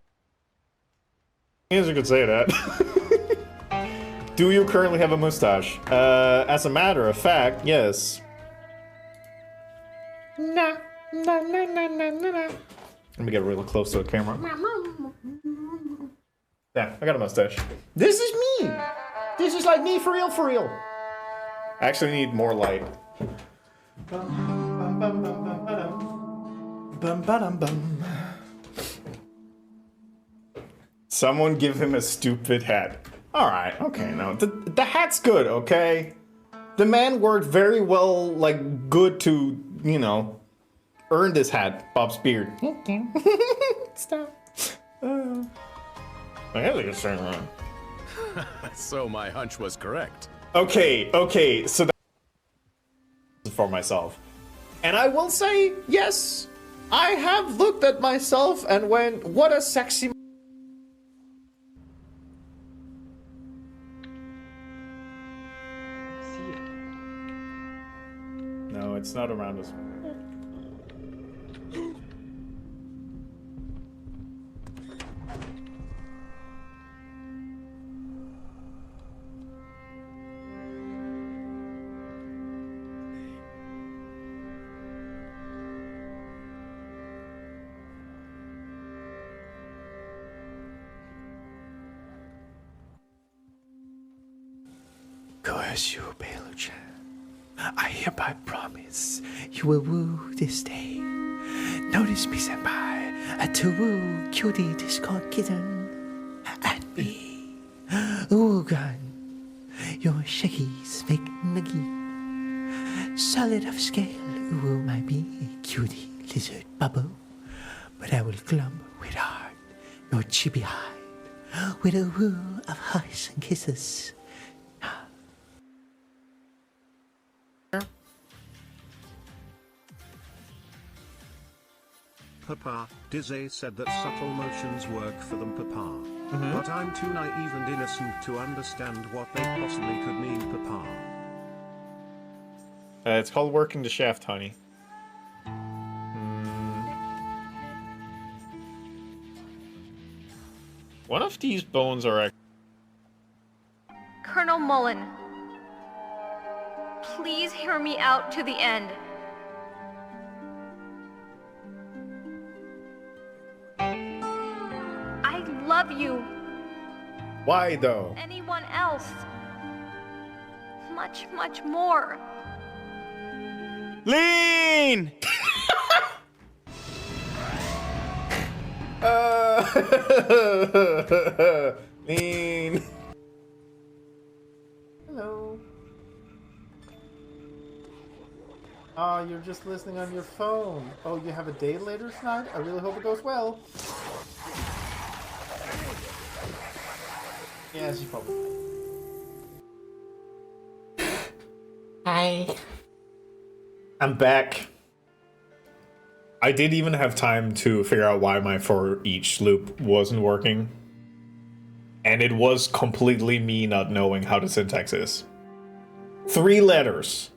As you could say that. Do you currently have a mustache? As a matter of fact, yes. Nah. Let me get real close to the camera. Yeah, I got a mustache. This is me! This is like me for real, for real. I actually need more light. Someone give him a stupid hat. Alright, okay, no. The hat's good, okay? The man worked very well, like, good to, you know, earn this hat. Bob's beard. Stop. I had to get saying that. So my hunch was correct. Okay, so that's for myself. And I will say, yes, I have looked at myself and went, what a sexy... No, it's not around us. Curse you, Beluchan. I hereby promise you will woo this day. Notice me, senpai, to woo cutie Discord kitten. And me, Wurkin, your shaky snake nuggy. Solid of scale, woo my be cutie lizard bubble. But I will glum with heart your chippy hide with a woo of hugs and kisses. Papa, Dizzy said that subtle motions work for them, Papa. But I'm too naive and innocent to understand what they possibly could mean, Papa. It's called working the shaft, honey. One of these bones are actually... Colonel Mullen, please hear me out to the end. I love you. Why, though? Anyone else. Much, much more. Lean! Lean. Hello. Oh, you're just listening on your phone. Oh, you have a date later tonight? I really hope it goes well. Yes, you probably. Hi. I'm back. I did even have time to figure out why my for each loop wasn't working. And it was completely me not knowing how the syntax is. 3 letters.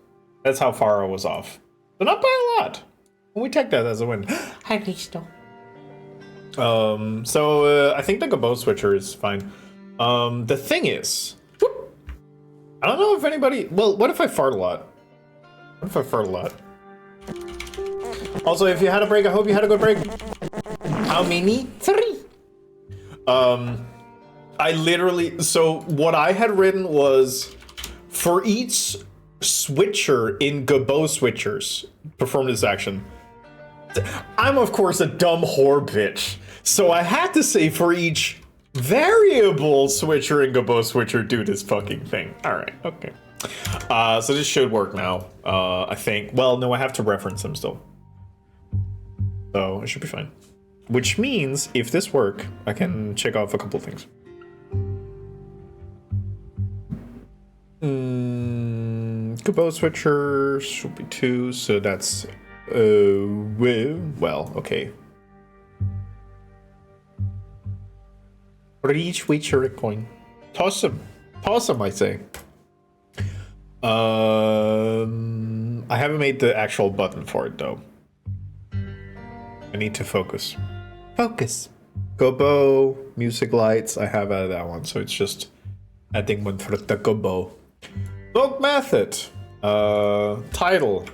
That's how far I was off. But not by a lot. We take that as a win. Hi, Listo. So I think the Gabo switcher is fine. The thing is, I don't know if anybody. Well, what if I fart a lot? What if I fart a lot? Also, if you had a break, I hope you had a good break. How many? 3. I literally. So what I had written was, for each switcher in Gabo switchers, perform this action. I'm of course a dumb whore bitch, so I had to say for each variable switcher and Gabo switcher do this fucking thing. All right, okay. So this should work now. I think. Well, no, I have to reference them still, so it should be fine. Which means if this work, I can check off a couple things. Gabo switcher should be 2, so that's well, okay. For each switcher a coin. Toss them, I say. I haven't made the actual button for it though. I need to focus. Focus. Gabo, music lights. I have added that one, so it's just adding one for the Gabo. Book method. Title.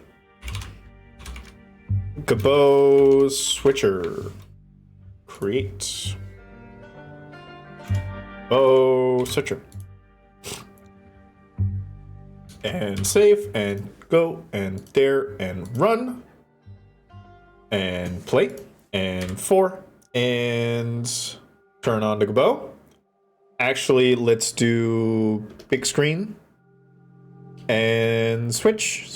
Gabo switcher. Create. Gabo switcher. And save and go and there and run. And play. And 4. And turn on the Gabo. Actually, let's do big screen. And switch.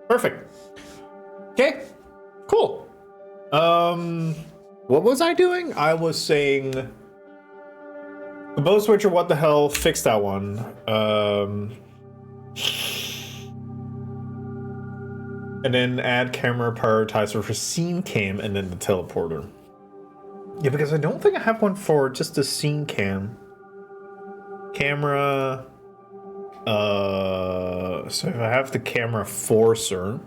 Perfect. Okay, cool. What was I doing? I was saying the bow switcher, what the hell, fix that one. And then add camera prioritizer for scene cam and then the teleporter. Yeah, because I don't think I have one for just the scene cam. Camera. So if I have the camera forcer.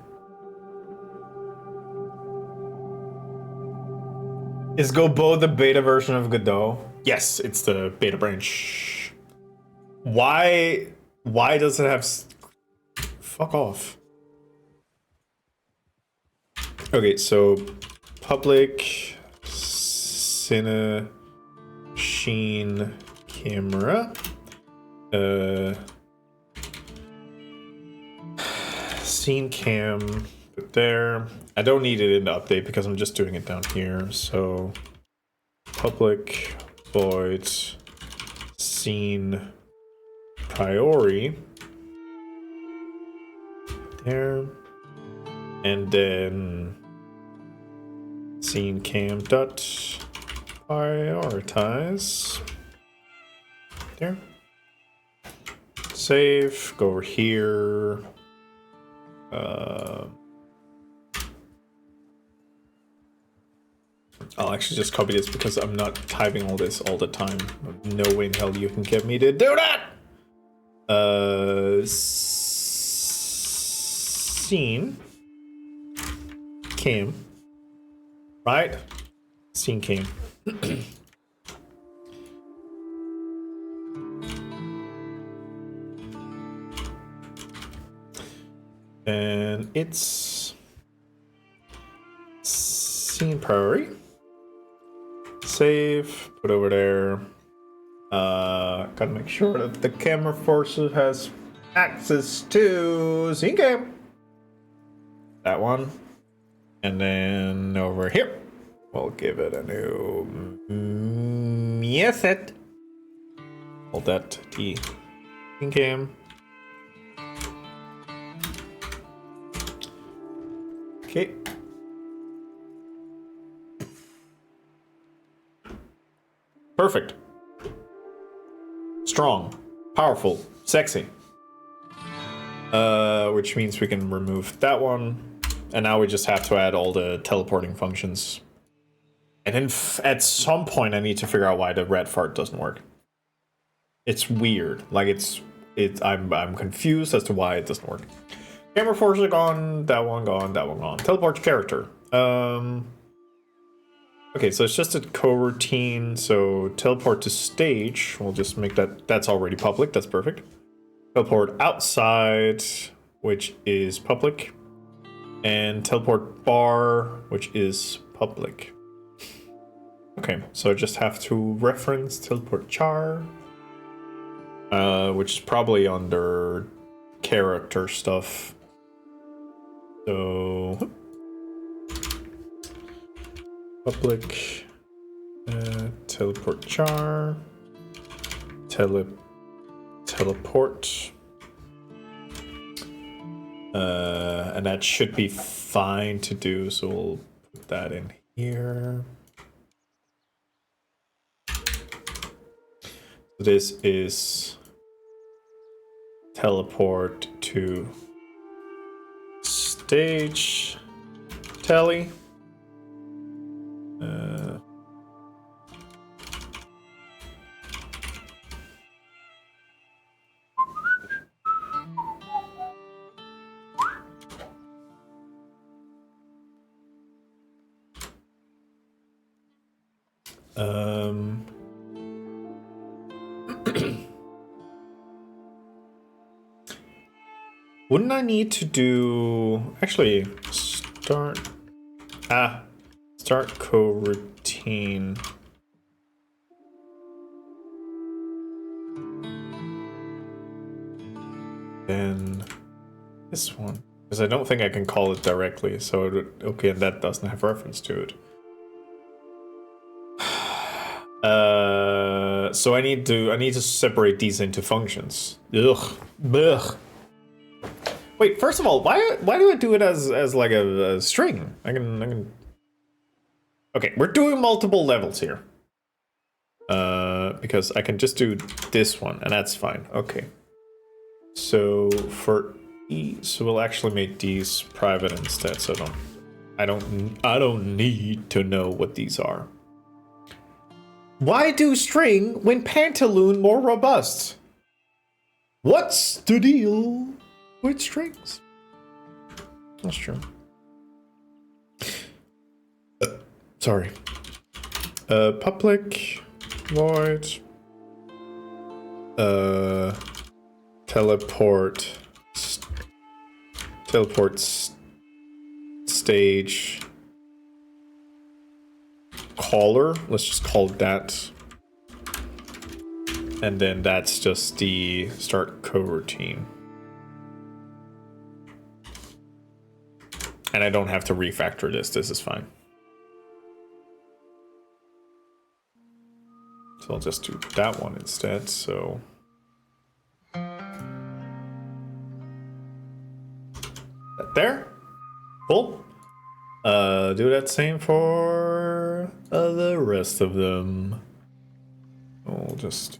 Is Gabo the beta version of Godot? Yes, it's the beta branch. Why does it have... Fuck off. Okay, so public Cine Sheen camera. Scene cam there. I don't need it in the update because I'm just doing it down here. So public void scene priori there, and then scene cam dot prioritize there. Save. Go over here. I'll actually just copy this because I'm not typing all this all the time. No way in hell you can get me to do that! Scene. Cam. Right? Scene cam. And it's scene priority. Save, put over there. Gotta make sure that the camera forces has access to scene cam. That one. And then over here, we'll give it a new method. Hold that T scene cam. Okay. Perfect. Strong, powerful, sexy. Which means we can remove that one. And now we just have to add all the teleporting functions. And then at some point I need to figure out why the red fart doesn't work. It's weird. Like I'm confused as to why it doesn't work. Camera force are gone, that one gone, that one gone. Teleport to character. Okay, so it's just a coroutine, so teleport to stage. We'll just make that's already public, that's perfect. Teleport outside, which is public. And teleport bar, which is public. Okay, so I just have to reference teleport char. which is probably under character stuff. So public teleport char, teleport, and that should be fine to do. So we'll put that in here. This is teleport to stage tally. Wouldn't I need to do actually start coroutine? Then this one, because I don't think I can call it directly. So it would, okay, and that doesn't have reference to it. So I need to separate these into functions. Ugh. Ugh. Wait, first of all, why do I do it as like a string? I can. Okay, we're doing multiple levels here. Because I can just do this one, and that's fine. Okay. So for so we'll actually make these private instead. So I don't need to know what these are. Why do string when pantaloon more robust? What's the deal with strings? That's true. Sorry. Public void teleport stage caller. Let's just call it that. And then that's just the start coroutine. And I don't have to refactor this. This is fine. So I'll just do that one instead. So that there. Cool. Do that same for the rest of them. We'll just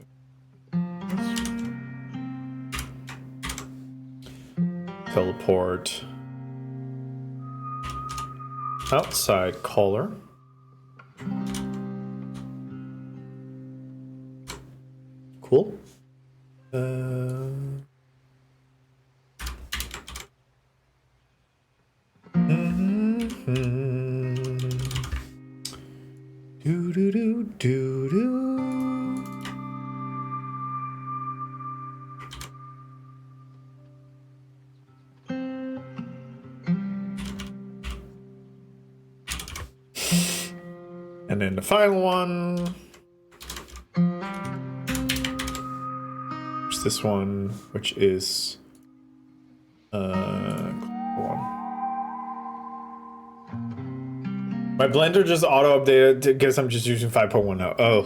teleport outside caller. Cool. Do do do do do. And then the final one. There's this one, which is one. My Blender just auto-updated because I'm just using 5.1 now. Oh,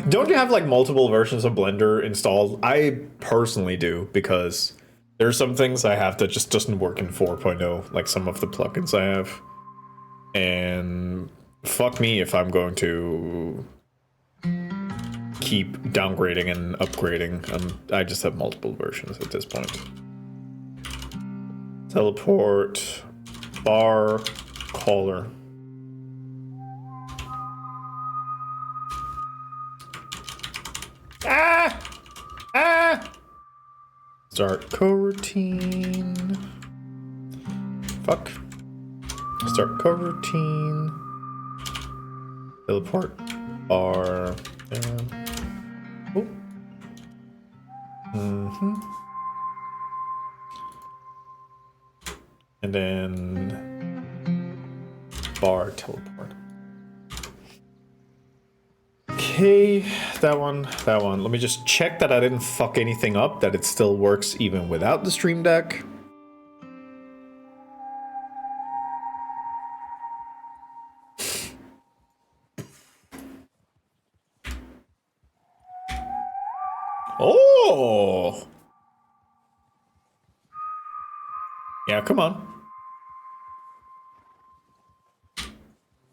don't you have like multiple versions of Blender installed? I personally do, because there's some things I have that just doesn't work in 4.0, like some of the plugins I have. And fuck me if I'm going to keep downgrading and upgrading. I just have multiple versions at this point. Teleport bar caller. Start coroutine. Fuck. Start coroutine. Teleport bar. Oh. And then bar teleport. Okay, that one. Let me just check that I didn't fuck anything up, that it still works even without the Stream Deck. Oh! Yeah, come on.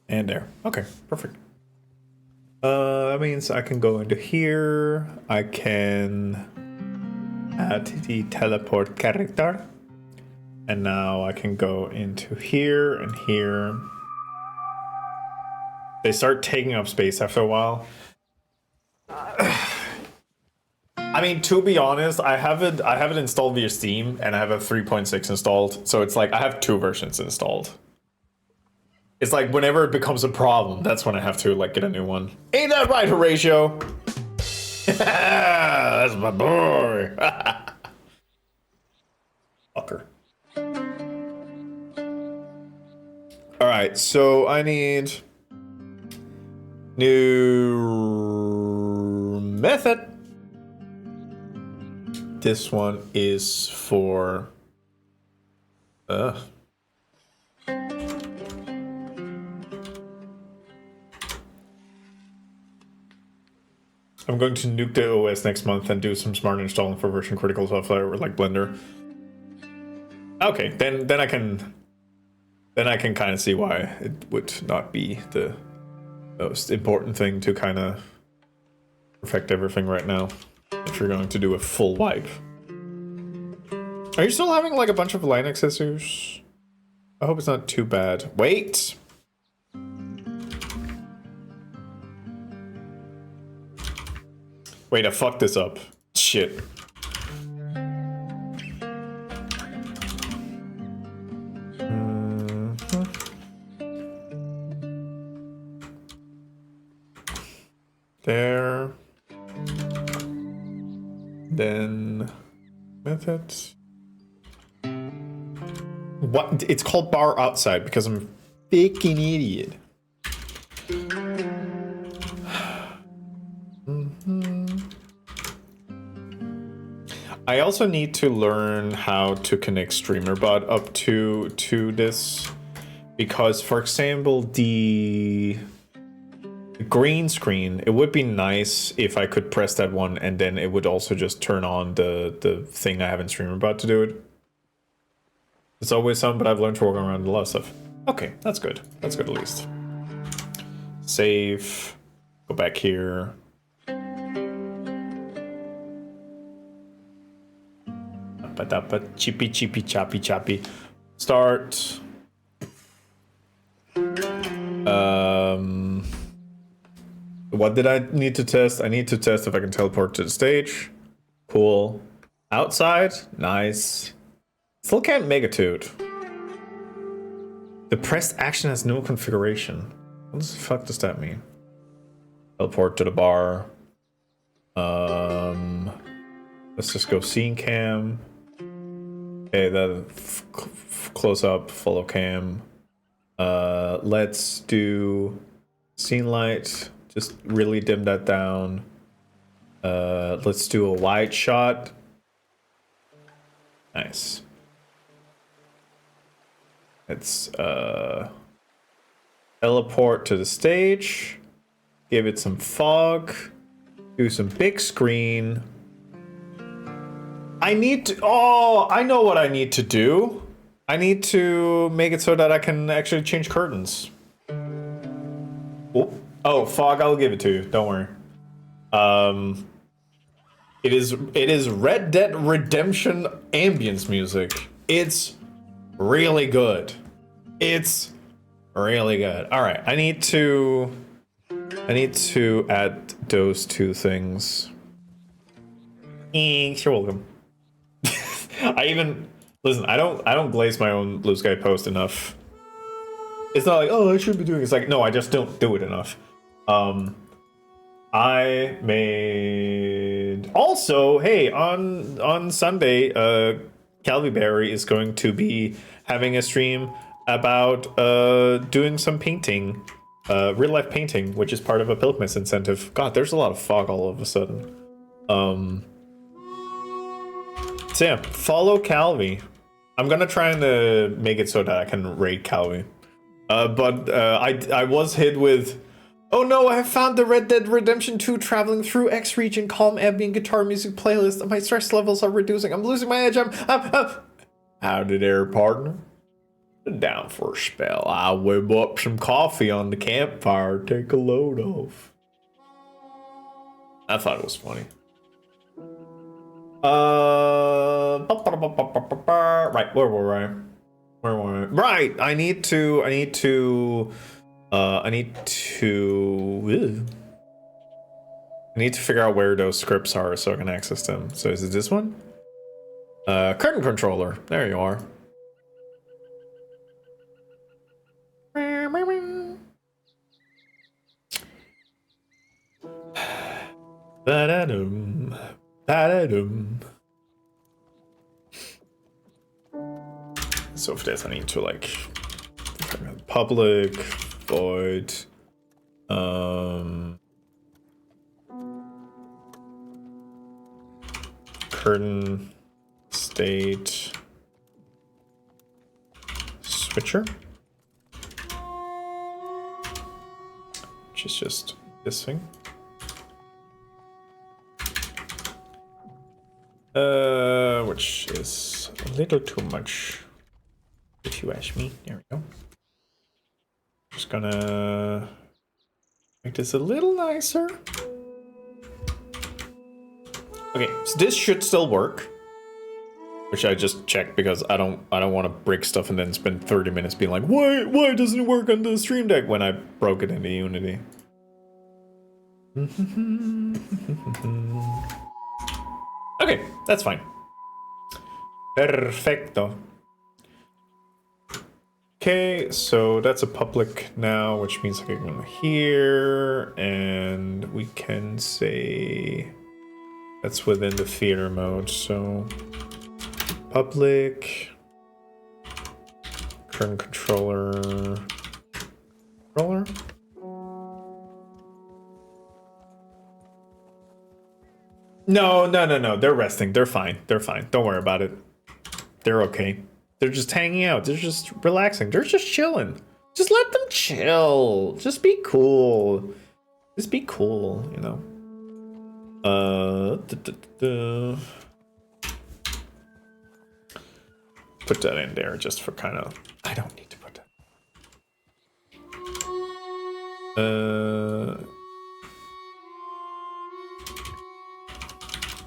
And there. Okay, perfect. That means I can go into here. I can add the teleport character. And now I can go into here and here. They start taking up space after a while. I mean, to be honest, I have it installed via Steam, and I have a 3.6 installed. So it's like I have 2 versions installed. It's like whenever it becomes a problem, that's when I have to like get a new one. Ain't that right, Horatio? That's my boy. Fucker. All right, so I need new method. This one is for I'm going to nuke the OS next month and do some smart installing for version critical software like Blender. Okay, then I can kind of see why it would not be the most important thing to kind of perfect everything right now if you're going to do a full wipe. Are you still having like a bunch of Linux issues? I hope it's not too bad. Wait! Wait, I fucked this up. Shit. There. Then methods. What? It's called bar outside because I'm a fucking idiot. I also need to learn how to connect StreamerBot up to this, because for example the green screen, it would be nice if I could press that one and then it would also just turn on the thing I have in StreamerBot to do it. It's always some, but I've learned to work around a lot of stuff. Okay, that's good. That's good at least. Save. Go back here. Chippy chippy choppy choppy. Start. What did I need to test? I need to test if I can teleport to the stage. Cool. Outside. Nice. Still can't Megatoot. The pressed action has no configuration. What the fuck does that mean? Teleport to the bar. Let's just go scene cam. Okay, that close up, follow cam. Let's do scene light. Just really dim that down. Let's do a wide shot. Nice. Let's teleport to the stage. Give it some fog. Do some big screen. I need to... Oh, I know what I need to do. I need to make it so that I can actually change curtains. Oh, fog, I'll give it to you. Don't worry. It is Red Dead Redemption ambience music. It's really good. It's really good. All right, I need to add those 2 things. You're welcome. Listen, I don't glaze my own Blue Sky post enough. It's not like, oh, I should be doing it. It's like, no, I just don't do it enough. I made... Also, hey, on Sunday, Calvi Berry is going to be having a stream about doing some painting real life painting, which is part of a Pilgrim's incentive. God, there's a lot of fog all of a sudden. So yeah, follow Calvi. I'm gonna try and make it so that I can raid Calvi. But I was hit with, oh no, I have found the Red Dead Redemption 2 traveling through X region calm ambient guitar music playlist. My stress levels are reducing. I'm losing my edge. I'm howdy there, partner. Down for a spell. I'll whip up some coffee on the campfire. Take a load off. I thought it was funny. Right, where were I? Right, I need to figure out where those scripts are so I can access them. So is it this one? Curtain controller. There you are. Ba-da-dum. Ba-da-dum. So for this I need to like public void curtain state switcher, which is just this thing. Which is a little too much, if you ask me. There we go. Just gonna make this a little nicer. Okay, so this should still work. Which I just checked because I don't want to break stuff and then spend 30 minutes being like, why doesn't it work on the Stream Deck when I broke it into Unity? Okay, that's fine. Perfecto. Okay, so that's a public now, which means I can go here, and we can say that's within the theater mode. So public current controller. No. They're resting. They're fine. Don't worry about it. They're okay. They're just hanging out. They're just relaxing. They're just chilling. Just let them chill. Just be cool. Just be cool, you know. Put that in there just for kind of... I don't need to put that.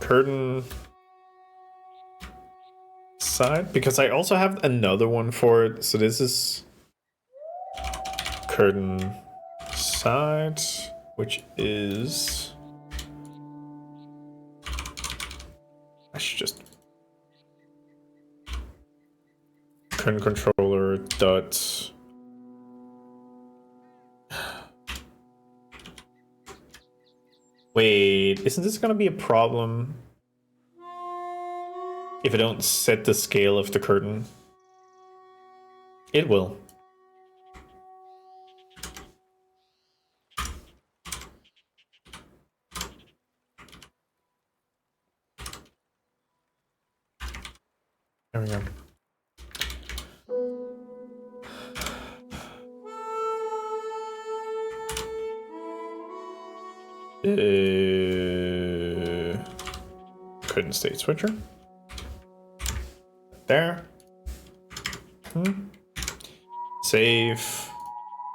Curtain side, because I also have another one for it. So this is curtain side, which is... I should just... curtain controller dot... Wait, isn't this gonna be a problem if I don't set the scale of the curtain? It will. There we go. Curtain state switcher. There. Save.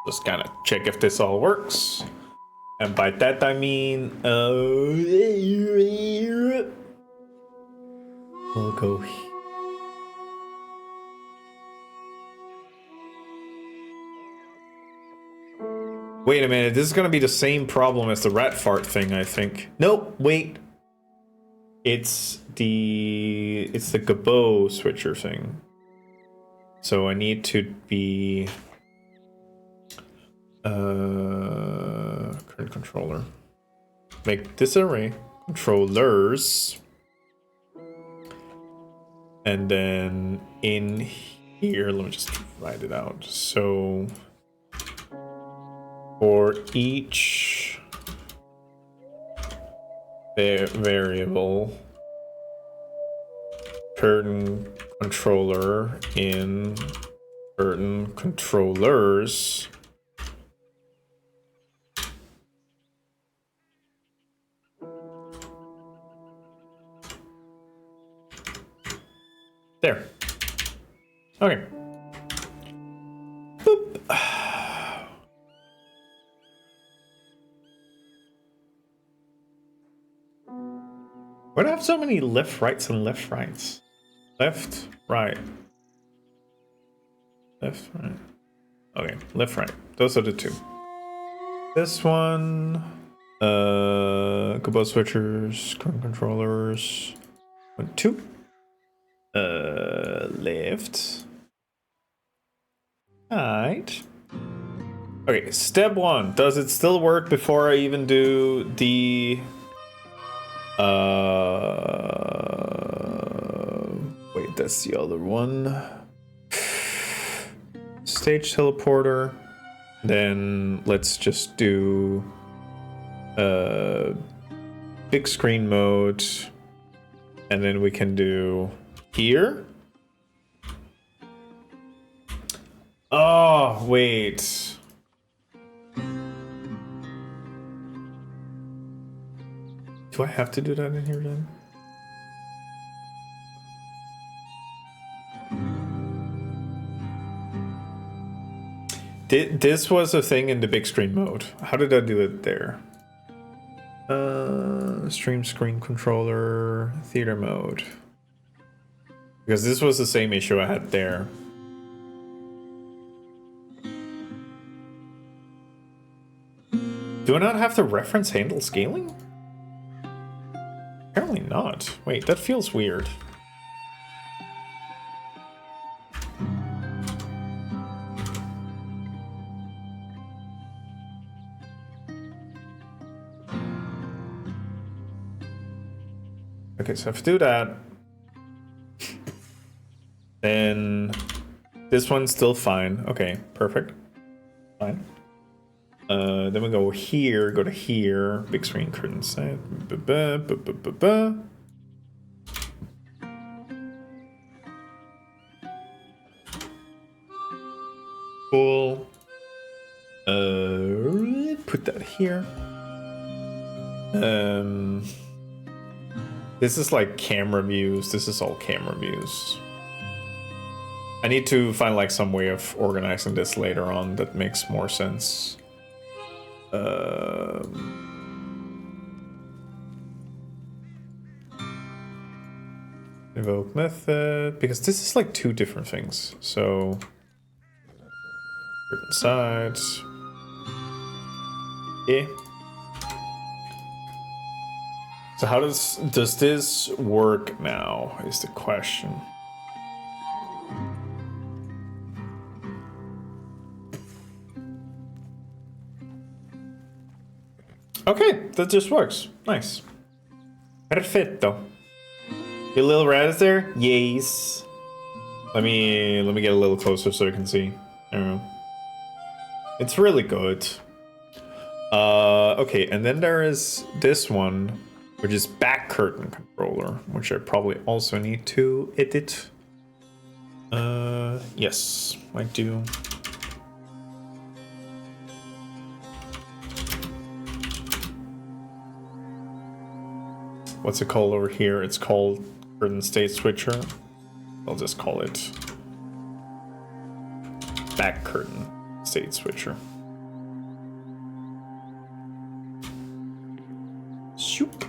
Just kind of check if this all works. And by that I mean, we'll go. Wait a minute, this is gonna be the same problem as the rat fart thing, I think. Nope, wait. It's the Gabo switcher thing. So I need to be current controller. Make this array controllers. And then in here, let me just write it out. So for each variable curtain controller in curtain controllers there. Okay. Boop. Why do I have so many left rights and left rights? Left, right. Left, right. Okay, left, right. Those are the two. This one, compose switchers, current controllers. 1, 2. Left. Right. Okay, step 1. Does it still work before I even do the wait, that's the other one. Stage teleporter. Then let's just do big screen mode. And then we can do here. Oh, wait. Do I have to do that in here then? This was a thing in the big screen mode. How did I do it there? Stream screen controller, theater mode. Because this was the same issue I had there. Do I not have the reference handle scaling? Apparently not. Wait, that feels weird. Okay, so if I do that, then this one's still fine. Okay, perfect. Fine. Then we go here, go to here, big screen curtain set. Cool. Put that here. This is like camera views. This is all camera views. I need to find like some way of organizing this later on that makes more sense. Invoke method, because this is like two different things. So certain sides. Yeah. So how does this work now is the question. Okay, that just works. Nice. Perfetto. Your little rat is there? Yes. Let me get a little closer so you can see. I don't know. It's really good. Okay, and then there is this one, which is back curtain controller, which I probably also need to edit. Yes, I do. What's it called over here? It's called curtain state switcher. I'll just call it back curtain state switcher. Shoop.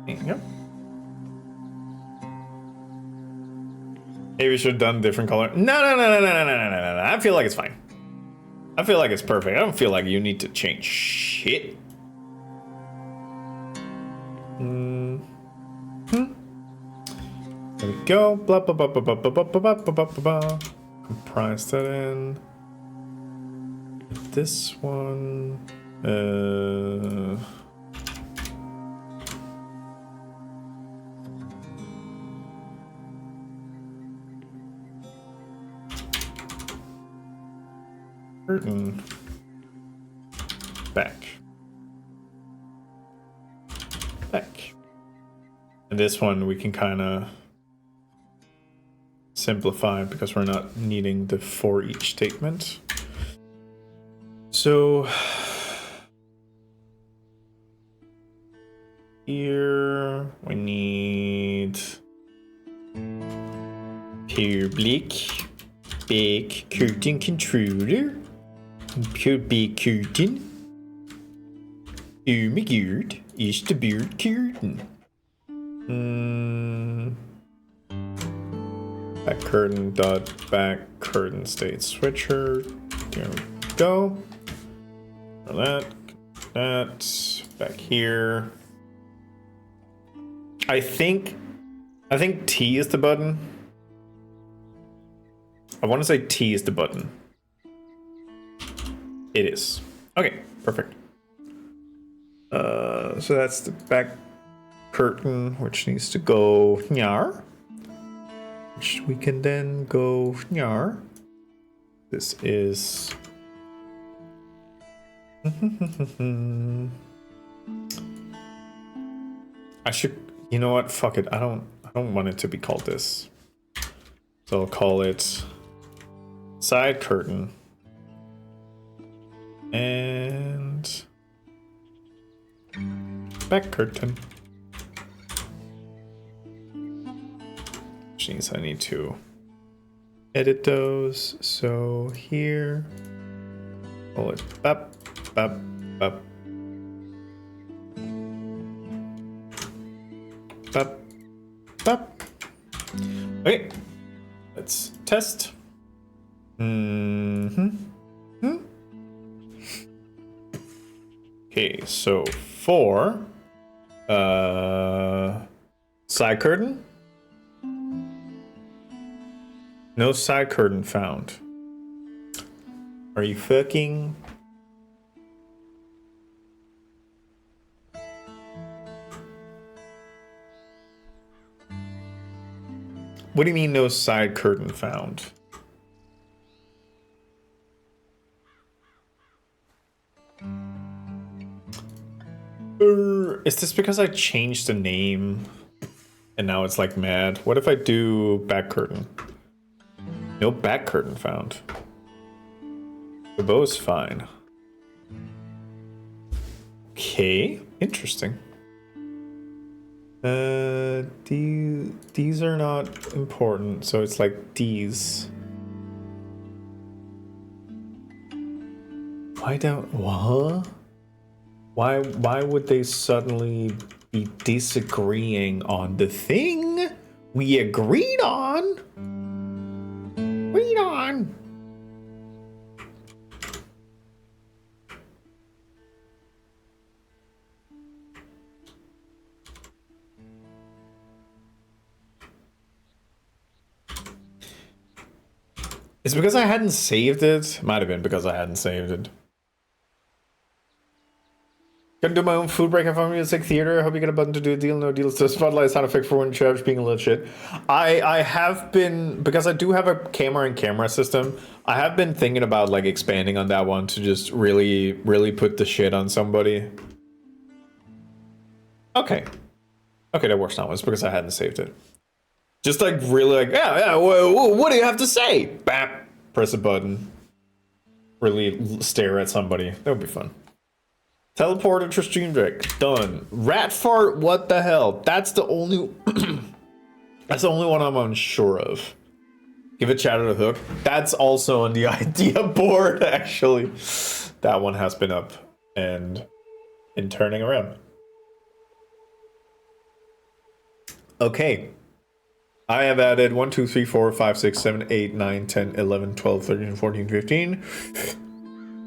There you go. Maybe we should have done different color. No. I feel like it's fine. I feel like it's perfect. I don't feel like you need to change shit. There we go. Blah blah blah blah blah blah blah blah blah blah blah. Comprise that in. This one. Curtain. Back. Back. And this one we can kind of simplify because we're not needing the for each statement. So here we need public big curtain controller. Big curtain. Oh my god, is the beard curtain. Back curtain dot back curtain state switcher. There we go. That back here. I think T is the button. I want to say T is the button. It is. Okay, perfect. So that's the back curtain, which needs to go nyar. Which we can then go nyar. This is I should, you know what? Fuck it. I don't want it to be called this. So I'll call it side curtain. And back curtain. Which means I need to edit those. So here, call it bap, bap, bap. Bap, bap. Okay, let's test. Okay, so for side curtain, no side curtain found. Are you fucking? What do you mean no side curtain found? Is this because I changed the name and now it's like mad? What if I do back curtain? No back curtain found. The bow's fine. Okay, interesting. These are not important, so it's like these. What? Why would they suddenly be disagreeing on the thing we agreed on? It's because I hadn't saved it. Might have been because I hadn't saved it. Gonna do my own food break for music theater. I hope you get a button to do a deal. No deals to spotlight sound effect for when Travis being a little shit. I have been, because I do have a camera and camera system, I have been thinking about like expanding on that one to just really put the shit on somebody. Okay, that works now. It's because I hadn't saved it. Just like really like, yeah, what do you have to say? Bap, press a button. Really stare at somebody. That would be fun. Teleporter to stream deck. Done. Rat fart, what the hell? That's the only that's the only one I'm unsure of. Give a chat at a hook. That's also on the idea board, actually. That one has been up and turning around. Okay. I have added 1, 2, 3, 4, 5, 6, 7, 8, 9, 10, 11, 12, 13, 14, 15,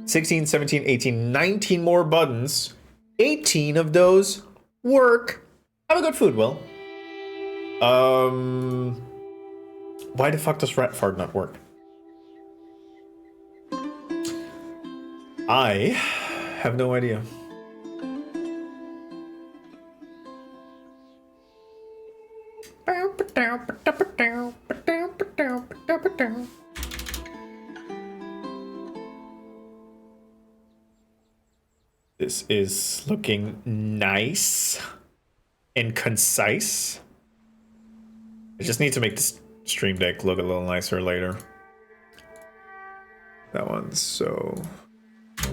16, 17, 18, 19 more buttons. 18 of those work. Have a good food, Will. Why the fuck does rat fart not work? I have no idea. this is looking nice and concise. I just need to make this stream deck look a little nicer later. That one's so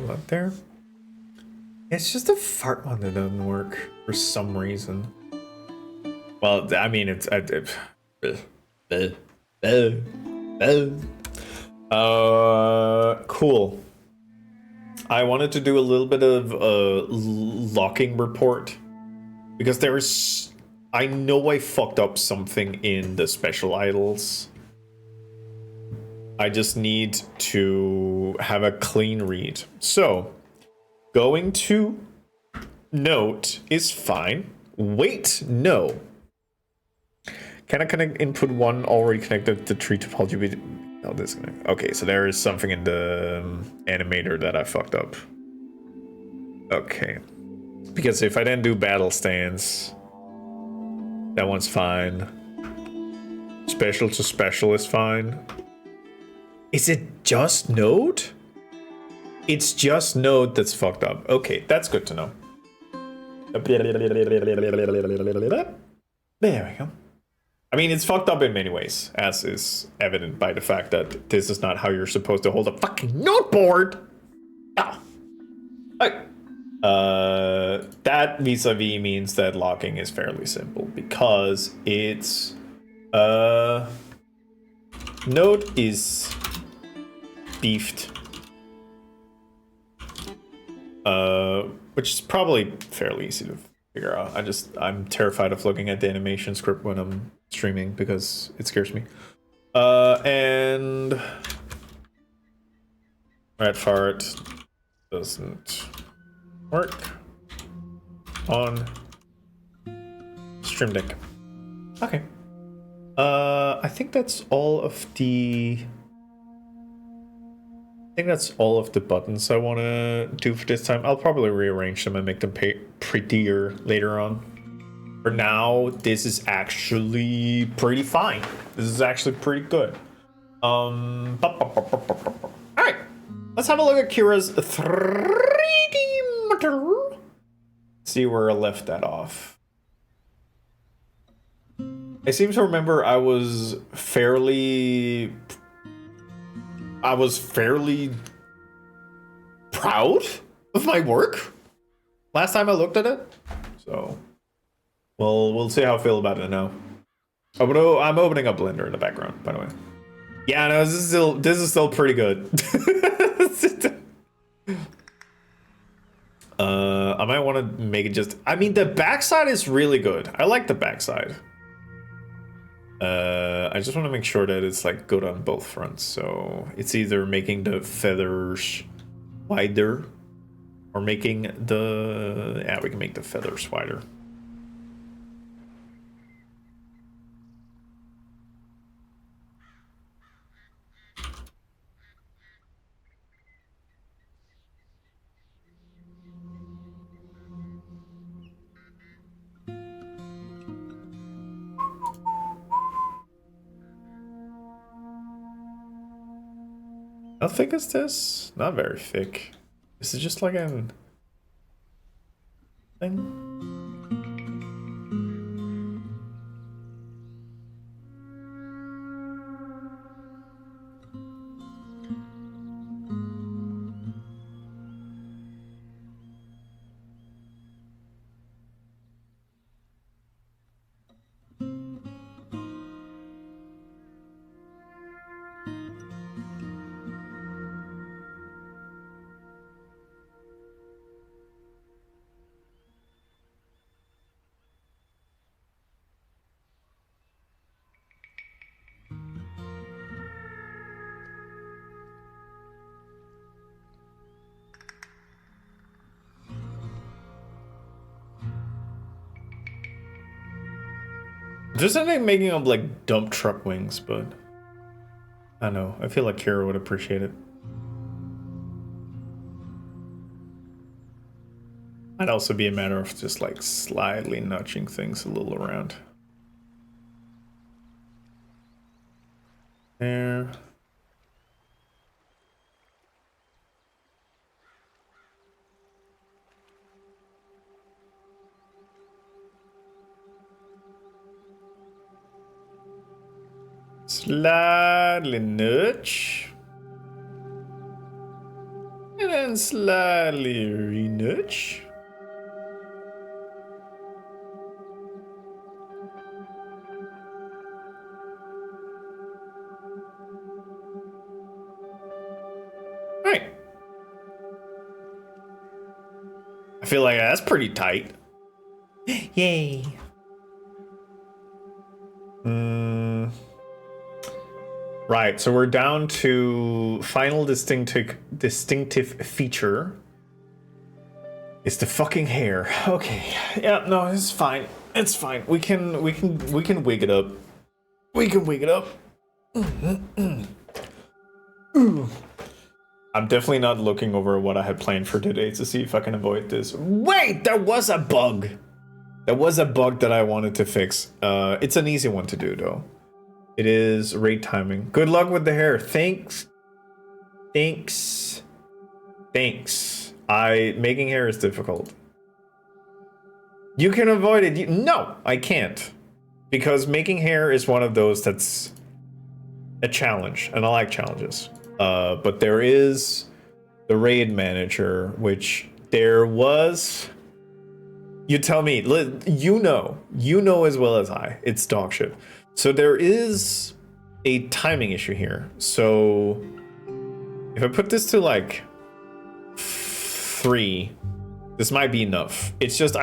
up there. It's just a fart one that doesn't work for some reason. Well, I mean, it's cool. I wanted to do a little bit of a locking report because there's, I know I fucked up something in the special idols. I just need to have a clean read. So, going to note is fine. Wait, no. Can I connect input one already connected to tree topology? No, disconnect. Okay, so there is something in the animator that I fucked up. Okay. Because if I then do battle stance, that one's fine. Special to special is fine. Is it just node? It's just node that's fucked up. Okay, that's good to know. There we go. I mean, it's fucked up in many ways, as is evident by the fact that this is not how you're supposed to hold a fucking node board. Ah. Okay. That vis-a-vis means that locking is fairly simple because it's node is beefed, which is probably fairly easy to figure out. I'm terrified of looking at the animation script when I'm streaming because it scares me. And red fart doesn't work on stream deck. Okay. I think that's all of the buttons I want to do for this time. I'll probably rearrange them and make them prettier later on. For now, this is actually pretty fine. This is actually pretty good. Alright. Let's have a look at Kira's 3D model. See where I left that off. I seem to remember I was fairly proud of my work last time I looked at it. So, well, we'll see how I feel about it now. Oh, I'm opening up Blender in the background, by the way. Yeah, no, this is still pretty good. I might want to make it just. I mean, the backside is really good. I like the backside. I just want to make sure that it's like good on both fronts. So it's either making the feathers wider or making the, yeah, we can make the feathers wider. How thick is this? Not very thick. Is it just like an thing? There's something making up like dump truck wings, but I don't know. I feel like Kira would appreciate it. Might also be a matter of just like slightly nudging things a little around. There. slightly nudge. And then slightly re-nudge. Right. I feel like that's pretty tight. Yay. Right, so we're down to final distinctive feature. It's the fucking hair. Okay. Yeah, no, it's fine. It's fine. We can wig it up. We can wig it up. I'm definitely not looking over what I had planned for today to see if I can avoid this. Wait, there was a bug. There was a bug that I wanted to fix. It's an easy one to do though. It is rate timing. Good luck with the hair. Thanks. Thanks. Thanks. Making hair is difficult. You can avoid it. No, I can't. Because making hair is one of those that's a challenge, and I like challenges. But there is the raid manager, which there was. You tell me. You know as well as I. It's dog shit. So there is a timing issue here. So if I put this to like 3, this might be enough. It's just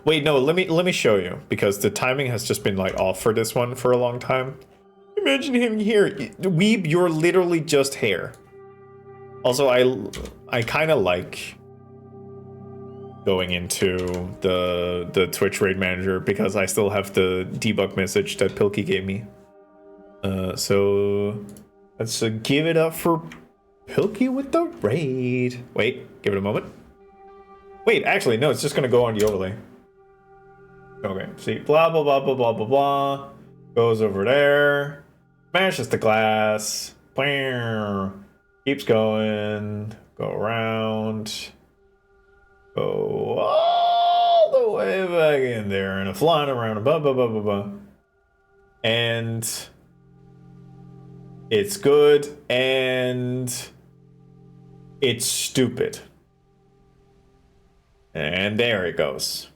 wait, no, let me show you, because the timing has just been like off for this one for a long time. Imagine him here. Weeb, you're literally just hair. Also, I kind of like going into the Twitch raid manager because I still have the debug message that Pilkey gave me. So let's give it up for Pilkey with the raid. Wait, give it a moment. Wait, actually, no, it's just gonna go on the overlay. Okay, see, blah, blah, blah, blah, blah, blah, blah. Goes over there. Smashes the glass. Keeps going. Go around. Go all the way back in there and flying around. Blah, blah, blah, blah, blah. And it's good and it's stupid. And there it goes.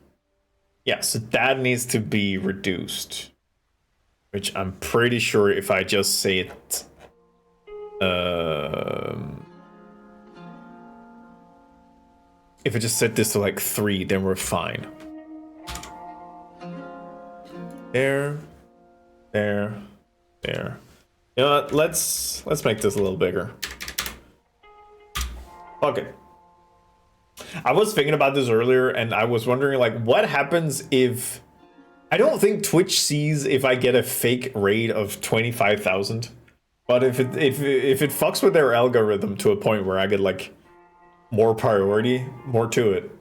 Yeah, so that needs to be reduced. Which I'm pretty sure if I just say it... if I just set this to like 3, then we're fine. There. There. There. You know what? Let's make this a little bigger. Fuck it. I was thinking about this earlier, and I was wondering, like, what happens if... I don't think Twitch sees if I get a fake raid of 25,000. But if it fucks with their algorithm to a point where I get, like, more priority, more to it.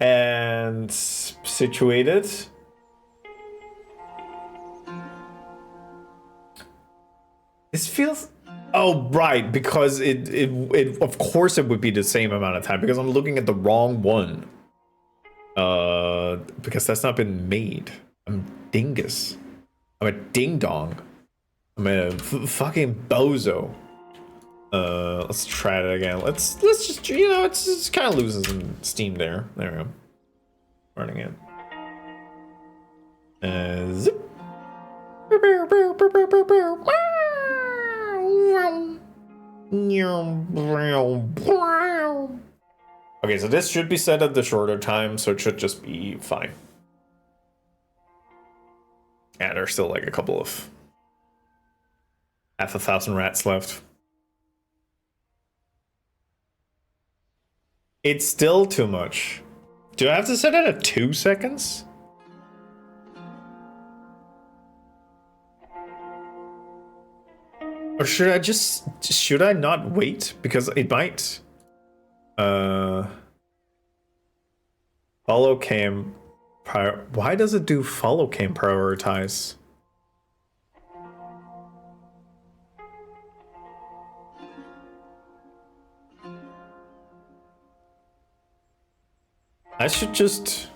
And situated. This feels... Oh, right, because it of course it would be the same amount of time, because I'm looking at the wrong one. Because that's not been made. I'm dingus. I'm a ding-dong. I'm a fucking bozo. Let's try it again. Let's just, you know, it's kind of losing some steam there. There we go. Running it. Zip. Okay, so this should be set at the shorter time, so it should just be fine. Yeah, there's still like a couple of... 1,000 rats left. It's still too much. Do I have to set it at 2 seconds? Or should I not wait? Because it might... Follow cam... Why does it do follow cam prioritize? I should just...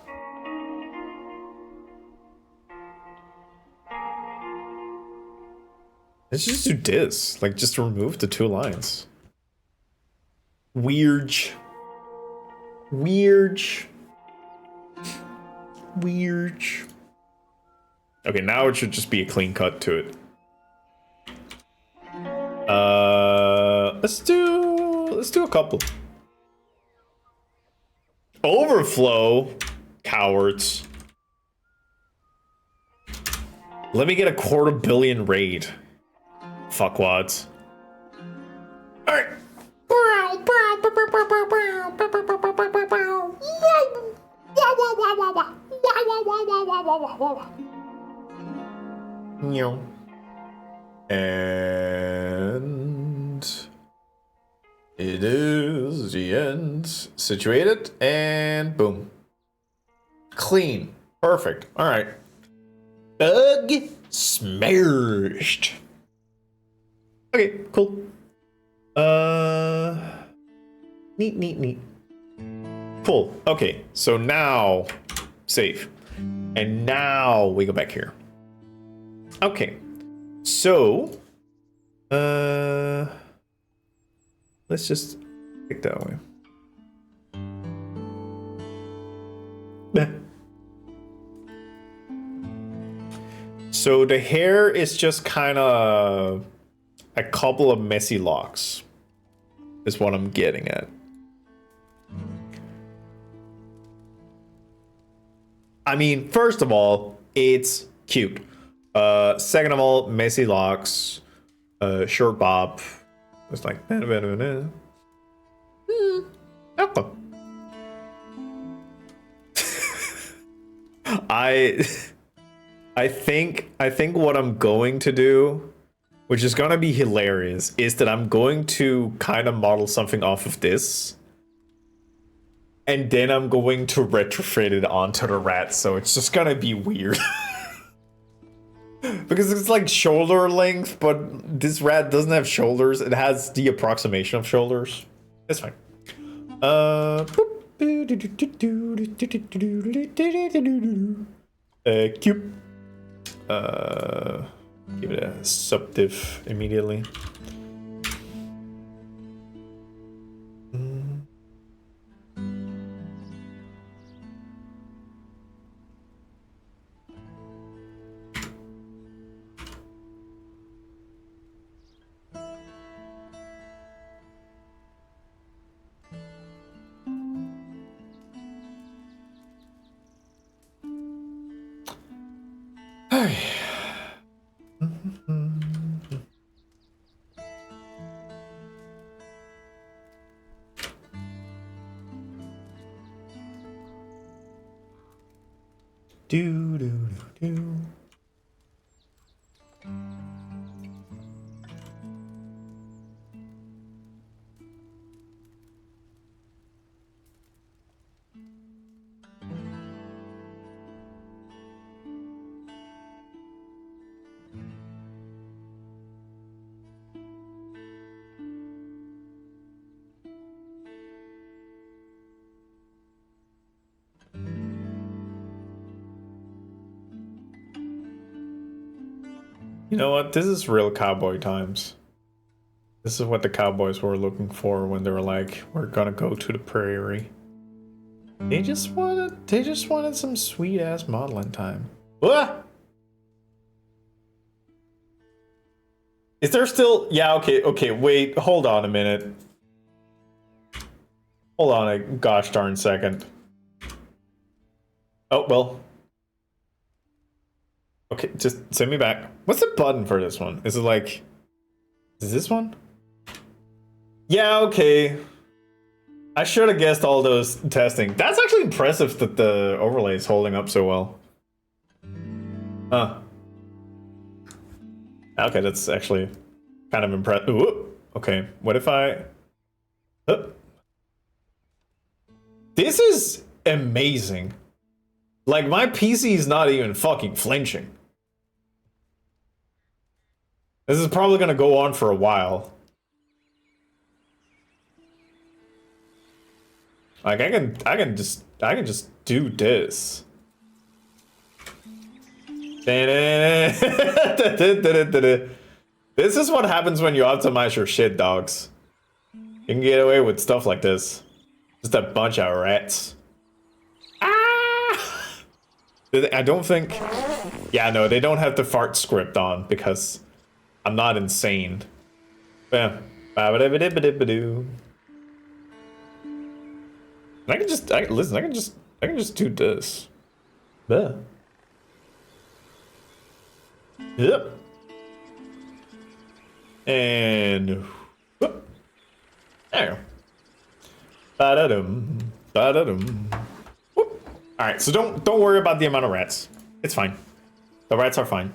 Let's just do this. Like, just remove the 2 lines. Weird. Weird. Weird. Okay, now it should just be a clean cut to it. Let's do a couple. Overflow, cowards. Let me get a 250 million raid. Fuckwads. Alright. And it is the end. Situated and boom. Clean. Perfect. Alright. Bug smashed. Okay, cool. Neat. Cool. Okay, so now save. And now we go back here. Okay. So let's just pick that way. So the hair is just kind of a couple of messy locks is what I'm getting at. I mean, first of all, it's cute. Second of all, messy locks, short bob. It's like I think what I'm going to do, which is gonna be hilarious, is that I'm going to kind of model something off of this. And then I'm going to retrofit it onto the rat, so it's just gonna be weird. Because it's like shoulder length, but this rat doesn't have shoulders. It has the approximation of shoulders. It's fine. Cute. Give it a subdiv immediately. Do. You know what? This is real cowboy times. This is what the cowboys were looking for when they were like, we're gonna go to the prairie. They just wanted some sweet ass modeling time. What? Is there still? Yeah, okay, wait, hold on a minute. Hold on a gosh darn second. Oh, well. Okay, just send me back. What's the button for this one? Is it like... Is this one? Yeah, okay. I should have guessed all those testing. That's actually impressive that the overlay is holding up so well. Huh. Okay, that's actually kind of impressive. Okay, what if I... This is amazing. Like, my PC is not even fucking flinching. This is probably gonna go on for a while. Like, I can just do this. This is what happens when you optimize your shit, dogs. You can get away with stuff like this. Just a bunch of rats. Ah! I don't think... Yeah, no, they don't have the fart script on because I'm not insane. Yeah. Ba-ba-da-ba-da-ba-da-ba-doo. I can just... listen, I can just do this. Yeah. Yep. And whoop. There. Ba-da-dum. Ba-da-dum. Whoop. Alright, so don't worry about the amount of rats. It's fine. The rats are fine.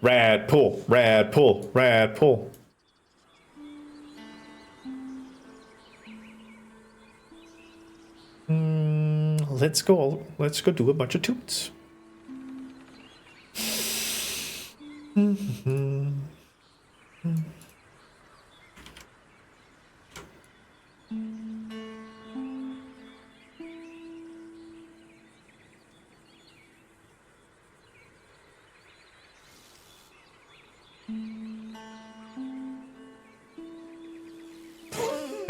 Rat pull, rat pull, rat pull. Let's go do a bunch of toots.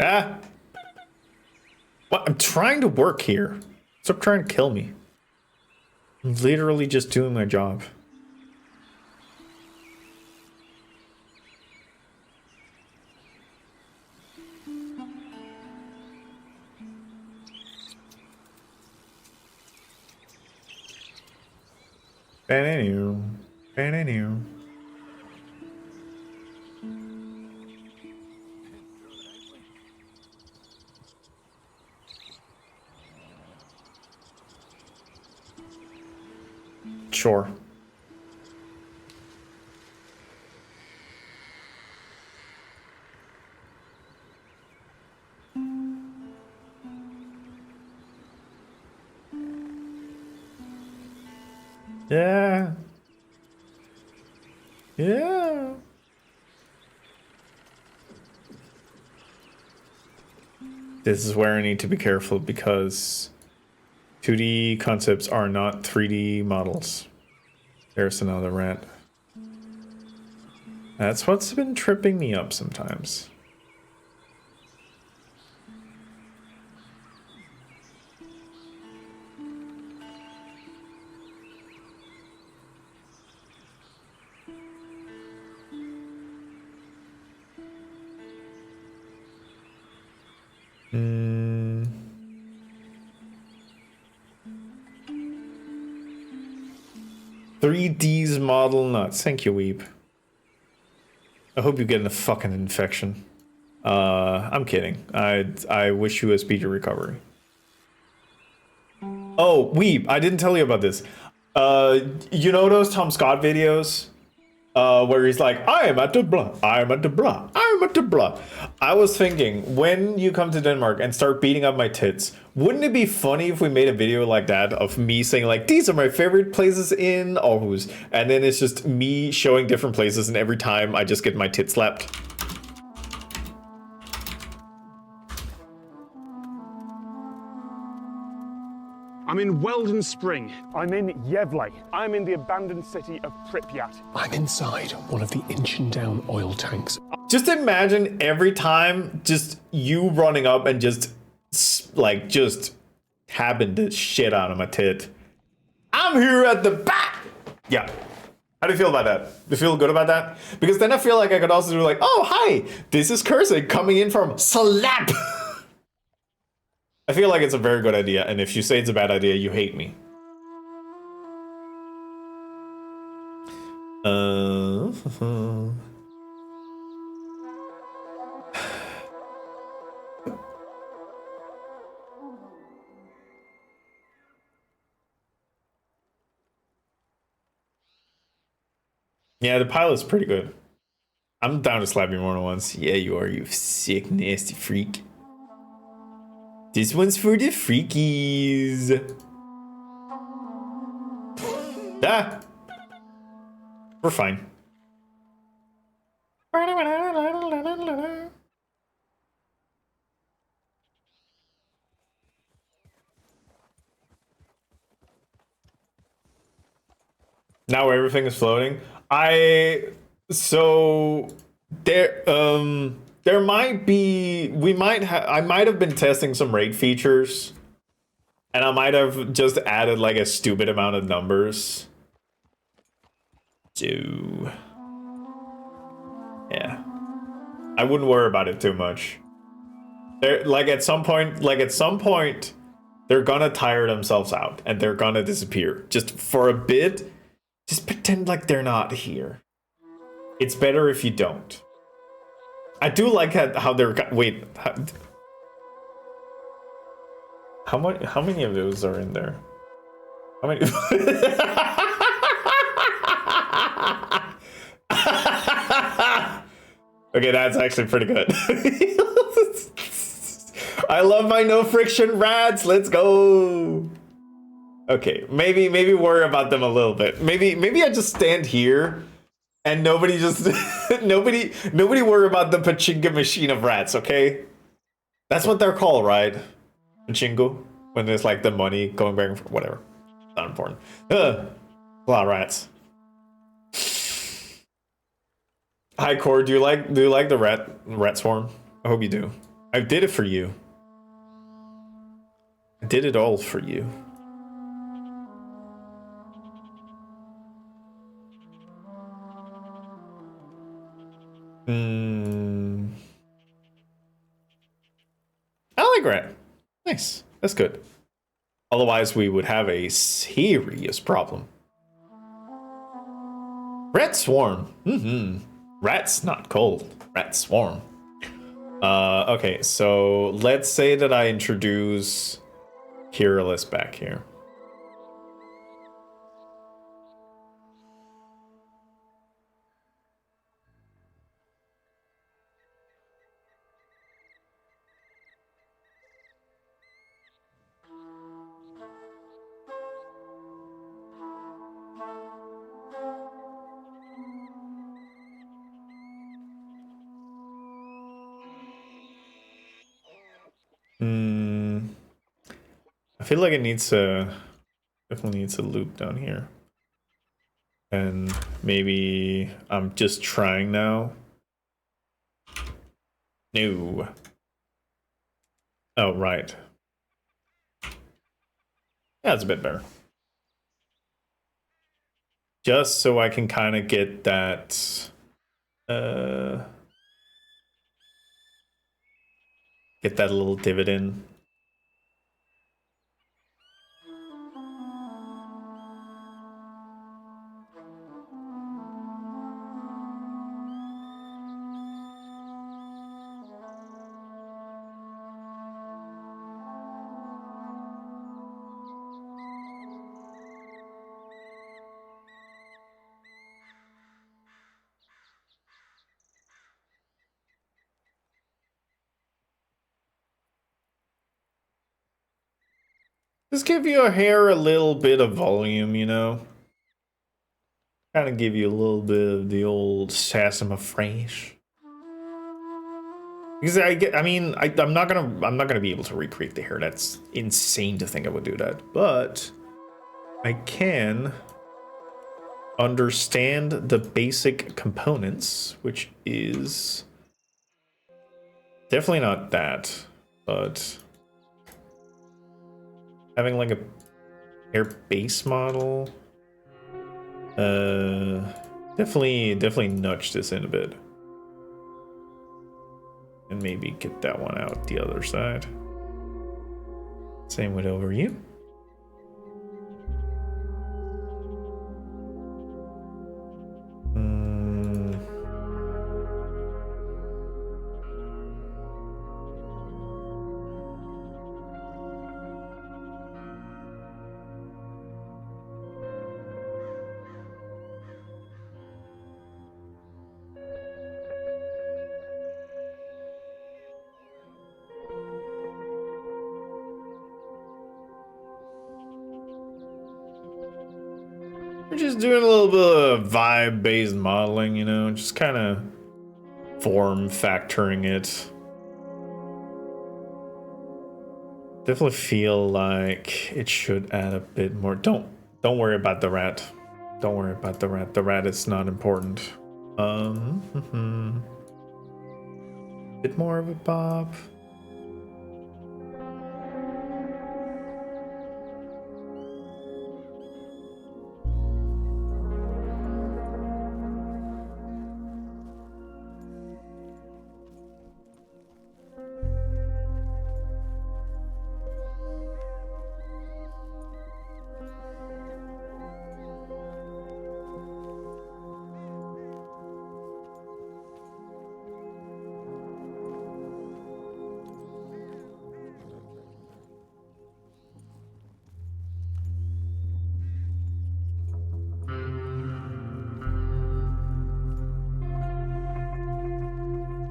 Ah! What? I'm trying to work here. Stop trying to kill me. I'm literally just doing my job. And sure. Yeah. Yeah. This is where I need to be careful because 2D concepts are not 3D models. There's another rat. That's what's been tripping me up sometimes. Hmm. 3D's model nuts. Thank you, Weep. I hope you get a fucking infection. I'm kidding. I wish you a speedy recovery. Oh, Weep, I didn't tell you about this. You know those Tom Scott videos? Where he's like, I am at the blah, I am at the blah, I am at the blah. I was thinking, when you come to Denmark and start beating up my tits, wouldn't it be funny if we made a video like that of me saying like, these are my favorite places in Aarhus, and then it's just me showing different places, and every time I just get my tits slapped. I'm in Weldon Spring. I'm in Yevley. I'm in the abandoned city of Pripyat. I'm inside one of the inch-and-down oil tanks. Just imagine every time just you running up and just tapping the shit out of my tit. I'm here at the back. Yeah. How do you feel about that? Do you feel good about that? Because then I feel like I could also do like, oh, hi, this is Cursing coming in from Slap. I feel like it's a very good idea, and if you say it's a bad idea, you hate me. Yeah, the pilot's pretty good. I'm down to slap you more than once. Yeah, you are, you sick, nasty freak. This one's for the freakies. Ah! We're fine. Now everything is floating. So there might be I might have been testing some raid features, and I might have just added like a stupid amount of numbers. So yeah, I wouldn't worry about it too much. They're like at some point, they're gonna tire themselves out and they're gonna disappear. Just for a bit, just pretend like they're not here. It's better if you don't. I do like how they're wait. How many of those are in there? How many? Okay, that's actually pretty good. I love my no friction rats. Let's go. Okay, maybe worry about them a little bit. Maybe I just stand here and nobody just nobody worry about the pachinko machine of rats, okay? That's what they're called, right? Pachinko, when there's like the money going back and forth, whatever. Not important. A lot of rats. Hi Core, do you like the rat swarm? I hope you do. I did it for you. I did it all for you. I like rat. Nice. That's good. Otherwise, we would have a serious problem. Rat swarm. Rat's not cold. Rat swarm. Okay, so let's say that I introduce Kiralis back here. I feel like it definitely needs a loop down here. And maybe I'm just trying now. No. Oh, right. Yeah, it's a bit better. Just so I can kind of get that get that little dividend. Just give your hair a little bit of volume, you know? Kind of give you a little bit of the old sassama fresh. Because I'm not gonna be able to recreate the hair. That's insane to think I would do that. But I can understand the basic components, which is definitely not that, but having like a hair base model, definitely nudge this in a bit, and maybe get that one out the other side. Same with over you. We're just doing a little bit of vibe-based modeling, you know, just kind of form factoring it. Definitely feel like it should add a bit more. Don't worry about the rat. Don't worry about the rat. The rat is not important. Bit more of a bob.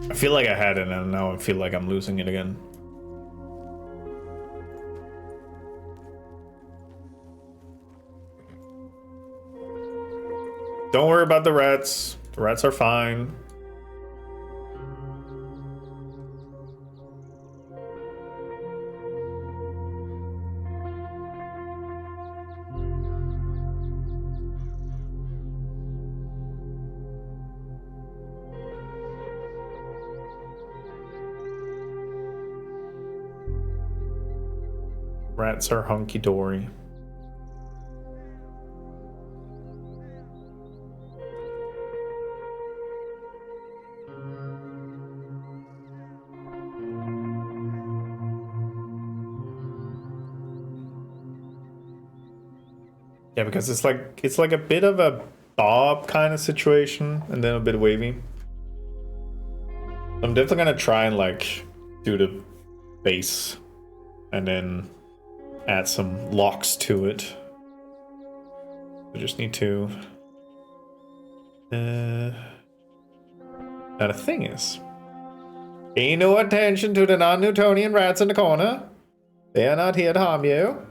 I feel like I had it and now I feel like I'm losing it again. Don't worry about the rats. The rats are fine. Rats are hunky-dory. Yeah, because it's like a bit of a bob kind of situation and then a bit wavy. I'm definitely gonna try and like do the base and then add some locks to it. I just need to now the thing is, pay no attention to the non-Newtonian rats in the corner. They are not here to harm you.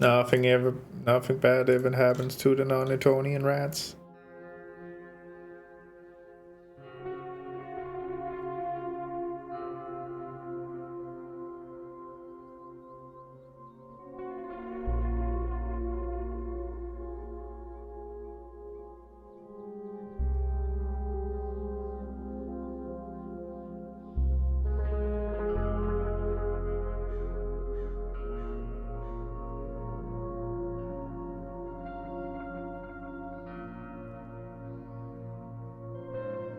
Nothing bad ever happens to the non-Newtonian rats.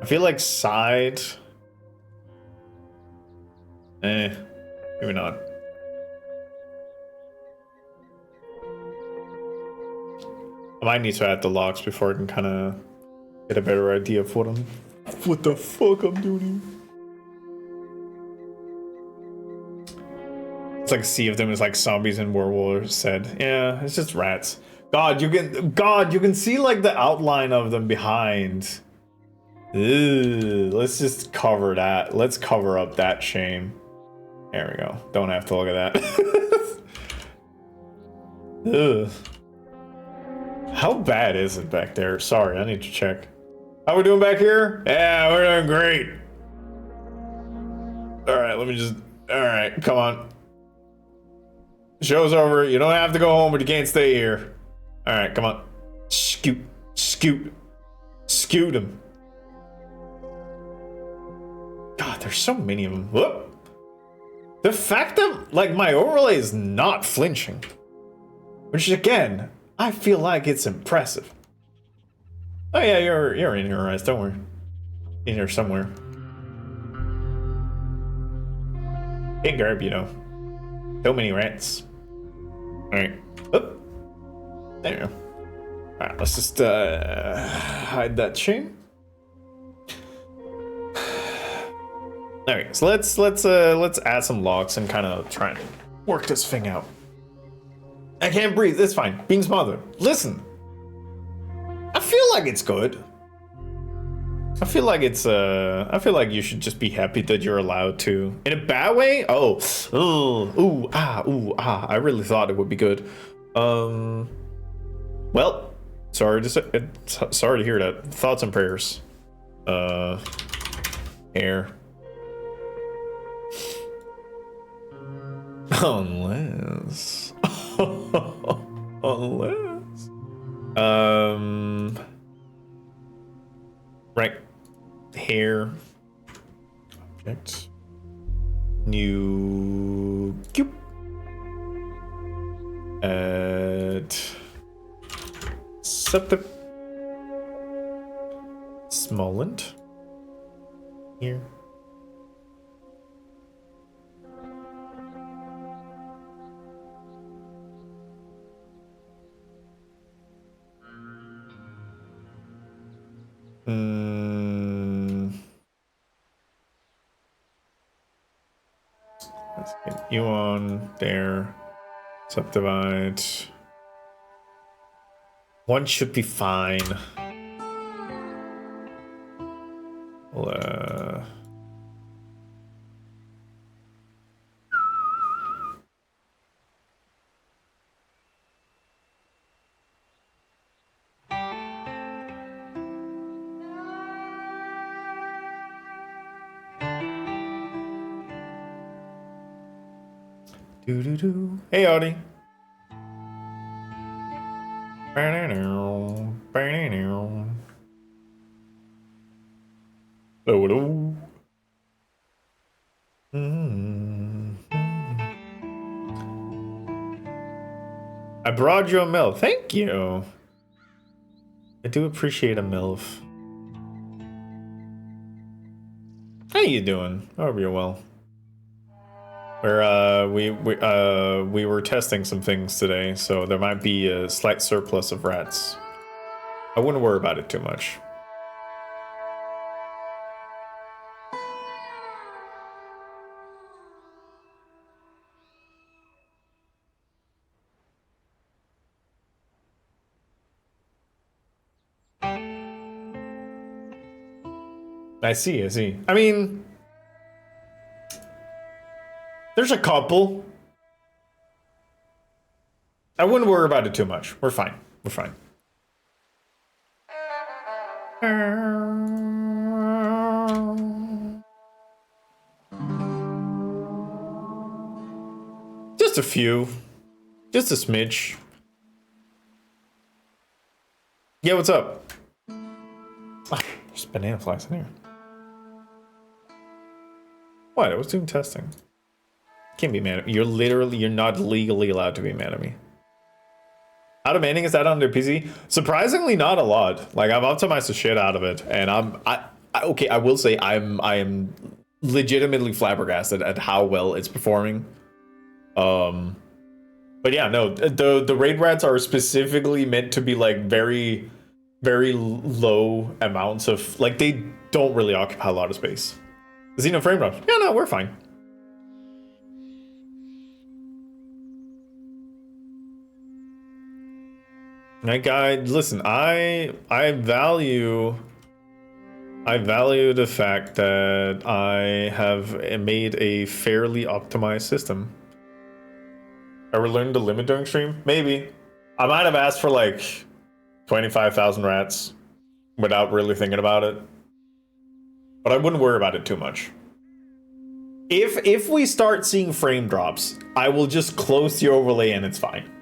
I feel like side. Maybe not. I might need to add the locks before I can kind of get a better idea of what the fuck I'm doing. It's like Sea of Them is like zombies and werewolves said. Yeah, it's just rats. God, you can see like the outline of them behind. Ew, let's just cover that. Let's cover up that shame. There we go. Don't have to look at that. Ugh. How bad is it back there? Sorry, I need to check. How we doing back here? Yeah, we're doing great. Alright, let me just... Alright, come on. Show's over. You don't have to go home, but you can't stay here. Alright, come on. Scoot. Scoot. Scoot him. God, there's so many of them. Whoop. The fact that, like, my overlay is not flinching. Which, again, I feel like it's impressive. Oh yeah, you're in here, right? Don't worry. In here somewhere. Big herb, you know. So many rats. Alright. Oop. There you go. Alright, let's just hide that chain. Alright, so let's add some logs and kind of try and work this thing out. I can't breathe. It's fine. Being smothered. Listen. I feel like it's good. I feel like it's I feel like you should just be happy that you're allowed to. In a bad way? Oh. Ooh, ah. I really thought it would be good. Well, sorry to hear that. Thoughts and prayers. Air. Unless. Right. Hair. Object. New. Cube. Septic. Smolland. Here. Let's get you on there. Subdivide. One should be fine. Well, doo-doo-doo. Hey, Audie. Hello. I brought you a MILF. Thank you. I do appreciate a MILF. How you doing? I hope you're well. We were testing some things today, so there might be a slight surplus of rats. I wouldn't worry about it too much. I see. I mean, there's a couple. I wouldn't worry about it too much. We're fine. Just a few. Just a smidge. Yeah, what's up? Ah, there's banana flies in here. What? I was doing testing. Can't be mad at me. You're not legally allowed to be mad at me. How demanding is that on their PC? Surprisingly, not a lot. Like, I've optimized the shit out of it, and okay, I will say I am legitimately flabbergasted at how well it's performing. But yeah, no, the raid rats are specifically meant to be like very, very low amounts of, like, they don't really occupy a lot of space. Xeno frame drops. Yeah, no, we're fine. That guy, listen, I value the fact that I have made a fairly optimized system. Ever learned the limit during stream? Maybe. I might have asked for like 25,000 rats without really thinking about it. But I wouldn't worry about it too much. If we start seeing frame drops, I will just close the overlay and it's fine.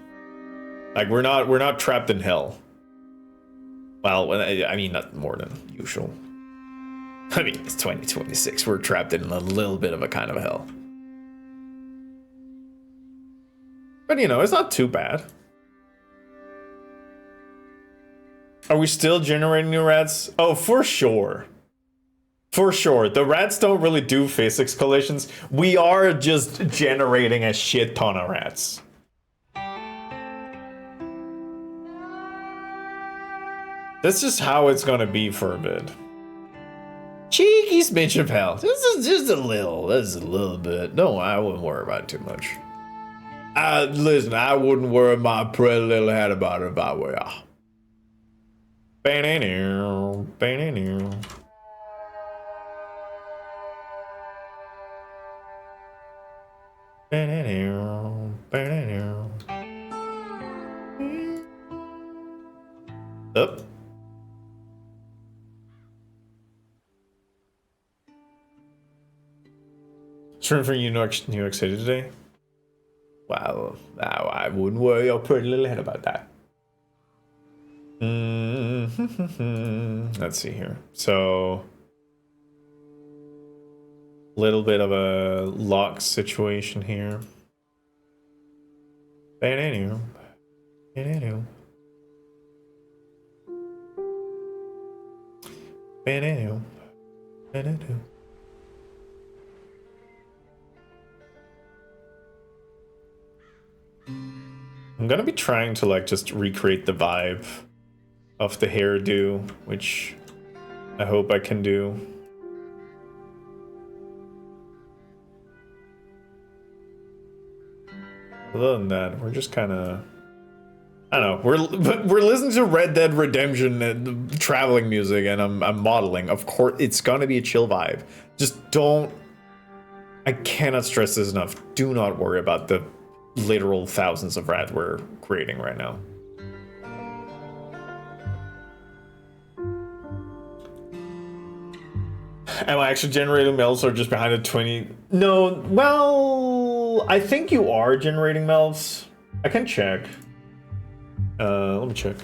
Like, we're not trapped in hell. Well, I mean, not more than usual. I mean, it's 2026. We're trapped in a little bit of a kind of hell. But, you know, it's not too bad. Are we still generating new rats? Oh, for sure. For sure. The rats don't really do physics collisions. We are just generating a shit ton of rats. That's just how it's gonna be for a bit. Cheeky smidge of hell. This is just a little. This is a little bit. No, I wouldn't worry about it too much. Listen, I wouldn't worry my pretty little head about it if I were ya. Ba-na-now, ba-na-now. Ba-na-now, ba-na-now. Up. Stream for New York City today. Wow, I wouldn't worry your pretty little head about that. Let's see here. So, little bit of a lock situation here. Ba-da-doo. Ba-da-doo. Ba-da-doo. Ba-da-doo. I'm gonna be trying to like just recreate the vibe of the hairdo, which I hope I can do. Other than that, we're just kind of, I don't know. We're listening to Red Dead Redemption and traveling music, and I'm modeling. Of course, it's gonna be a chill vibe. Just don't. I cannot stress this enough. Do not worry about the literal thousands of rats we're creating right now. Am I actually generating melts or just behind a 20? No, well, I think you are generating melts. I can check. Let me check.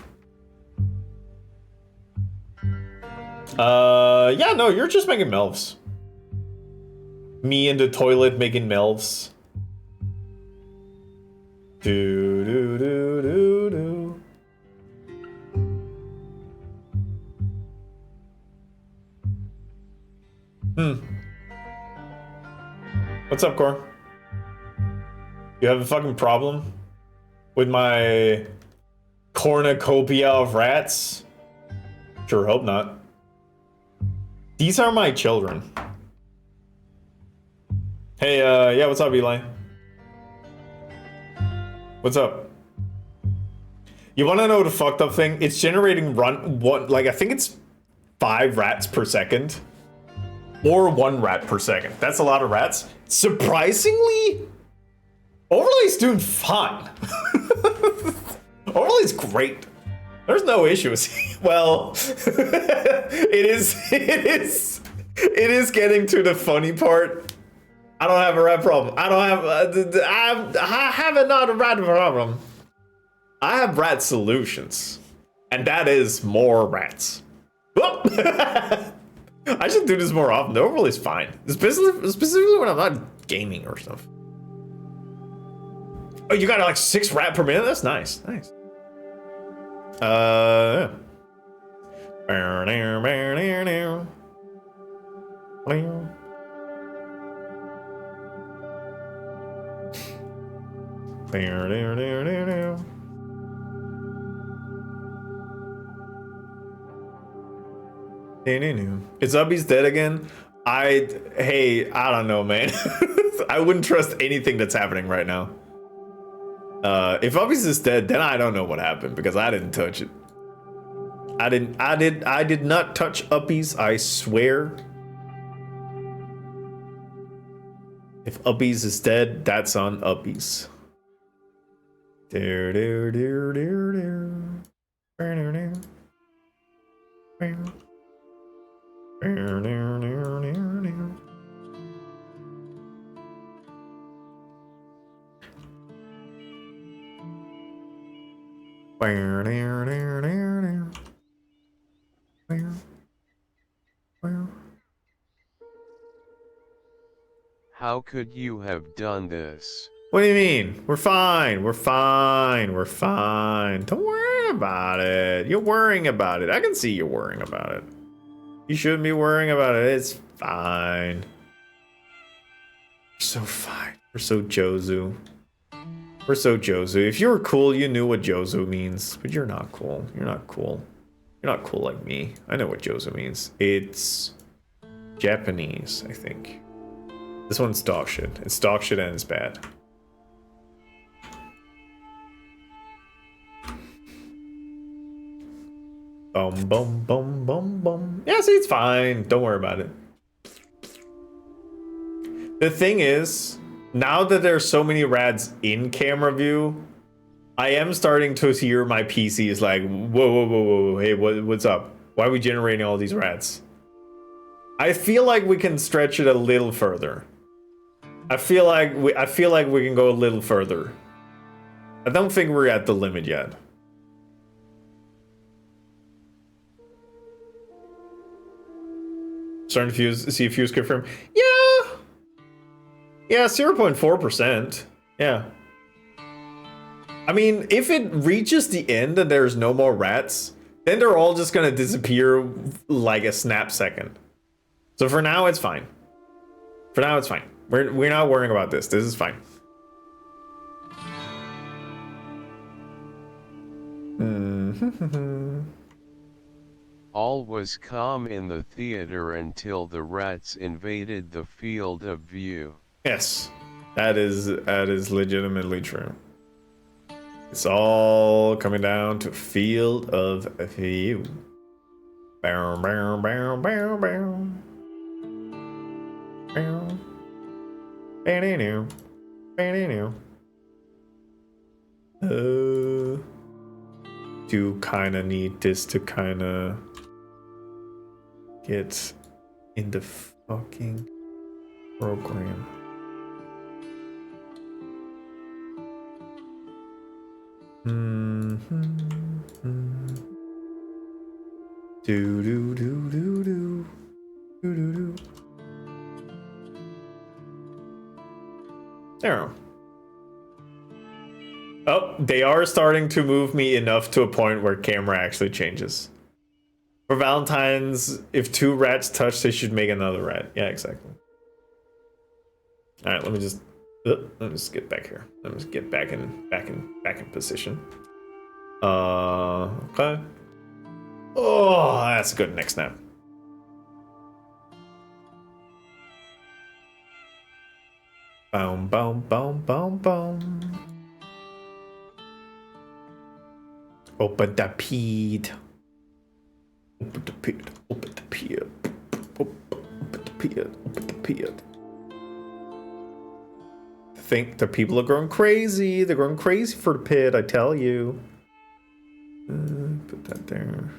Yeah, no, you're just making melts. Me in the toilet making melts. Do do do do do. What's up, Core? You have a fucking problem with my cornucopia of rats? Sure hope not. These are my children. Hey, yeah, what's up, Eli? What's up? You wanna know the fucked up thing? It's generating I think it's 5 rats per second. Or 1 rat per second. That's a lot of rats. Surprisingly, Overlay's doing fine. Overlay's great. There's no issues. Well, it is getting to the funny part. I don't have a rat problem. I have not a rat problem. I have rat solutions. And that is more rats. I should do this more often. The overlay's fine. Specifically when I'm not gaming or stuff. Oh, you got like 6 rat per minute? That's nice. Nice. Yeah. Is Ubby's dead again? Hey, I don't know, man. I wouldn't trust anything that's happening right now. If Ubby's is dead, then I don't know what happened because I didn't touch it. I did not touch Uppies, I swear. If Uppies is dead, that's on Uppies. How could you have done this? What do you mean? We're fine. We're fine. We're fine. Don't worry about it. You're worrying about it. I can see you're worrying about it. You shouldn't be worrying about it. It's fine. We're so fine. We're so Jozu. We're so Jozu. If you were cool, you knew what Jozu means. But you're not cool. You're not cool. You're not cool like me. I know what Jozu means. It's Japanese, I think. This one's dog shit. It's dog shit and it's bad. Boom, boom, boom, boom, boom. Yeah, see, it's fine. Don't worry about it. The thing is, now that there's so many rats in camera view, I am starting to hear my PC is like, whoa, hey, what's up? Why are we generating all these rats? I feel like we can stretch it a little further. I feel like we can go a little further. I don't think we're at the limit yet. Starting to see a fuse confirm. Yeah, 0.4%. Yeah. I mean, if it reaches the end and there's no more rats, then they're all just gonna disappear like a snap second. So for now, it's fine. For now, it's fine. We're not worrying about this. This is fine. All was calm in the theater until the rats invaded the field of view. Yes, that is legitimately true. It's all coming down to field of view. Bow, bow, bow, bow, bow. Bow. Ba-da-doo. Ba-da-doo. Do kind of need this to kind of get in the fucking program. Do do do do do do do do. There. Oh, they are starting to move me enough to a point where camera actually changes. For Valentine's, if 2 rats touch, they should make another rat. Yeah, exactly. All right, let me just get back here. Let me just get back in position. Okay. Oh, that's a good neck snap. Boom, boom, boom, boom, boom. Open the pit. Open the pit. Open the pit. Open the pit. Open the pit. Think the people are going crazy. They're going crazy for the pit, I tell you. Put that there.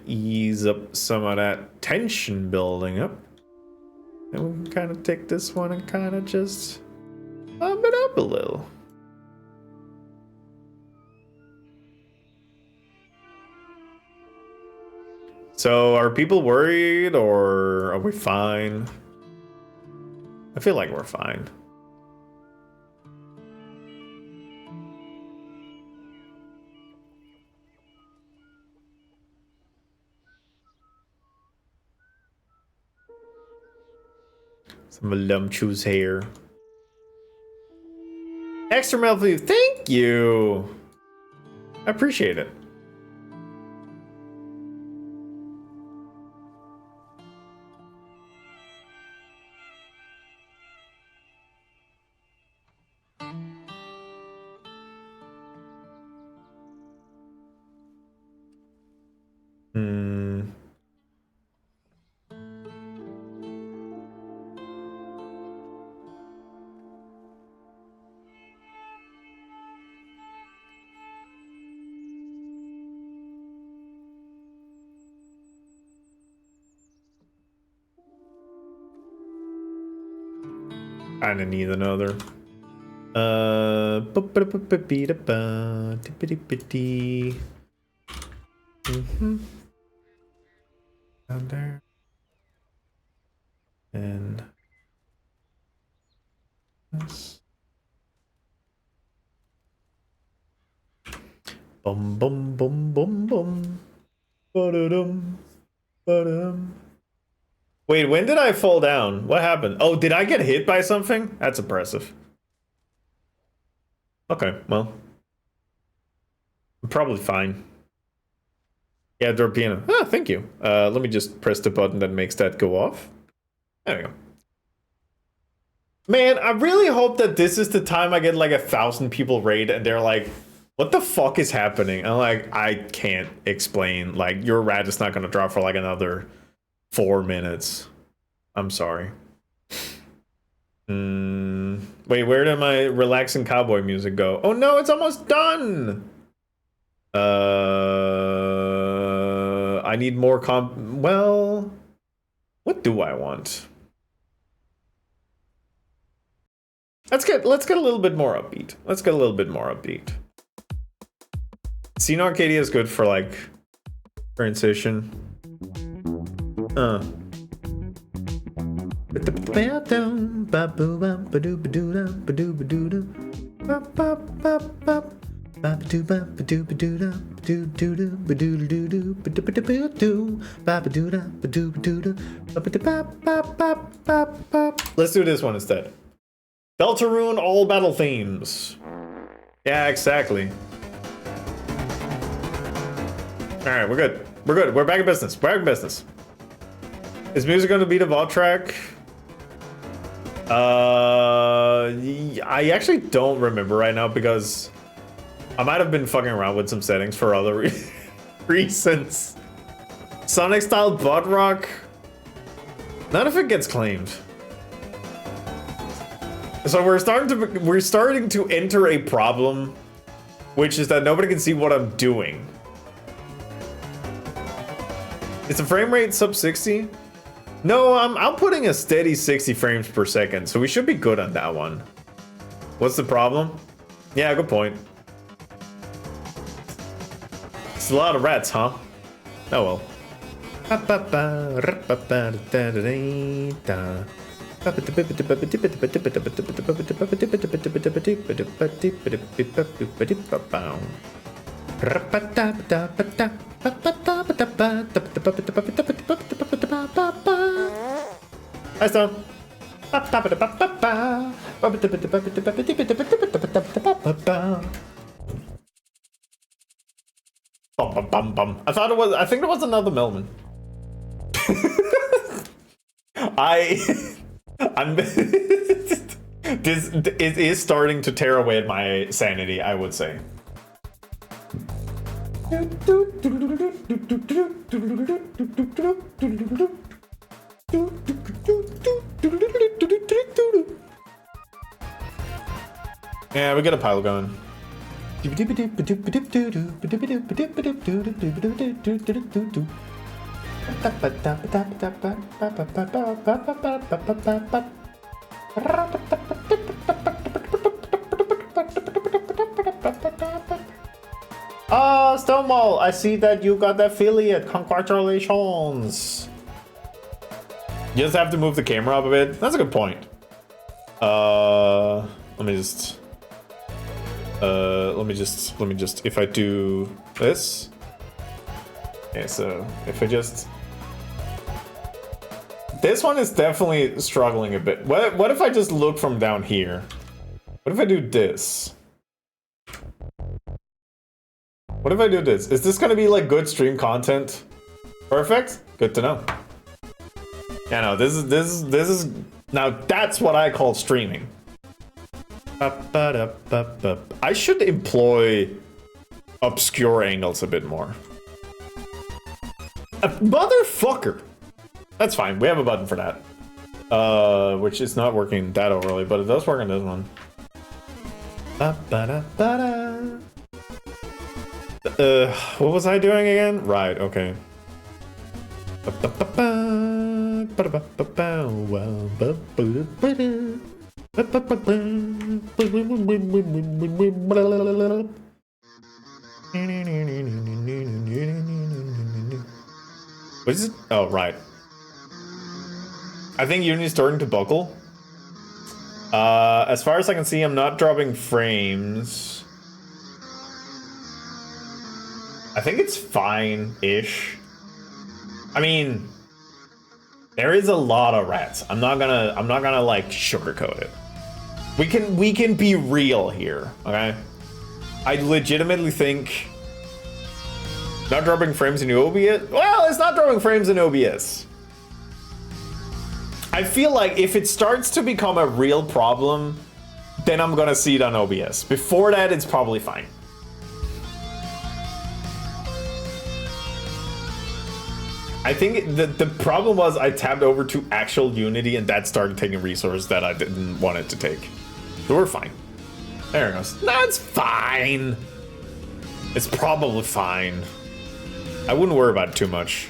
Ease up some of that tension building up. And we can kind of take this one and kind of just bump it up a little. So are people worried or are we fine? I feel like we're fine. Some voluptuous hair. Extra milk, please. Thank you. I appreciate it. Kinda need another. Down there. And this. Bum bum bum bum bum. Ba-da-dum. Ba-dum. Wait, when did I fall down? What happened? Oh, did I get hit by something? That's impressive. Okay, well. I'm probably fine. Yeah, drop piano. Ah, thank you. Let me just press the button that makes that go off. There we go. Man, I really hope that this is the time I get like 1,000 people raid and they're like what the fuck is happening? I'm like, I can't explain. Like, your rat is not gonna drop for like another 4 minutes. I'm sorry. Wait, where did my relaxing cowboy music go? Oh no, it's almost done! I need more well, what do I want? Let's get a little bit more upbeat. Let's get a little bit more upbeat. Scene Arcadia is good for like transition. Let's do this one instead. Deltarune all battle themes. Yeah, exactly. Alright, we're good. We're good. We're back in business. We're back in business. Is music going to be the VOD track? I actually don't remember right now because I might have been fucking around with some settings for other reasons. Sonic style butt rock? None of it gets claimed. So we're starting to enter a problem, which is that nobody can see what I'm doing. Is the frame rate sub 60? No, I'm putting a steady 60 frames per second, so we should be good on that one. What's the problem? Yeah, good point. It's a lot of rats, huh? Oh well. Nice done. I thought it was. I think it was another Melman. I'm. This it is starting to tear away at my sanity, I would say. Yeah, we got a pile going. Stonewall, I see that you got the affiliate. Congratulations. You just have to move the camera up a bit. That's a good point. Let me just, if I do this. Okay, so if I just, this one is definitely struggling a bit. What if I just look from down here? What if I do this? What if I do this? Is this gonna be like good stream content? Perfect. Good to know. Yeah, no, this is now that's what I call streaming. I should employ obscure angles a bit more. Motherfucker. That's fine. We have a button for that. Which is not working that overly, but it does work on this one. What was I doing again? Right, okay. What is it? Oh, right. I think Unity's starting to buckle. As far as I can see, I'm not dropping frames. I think it's fine-ish. I mean, there is a lot of rats. I'm not gonna like sugarcoat it. We can be real here, okay? I legitimately think not dropping frames in OBS. Well, it's not dropping frames in OBS. I feel like if it starts to become a real problem, then I'm gonna see it on OBS. Before that, it's probably fine. I think the problem was I tabbed over to actual Unity and that started taking resources that I didn't want it to take. So we're fine. There it goes. That's fine. It's probably fine. I wouldn't worry about it too much.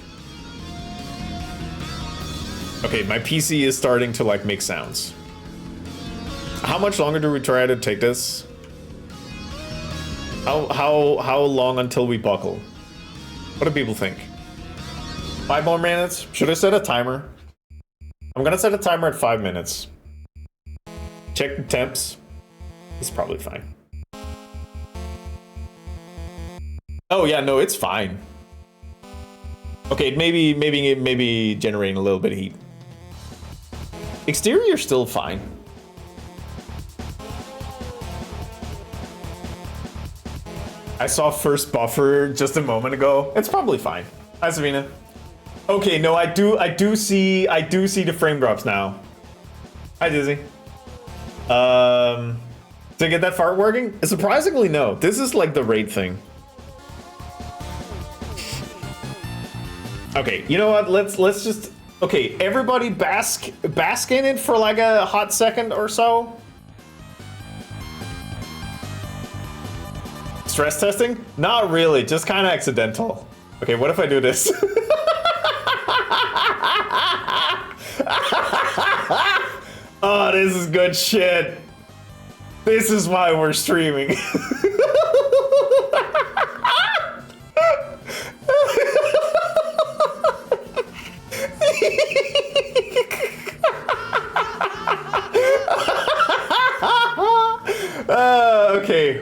Okay, my PC is starting to like make sounds. How much longer do we try to take this? How long until we buckle? What do people think? 5 more minutes? Should I set a timer? I'm gonna set a timer at 5 minutes. Check the temps. It's probably fine. Oh yeah, no, it's fine. Okay, maybe generating a little bit of heat. Exterior still fine. I saw first buffer just a moment ago. It's probably fine. Hi, Savina. Okay, no, I do see the frame drops now. Hi, Dizzy. Did I get that fart working? Surprisingly, no. This is like the raid thing. Okay, you know what? Let's just okay. Everybody bask in it for like a hot second or so. Stress testing? Not really, just kind of accidental. Okay, what if I do this? Oh, this is good shit. This is why we're streaming.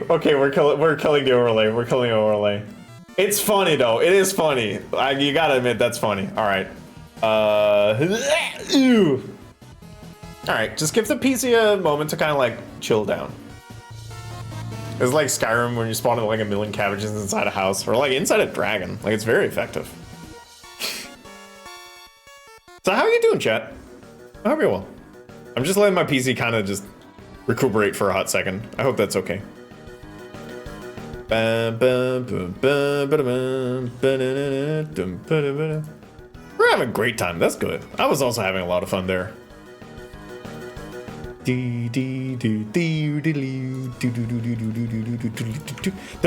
Okay, we're killing the overlay. We're killing the overlay. It's funny though. It is funny. You gotta admit that's funny. All right. All right. Just give the PC a moment to kind of like chill down. It's like Skyrim when you spawn like a million cabbages inside a house, or like inside a dragon. Like it's very effective. So how are you doing, chat? I hope you're well. I'm just letting my PC kind of just recuperate for a hot second. I hope that's okay. We're having a great time. That's good. I was also having a lot of fun there. The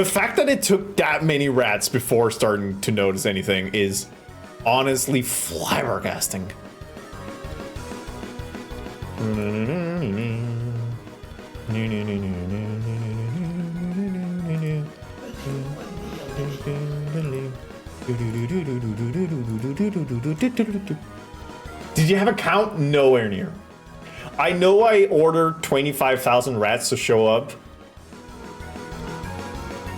fact that it took that many rats before starting to notice anything is honestly flabbergasting. Did you have a count? Nowhere near. I know I ordered 25,000 rats to show up,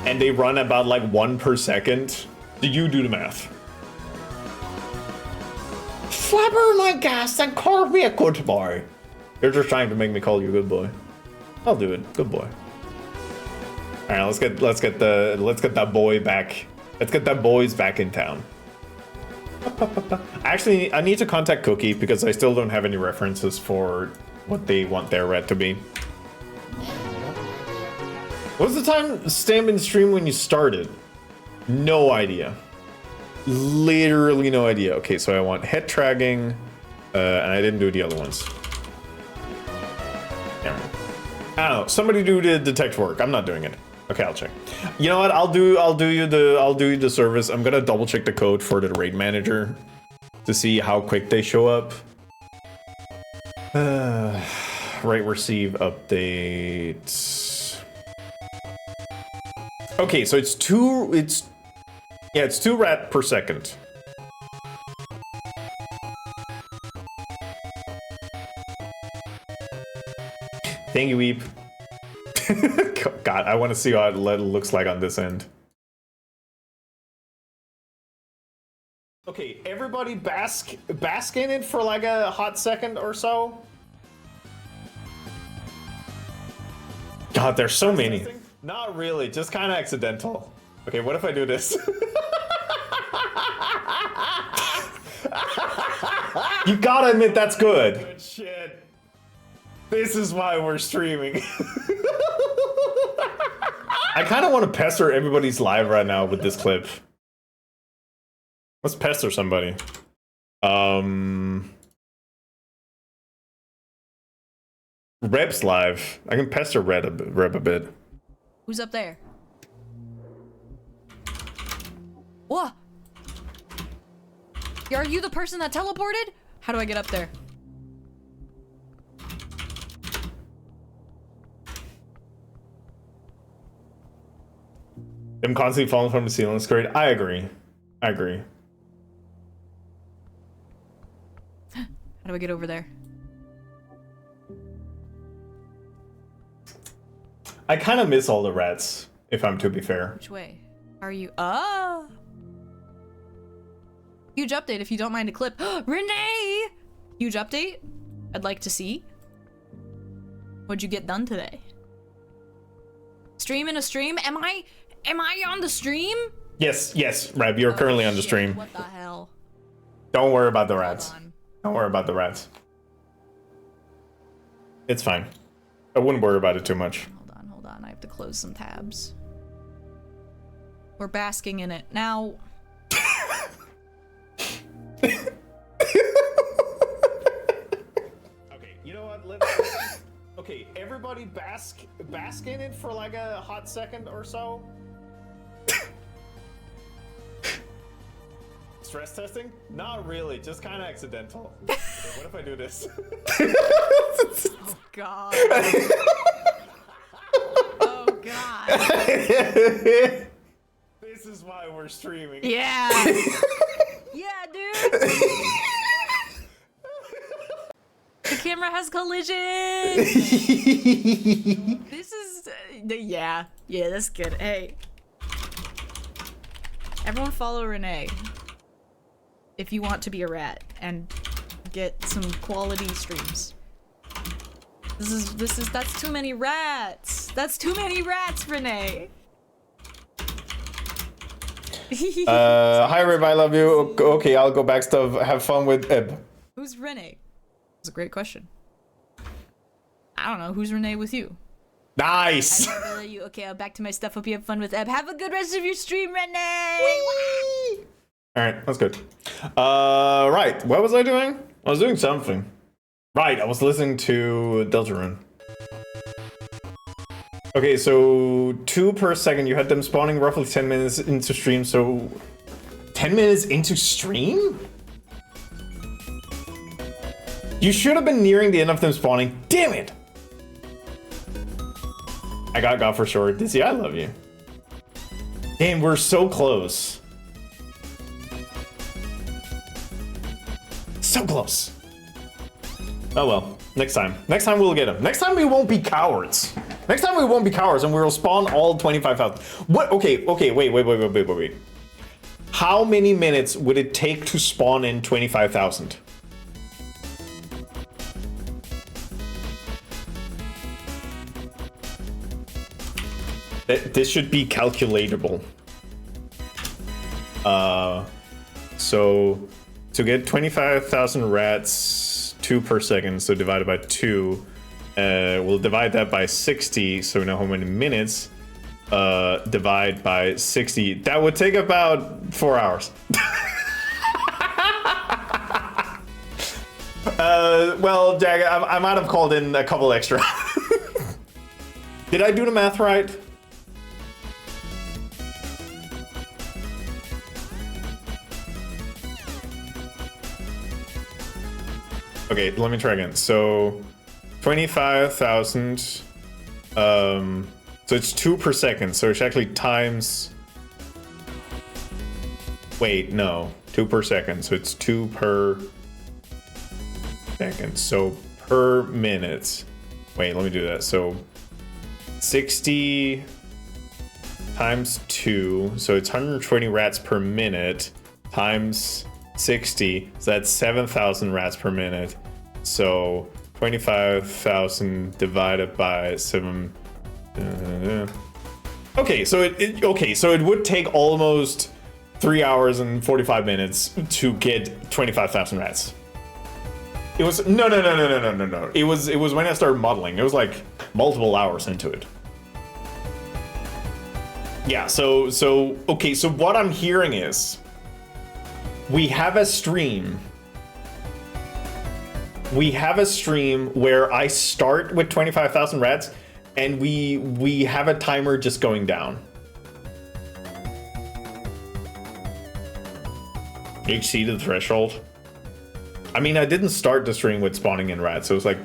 and they run about like 1 per second. Did you do the math? Flabber my gas and call me a good boy. You're just trying to make me call you a good boy. I'll do it. Good boy. All right, let's get that boy back. Let's get that boys back in town. Actually, I need to contact Cookie because I still don't have any references for what they want their rat to be. What was the time stamp in stream when you started? No idea. Literally no idea. Okay, so I want head tracking, and I didn't do the other ones. Yeah. I don't know. Somebody do the detect work. I'm not doing it. Okay, I'll check. You know what? I'll do you the service. I'm gonna double check the code for the raid manager to see how quick they show up. Right, receive updates. Okay, so it's 2 rat per second. Thank you, Weep. God, I want to see how it looks like on this end. Okay, everybody bask in it for like a hot second or so. God, there's so many. Not really, just kind of accidental. Okay, what if I do this? You gotta admit that's good. Good shit. This is why we're streaming. I kind of want to pester everybody's live right now with this clip. Let's pester somebody. Reb's live. I can pester Reb a bit. Who's up there? What? Are you the person that teleported? How do I get up there? Them constantly falling from the ceiling is great. I agree. I agree. How do I get over there? I kind of miss all the rats, if I'm to be fair. Which way? Are you? Ah! Huge update if you don't mind a clip. Renee! Huge update. I'd like to see. What'd you get done today? Stream in a stream? Am I on the stream? Yes, Reb, you're currently on the stream. What the hell? Don't worry about the rats. Don't worry about the rats. It's fine. I wouldn't worry about it too much. Hold on. I have to close some tabs. We're basking in it. Now... Okay, you know what? Okay, everybody bask in it for like a hot second or so. Stress testing? Not really, just kind of accidental. Okay, what if I do this? Oh god. Oh god. This is why we're streaming. Yeah. Yeah, dude. The camera has collision. This is yeah, that's good. Hey, everyone follow Renee if you want to be a rat and get some quality streams. That's too many rats. That's too many rats, Renee. Hi Rib, I love you. Okay, I'll go back stuff. Have fun with Eb. Who's Renee? That's a great question. I don't know. Who's Renee with you? Nice! I love you. Okay, I'll back to my stuff. Hope you have fun with Eb. Have a good rest of your stream, Renee! Alright, that's good. Right, what was I doing? I was doing something. Right, I was listening to Deltarune. Okay, so 2 per second. You had them spawning roughly 10 minutes into stream, so 10 minutes into stream? You should have been nearing the end of them spawning. Damn it! I got for sure. Dizzy, I love you. Damn, we're so close. So close. Oh well, next time. Next time we'll get them. Next time we won't be cowards. Next time we won't be cowards and we'll spawn all 25,000. What? Okay, wait. How many minutes would it take to spawn in 25,000? This should be calculatable. So to get 25,000 rats, 2 per second, so divided by 2, we'll divide that by 60, so we know how many minutes. Divide by 60. That would take about 4 hours. Well, Jag, I might have called in a couple extra. Did I do the math right? Okay, let me try again. So 25,000. So it's 2 per second. So it's actually times. Wait, no, 2 per second. So it's 2 per second. So per minute. Wait, let me do that. So 60 times 2. So it's 120 rats per minute times 60. So that's 7,000 rats per minute. So 25,000 divided by 7. Okay, so it would take almost 3 hours and 45 minutes to get 25,000 rats. It was no. It was when I started modeling. It was like multiple hours into it. Yeah. So okay. So what I'm hearing is we have a stream we have a stream where I start with 25,000 rats, and we have a timer just going down. You exceeded the threshold. I mean, I didn't start the stream with spawning in rats. It was like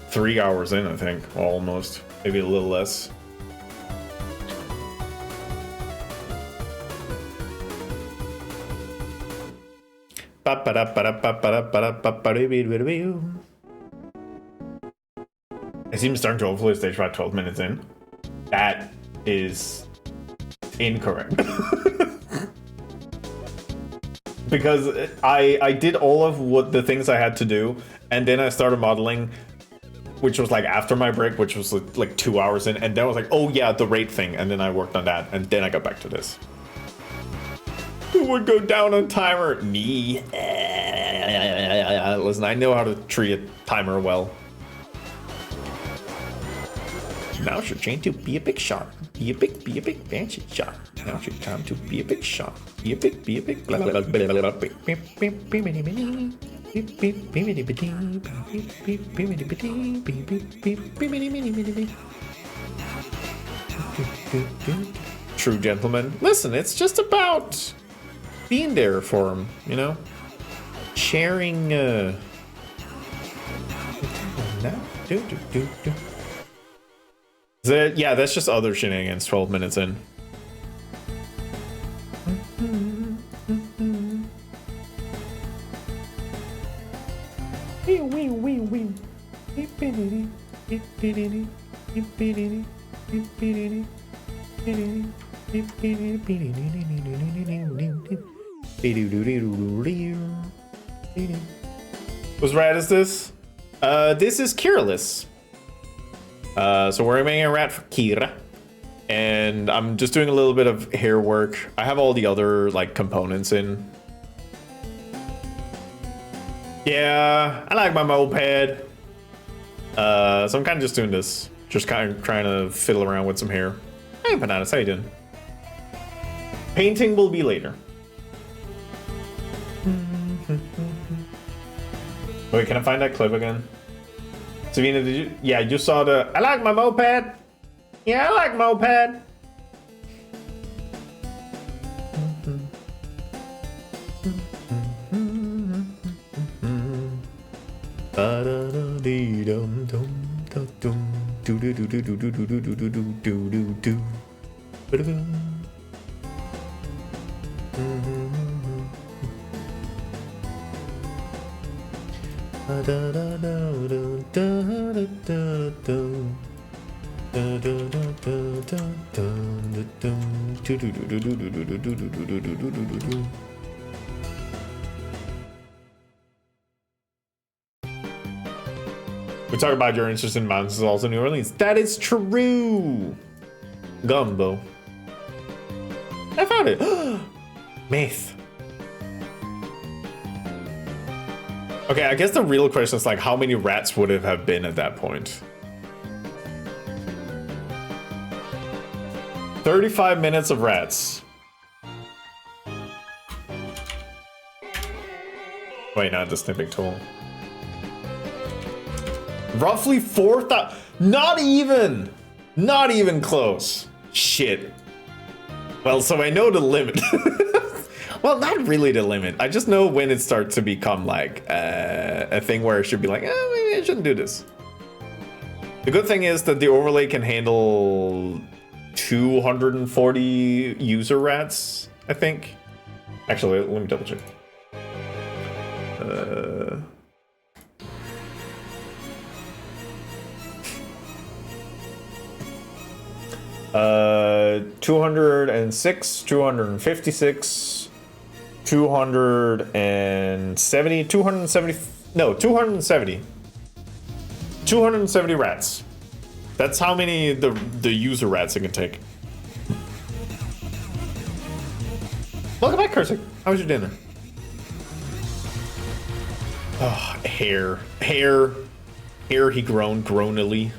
3 hours in, I think, almost, maybe a little less. It seems starting to overflow stage about 12 minutes in. That is incorrect. Because I did all of what the things I had to do, and then I started modeling, which was like after my break, which was like 2 hours in, and then I was like, oh yeah, the rate thing, and then I worked on that, and then I got back to this. Who would go down on timer? Me. Listen, I know how to treat a timer well. Now it's your chance to be a big shot. Be a big fancy shot. Now it's your time to be a big shot. Be a big, blah, blah, blah, blah, blah, blah. True gentleman. Listen, it's just about being there for him, you know? Sharing, yeah, that's just other shenanigans 12 minutes in. Whose rat is this? This is Kiralus. So we're making a rat for Kira, and I'm just doing a little bit of hair work. I have all the other like components in. Yeah, I like my moped. So I'm kind of just doing this, just kind of trying to fiddle around with some hair. Hey, Bananas, how you doing? Painting will be later. Wait, can I find that clip again? Savina, did you? Yeah, you saw the. I like my moped. Yeah, I like moped. We talk about your interest in mountains is also New Orleans. That is true. Gumbo. I found it. Myth. Okay, I guess the real question is like, how many rats would it have been at that point? 35 minutes of rats. Wait, not the snipping tool. Roughly 4,000. Not even close. Shit. Well, so I know the limit. Well, not really the limit. I just know when it starts to become like a thing where it should be like, maybe I shouldn't do this. The good thing is that the overlay can handle 240 user rats, I think. Actually, let me double check. 206, 256, 270, 270 rats. That's how many the user rats it can take. Welcome back, Cursing. How was your dinner? Oh, hair he groaned groanily.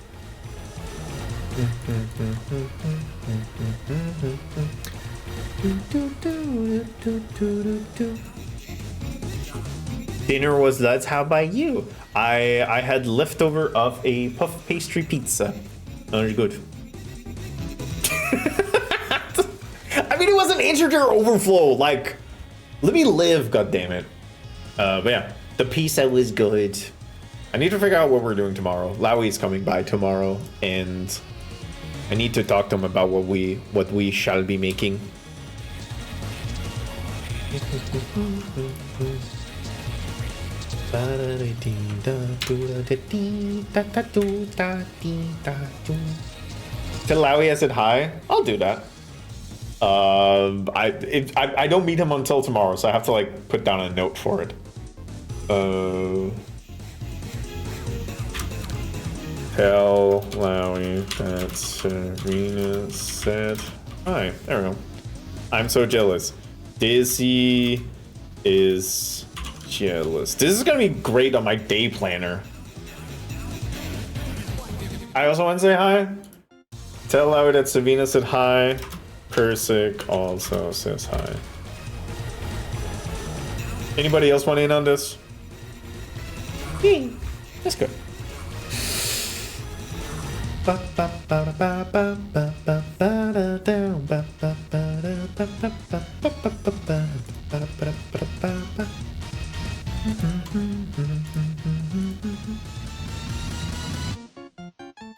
Dinner was nuts. How about you? I had leftover of a puff pastry pizza. Very good. I mean, it was an integer overflow. Like, let me live, goddammit. But yeah, the pizza was good. I need to figure out what we're doing tomorrow. Lowy is coming by tomorrow, and I need to talk to him about what we shall be making. Tell Lowy I said hi. I'll do that. I don't meet him until tomorrow, so I have to like put down a note for it. Tell Lowy that Serena said hi. There we go. I'm so jealous. Dizzy is jealous. This is gonna be great on my day planner. I also want to say hi. Tell Lowy that Savina said hi. Persic also says hi. Anybody else want in on this? That's good.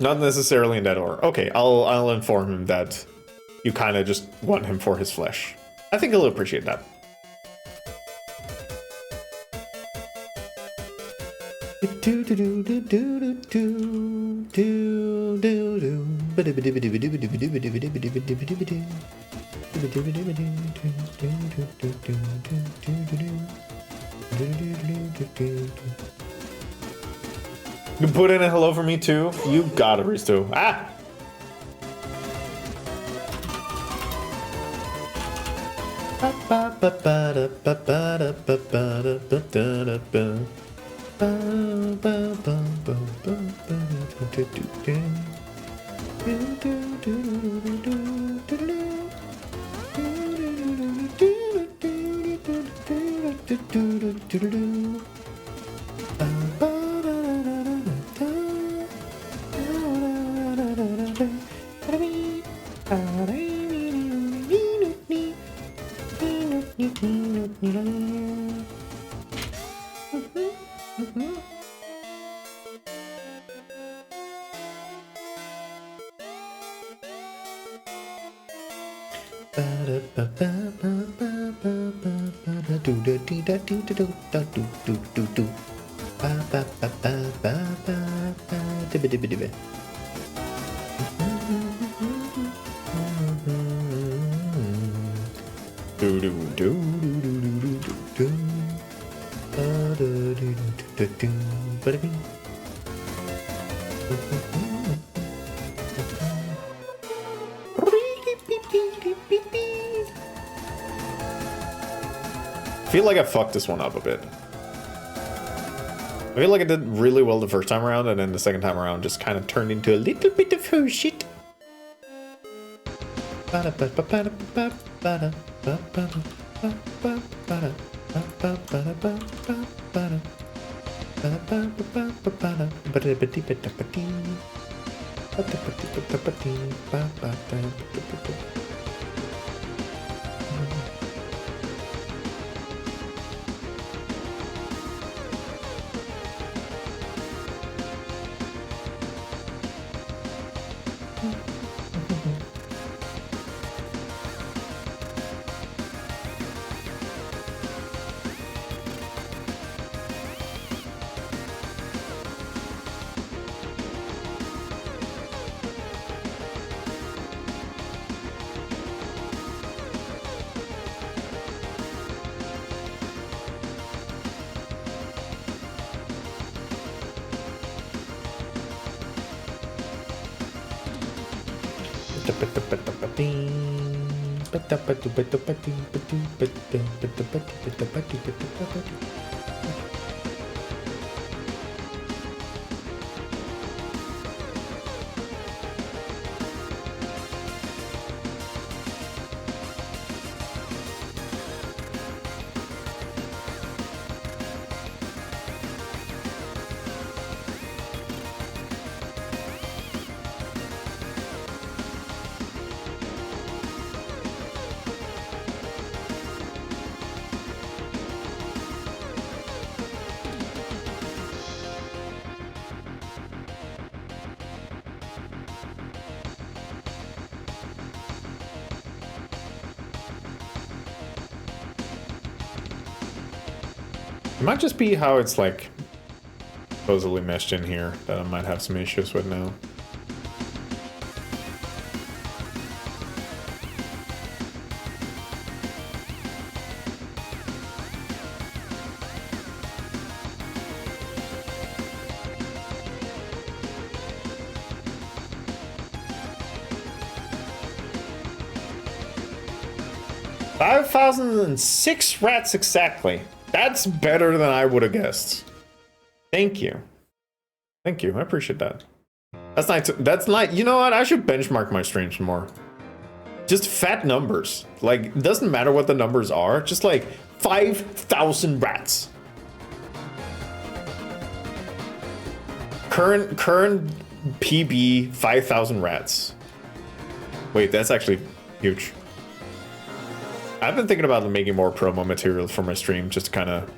Not necessarily in that order. Okay, I'll inform him that you kind of just want him for his flesh. I think he'll appreciate that. You put in a hello for me too? You got it, Risto. Ah! I feel like I fucked this one up a bit. I feel like I did really well the first time around, and then the second time around just kind of turned into a little bit of her shit. It might just be how it's like supposedly meshed in here that I might have some issues with now. $5,006 rats exactly. That's better than I would have guessed. Thank you. Thank you. I appreciate that. That's nice. That's nice. You know what? I should benchmark my streams more. Just fat numbers. Like, it doesn't matter what the numbers are. Just like 5,000 rats. Current PB 5,000 rats. Wait, that's actually huge. I've been thinking about making more promo materials for my stream, just to kind of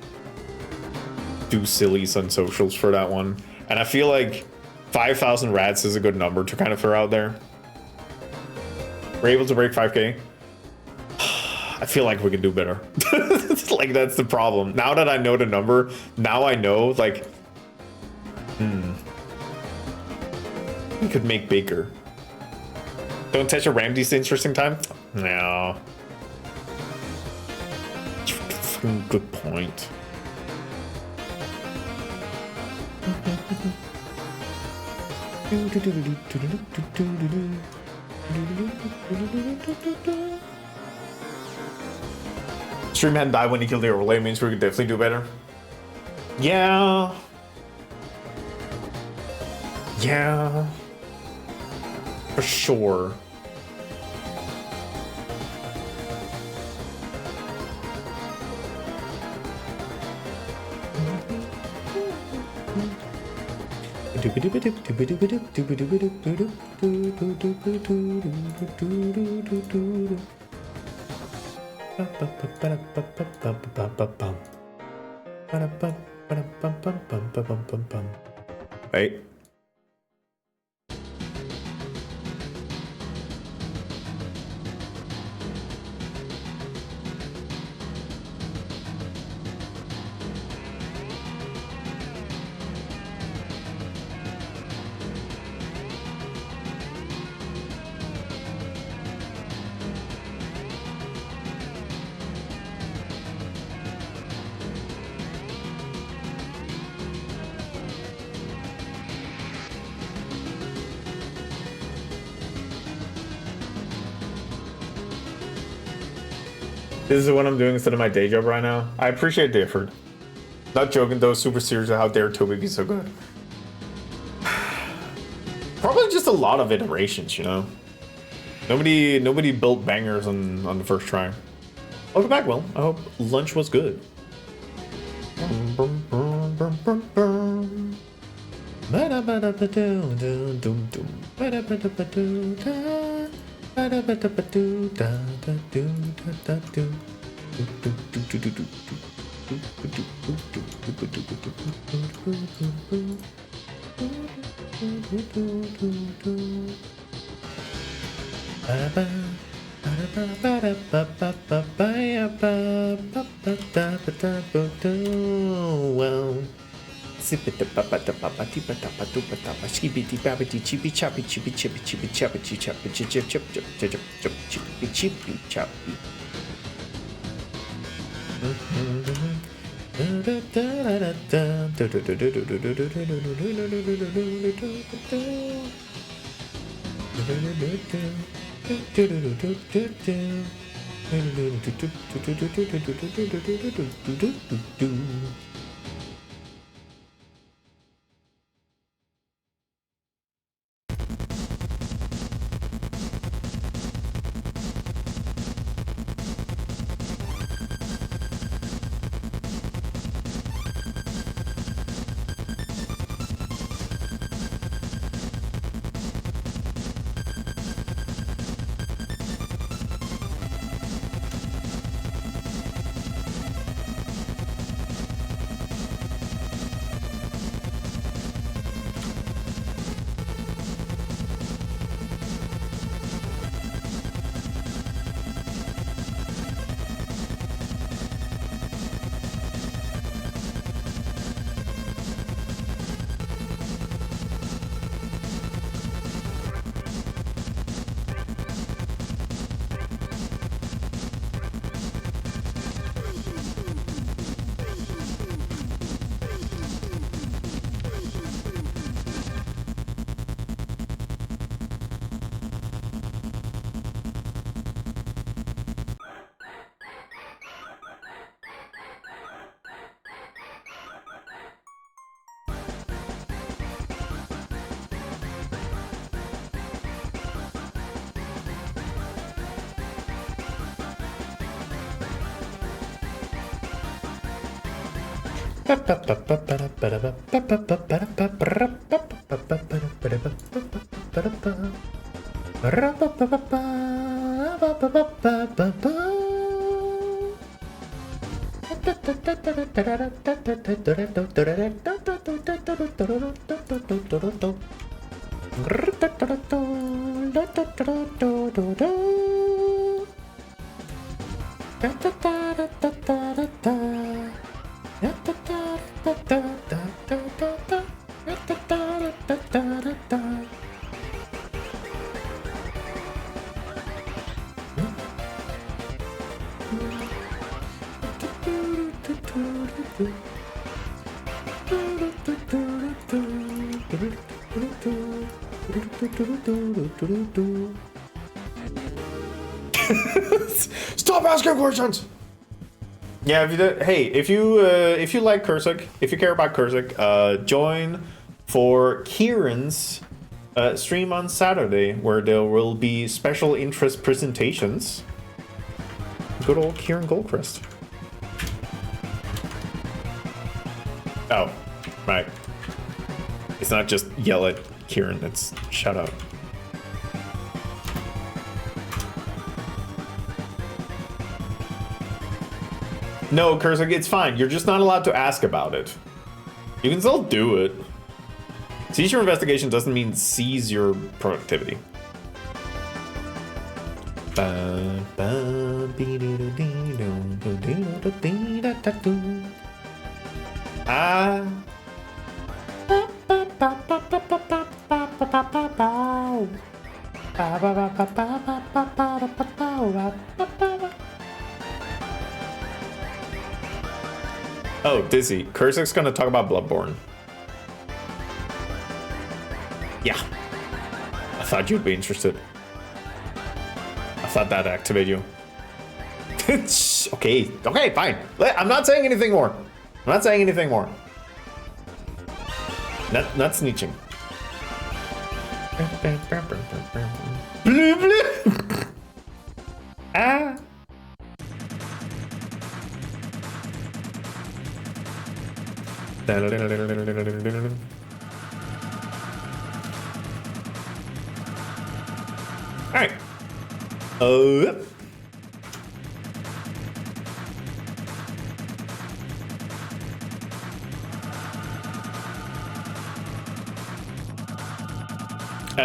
do sillies on socials for that one. And I feel like 5,000 rats is a good number to kind of throw out there. We're able to break 5K. I feel like we can do better. Like, that's the problem. Now that I know the number, now I know, like, we could make bigger. Don't touch a ram these interesting time? No. Good point. Stream hadn't died when he killed the overlay, means we could definitely do better. Yeah. Yeah. For sure. Wait. This is what I'm doing instead of my day job right now. I appreciate the effort. Not joking though, super serious. How dare Toby be so good? Probably just a lot of iterations, you know. Nobody built bangers on the first try. Welcome back, Will. I hope lunch was good. Well, Stop asking questions. Yeah, if you like Kursik, if you care about Kursik, join for Kieran's stream on Saturday, where there will be special interest presentations. Good old Kieran Goldcrest. Oh, right. It's not just yell at Kieran, it's shut up. No, Kursik, it's fine. You're just not allowed to ask about it. You can still do it. Seize your investigation doesn't mean seize your productivity. Oh, Dizzy. Kursik's gonna talk about Bloodborne. Yeah. I thought you'd be interested. I thought that'd activate you. Okay, fine. I'm not saying anything more. I'm not saying anything more. Not snitching. Blue, blue. Ah. Alright.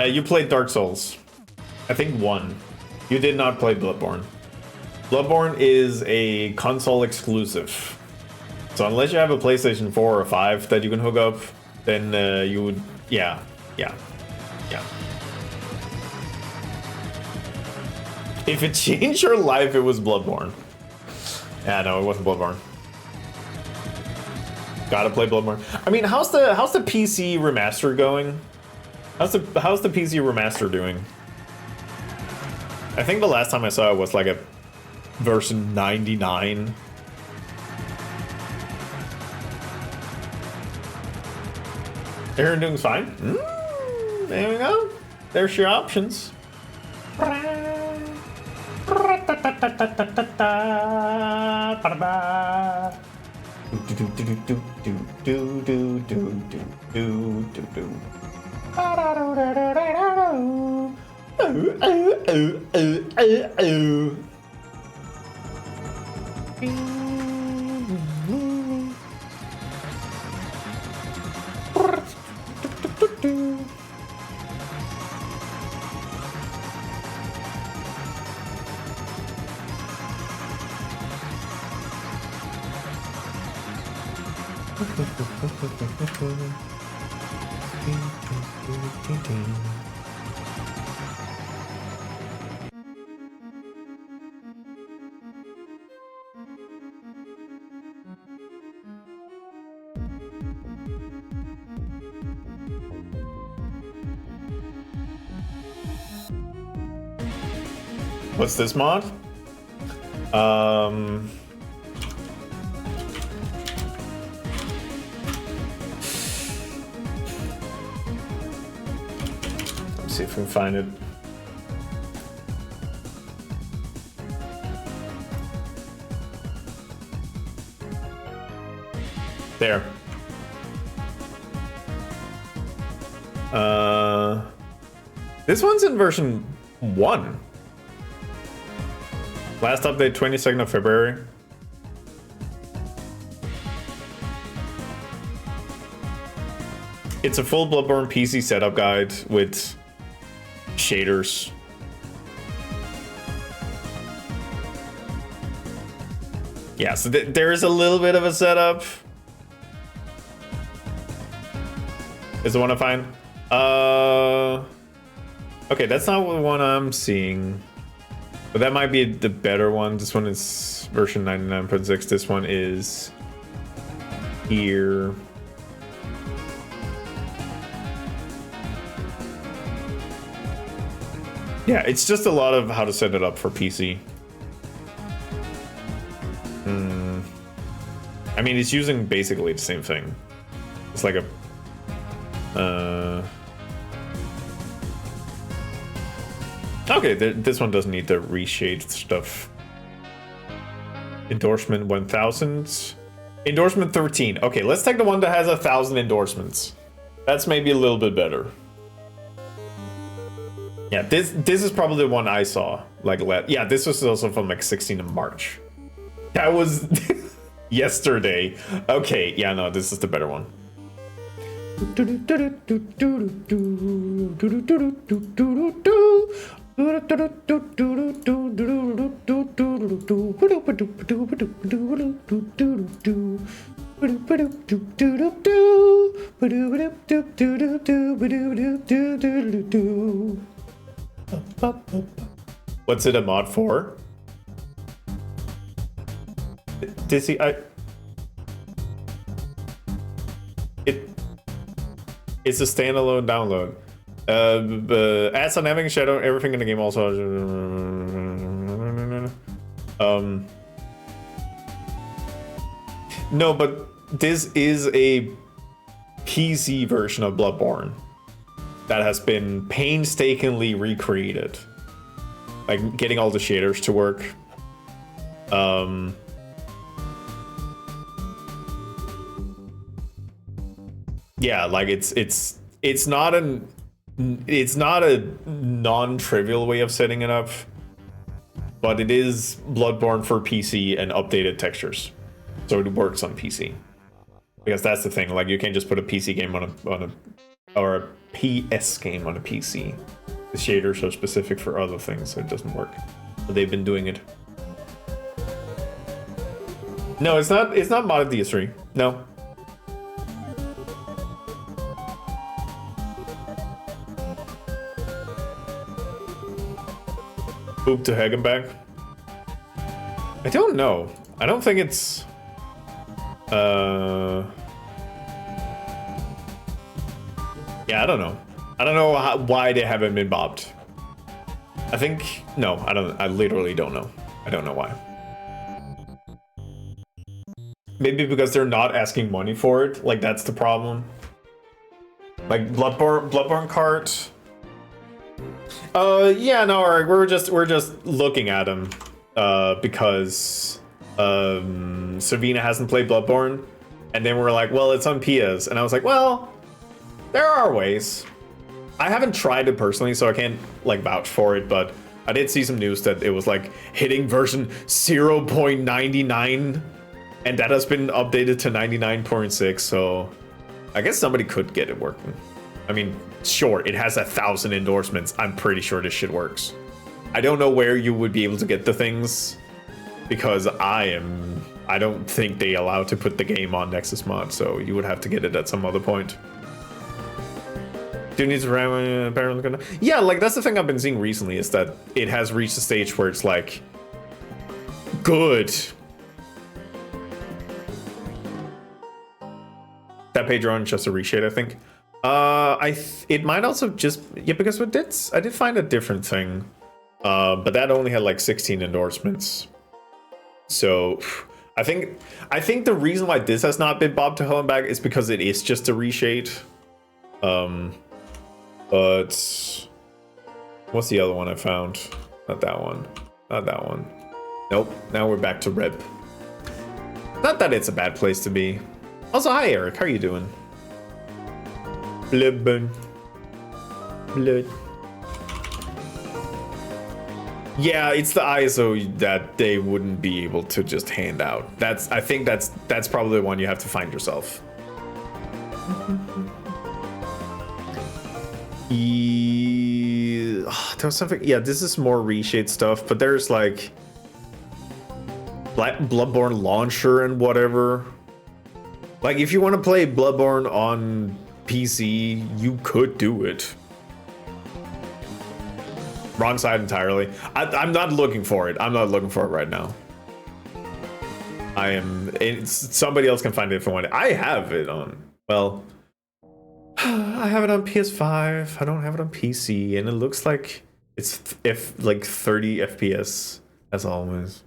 You played Dark Souls. I think 1. You did not play Bloodborne. Bloodborne is a console exclusive. So unless you have a PlayStation 4 or 5 that you can hook up, then you would... Yeah. If it changed your life, it was Bloodborne. Yeah, no, it wasn't Bloodborne. Gotta play Bloodborne. I mean, how's the PC remaster going? How's the PC remaster doing? I think the last time I saw it was like a version 99. Aaron doing fine. There we go. There's your options. What's this mod? Let's see if we can find it. There. This one's in version 1. Last update 22nd of February. It's a full Bloodborne PC setup guide with shaders. Yeah, so there is a little bit of a setup. Is the one I find? Okay, that's not the one I'm seeing. But that might be the better one. This one is version 99.6. This one is here. Yeah, it's just a lot of how to set it up for PC. I mean, it's using basically the same thing. It's like a... Okay, this one doesn't need the reshade stuff. Endorsement 1000. Endorsement 13. Okay, let's take the one that has 1,000 endorsements. That's maybe a little bit better. Yeah, this is probably the one I saw. Like, yeah, this was also from like 16th of March. That was yesterday. Okay, yeah, no, this is the better one. What's it a mod for? Dizzy, it's a standalone download. Adds on having shadow, everything in the game also. No, but this is a PC version of Bloodborne that has been painstakingly recreated. Like getting all the shaders to work. Yeah, like it's not a non-trivial way of setting it up, but it is Bloodborne for PC and updated textures, so it works on PC. Because that's the thing, like you can't just put a PC game on a or a PS game on a PC. The shaders are specific for other things, so it doesn't work. But they've been doing it. No, it's not modded DS3. No. Boop to Hagenbeck? I don't know. I don't think it's... Yeah, I don't know. I don't know why they haven't been bobbed. I think... No, I don't. I literally don't know. I don't know why. Maybe because they're not asking money for it. Like, that's the problem. Like, Bloodborne cart... yeah, no, we're just looking at them because Savina hasn't played Bloodborne, and then we're like, well, it's on PS, and I was like, well, there are ways. I haven't tried it personally, so I can't like vouch for it, but I did see some news that it was like hitting version 0.99, and that has been updated to 99.6, so I guess somebody could get it working. I mean, sure, it has 1,000 endorsements. I'm pretty sure this shit works. I don't know where you would be able to get the things, because I don't think they allow to put the game on Nexus Mod, so you would have to get it at some other point. Do needs to apparently gonna... Yeah, like that's the thing I've been seeing recently, is that it has reached a stage where it's like good. That page on just a reshade, I think. It might also just, yeah, because I did find a different thing, but that only had like 16 endorsements. So I think the reason why this has not been bobbed to hell and back is because it is just a reshade. But what's the other one I found? Not that one. Not that one. Nope. Now we're back to Rip. Not that it's a bad place to be. Also, hi Eric, how are you doing? Blood. Yeah, it's the ISO that they wouldn't be able to just hand out. I think that's probably the one you have to find yourself. There was something. Yeah, this is more reshade stuff, but there's like Bloodborne launcher and whatever. Like, if you want to play Bloodborne on PC, you could do it. Wrong side entirely. I'm not looking for it. I'm not looking for it right now. Somebody else can find it if I want it. I have it on, well, I have it on PS5. I don't have it on PC, and it looks like it's like 30 FPS as always.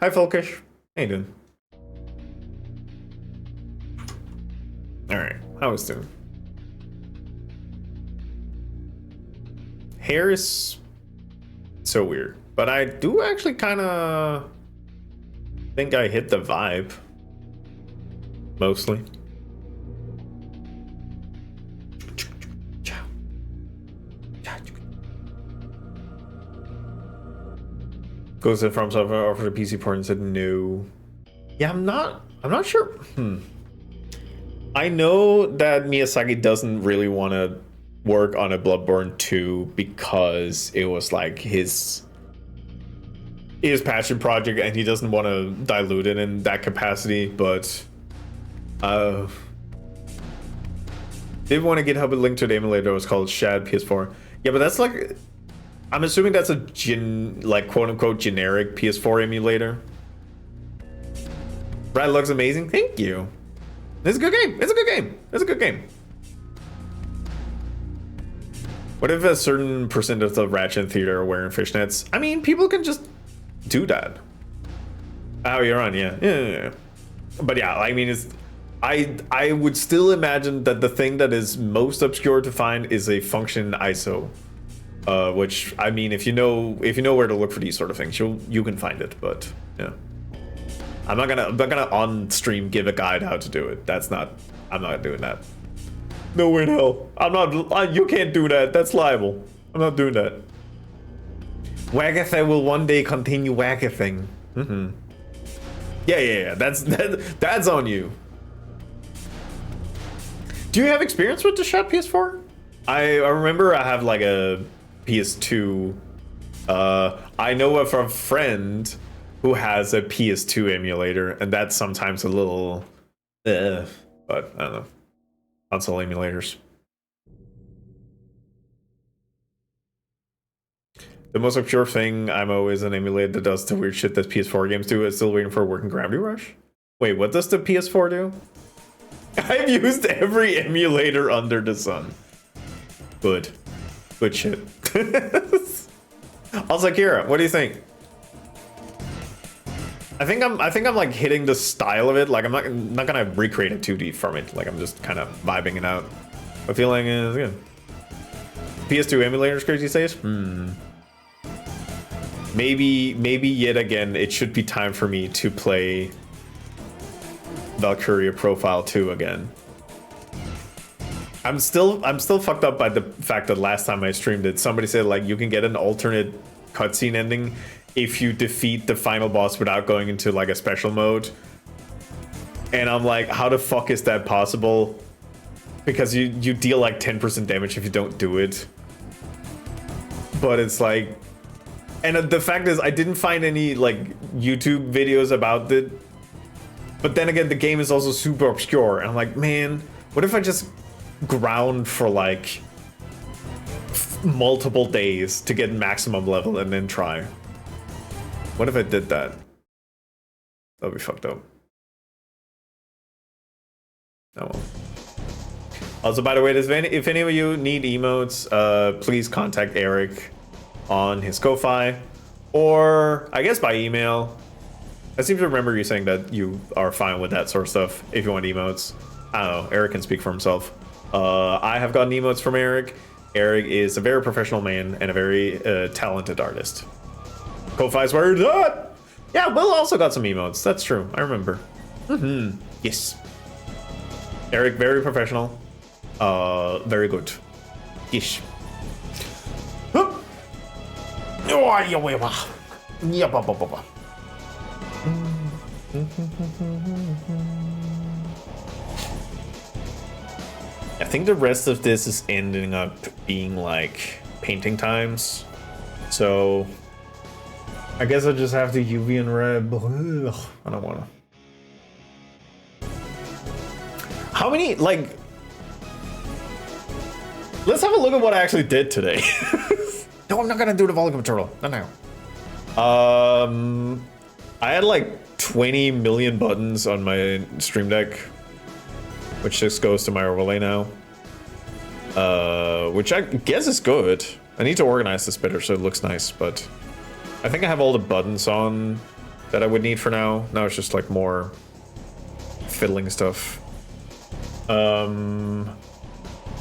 Hi, Folkish. How you doing? All right, how was doing? Hair is so weird, but I do actually kind of think I hit the vibe mostly. Goes to From Software offered a PC port and said no. Yeah, I'm not sure. I know that Miyazaki doesn't really want to work on a Bloodborne 2 because it was like his passion project and he doesn't want to dilute it in that capacity, but did want to GitHub a link to the emulator that was called Shad PS4. Yeah, but that's like, I'm assuming that's a like quote unquote generic PS4 emulator. Brad looks amazing. Thank you. It's a good game. It's a good game. It's a good game. What if a certain percent of the Ratchet Theater are wearing fishnets? I mean, people can just do that. Oh, you're on, yeah. But yeah, I mean, I would still imagine that the thing that is most obscure to find is a function ISO. Which, I mean, if you know where to look for these sort of things, you can find it. But yeah, I'm not gonna on stream give a guide how to do it. I'm not doing that. No way in hell. You can't do that. That's liable. I'm not doing that. Wagathing will one day continue wagathing. Yeah. That's on you. Do you have experience with the Shad PS4? I remember I have like a PS2. I know of a friend who has a PS2 emulator, and that's sometimes a little, but I don't know. Console emulators. The most obscure thing I'm always an emulator that does the weird shit that PS4 games do is still waiting for a working Gravity Rush. Wait, what does the PS4 do? I've used every emulator under the sun. Good shit. Also, Kira, what do you think? I think I'm like hitting the style of it. Like, I'm not gonna recreate a 2D from it. Like, I'm just kind of vibing it out. My feeling is good. PS2 emulators, crazy says. Maybe yet again it should be time for me to play Valkyria Profile 2 again. I'm still fucked up by the fact that last time I streamed it, somebody said like you can get an alternate cutscene ending if you defeat the final boss without going into like a special mode. And I'm like, how the fuck is that possible? Because you deal like 10% damage if you don't do it. But it's like, and the fact is I didn't find any like YouTube videos about it. But then again, the game is also super obscure. And I'm like, man, what if I just ground for like multiple days to get maximum level and then try? What if I did that? That'd be fucked up. Oh well. Also, by the way, if any of you need emotes, please contact Eric on his Ko-Fi, or I guess by email. I seem to remember you saying that you are fine with that sort of stuff if you want emotes. I don't know, Eric can speak for himself. I have gotten emotes from Eric. Eric is a very professional man and a very talented artist. Ko-Fi's where it's at! Yeah, Will also got some emotes. That's true. I remember. Yes. Eric, very professional. Very good. Ish. Huh. Oh, yeah, I think the rest of this is ending up being like painting times. So I guess I just have to UV and red. Ugh, I don't wanna. How many, like, let's have a look at what I actually did today. No, I'm not gonna do the volume control. No. I had like 20 million buttons on my Stream Deck, which just goes to my overlay now. Which I guess is good. I need to organize this better so it looks nice, but I think I have all the buttons on that I would need for now. Now it's just like more fiddling stuff. I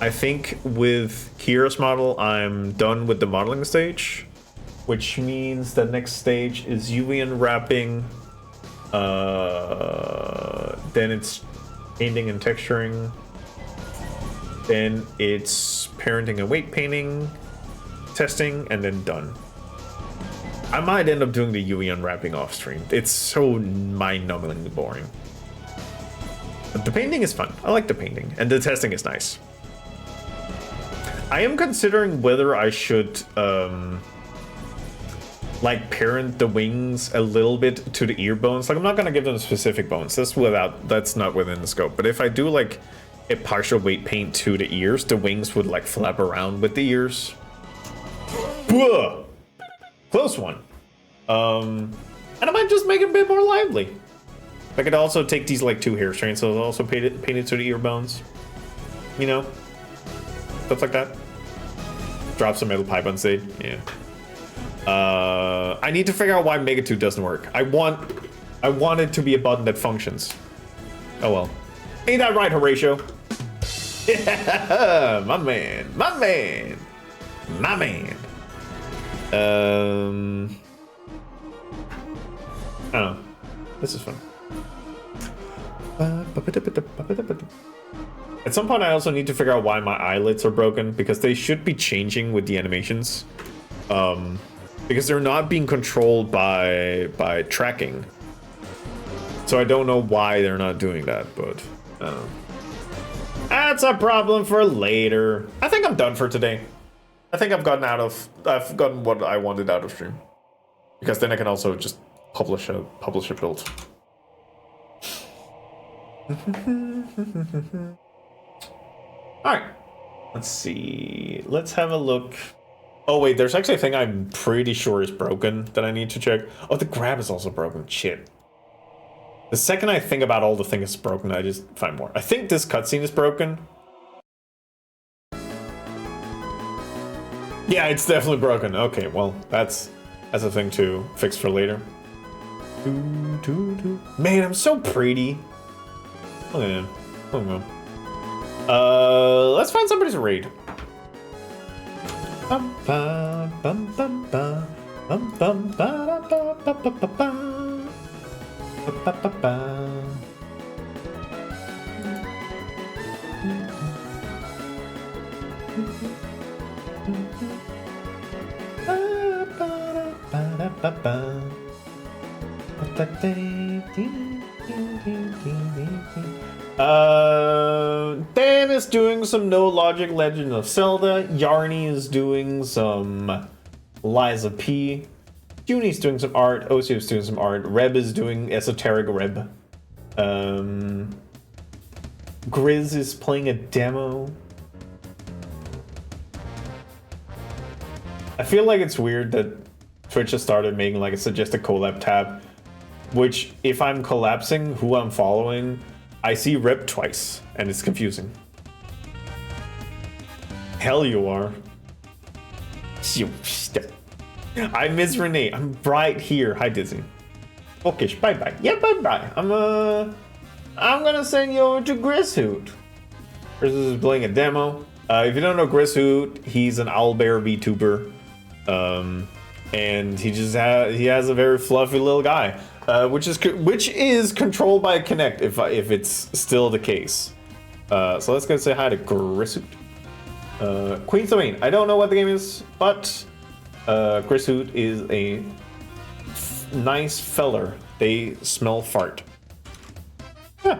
think with Kira's model, I'm done with the modeling stage, which means the next stage is UV unwrapping. Then it's painting and texturing. Then it's parenting and weight painting, testing, and then done. I might end up doing the UV unwrapping off stream. It's so mind-numbingly boring. But the painting is fun. I like the painting, and the testing is nice. I am considering whether I should like parent the wings a little bit to the ear bones. Like, I'm not gonna give them specific bones. That's not within the scope. But if I do like a partial weight paint to the ears, the wings would like flap around with the ears. Whoa! Close one. And I might just make it a bit more lively. I could also take these like 2 hair strands, so I'll also paint it to the ear bones. You know? Stuff like that. Drop some metal pipe on stage. Yeah. I need to figure out why Mega 2 doesn't work. I want it to be a button that functions. Oh well. Ain't that right, Horatio? Yeah, my man. I don't know. This is fun. At some point I also need to figure out why my eyelids are broken, because they should be changing with the animations. Because they're not being controlled by tracking. So I don't know why they're not doing that, but that's a problem for later. I think I'm done for today. I think I've gotten what I wanted out of stream. Because then I can also just publish a build. Alright. Let's see. Let's have a look. Oh wait, there's actually a thing I'm pretty sure is broken that I need to check. Oh, the grab is also broken. Shit. The second I think about all the things broken, I just find more. I think this cutscene is broken. Yeah, it's definitely broken. Okay, well, that's a thing to fix for later. Man, I'm so pretty. Look at him. Look at him. Let's find somebody to raid. Dan is doing some No Logic Legend of Zelda. Yarny is doing some Liza P. Junie's doing some art. Osiev's doing some art. Reb is doing Esoteric Reb. Grizz is playing a demo. I feel like it's weird that Twitch has started making like a suggested collab tab, which if I'm collapsing who I'm following, I see Rep twice, and it's confusing. Hell you are. I miss Renee. I'm right here. Hi Disney. Okay, bye bye. Yeah, bye bye. I'm gonna send you over to Grisshoot. Grizz is playing a demo. If you don't know Grisshoot, he's an owlbear VTuber. And he has a very fluffy little guy. Which is controlled by Kinect if it's still the case. So let's go say hi to Grishoot. Queen's Domain. I don't know what the game is, but Grishoot is a nice feller. They smell fart. Yeah.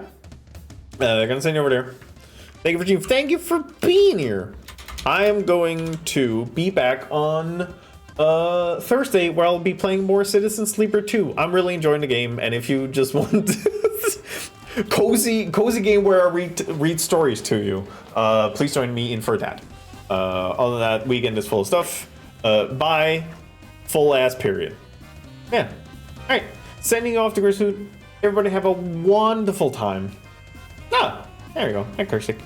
Gonna send you over there. Thank you for tuning. Thank you for being here. I am going to be back on Thursday, where I'll be playing more Citizen Sleeper 2. I'm really enjoying the game, and if you just want cozy game where I read stories to you, please join me in for that. Other than that, weekend is full of stuff. Bye. Full ass period. Yeah. All right. Sending you off to Grishoot. Everybody have a wonderful time. Ah, there you go. Hi, Kersic.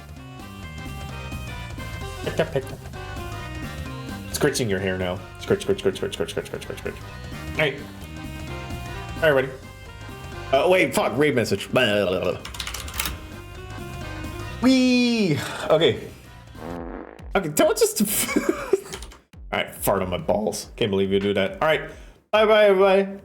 Scratching your hair now. Scratch. All right. Everybody. Wait, fuck. Raid message. Wee. Okay. Don't just. All right. Fart on my balls. Can't believe you do that. All right. Bye, everybody.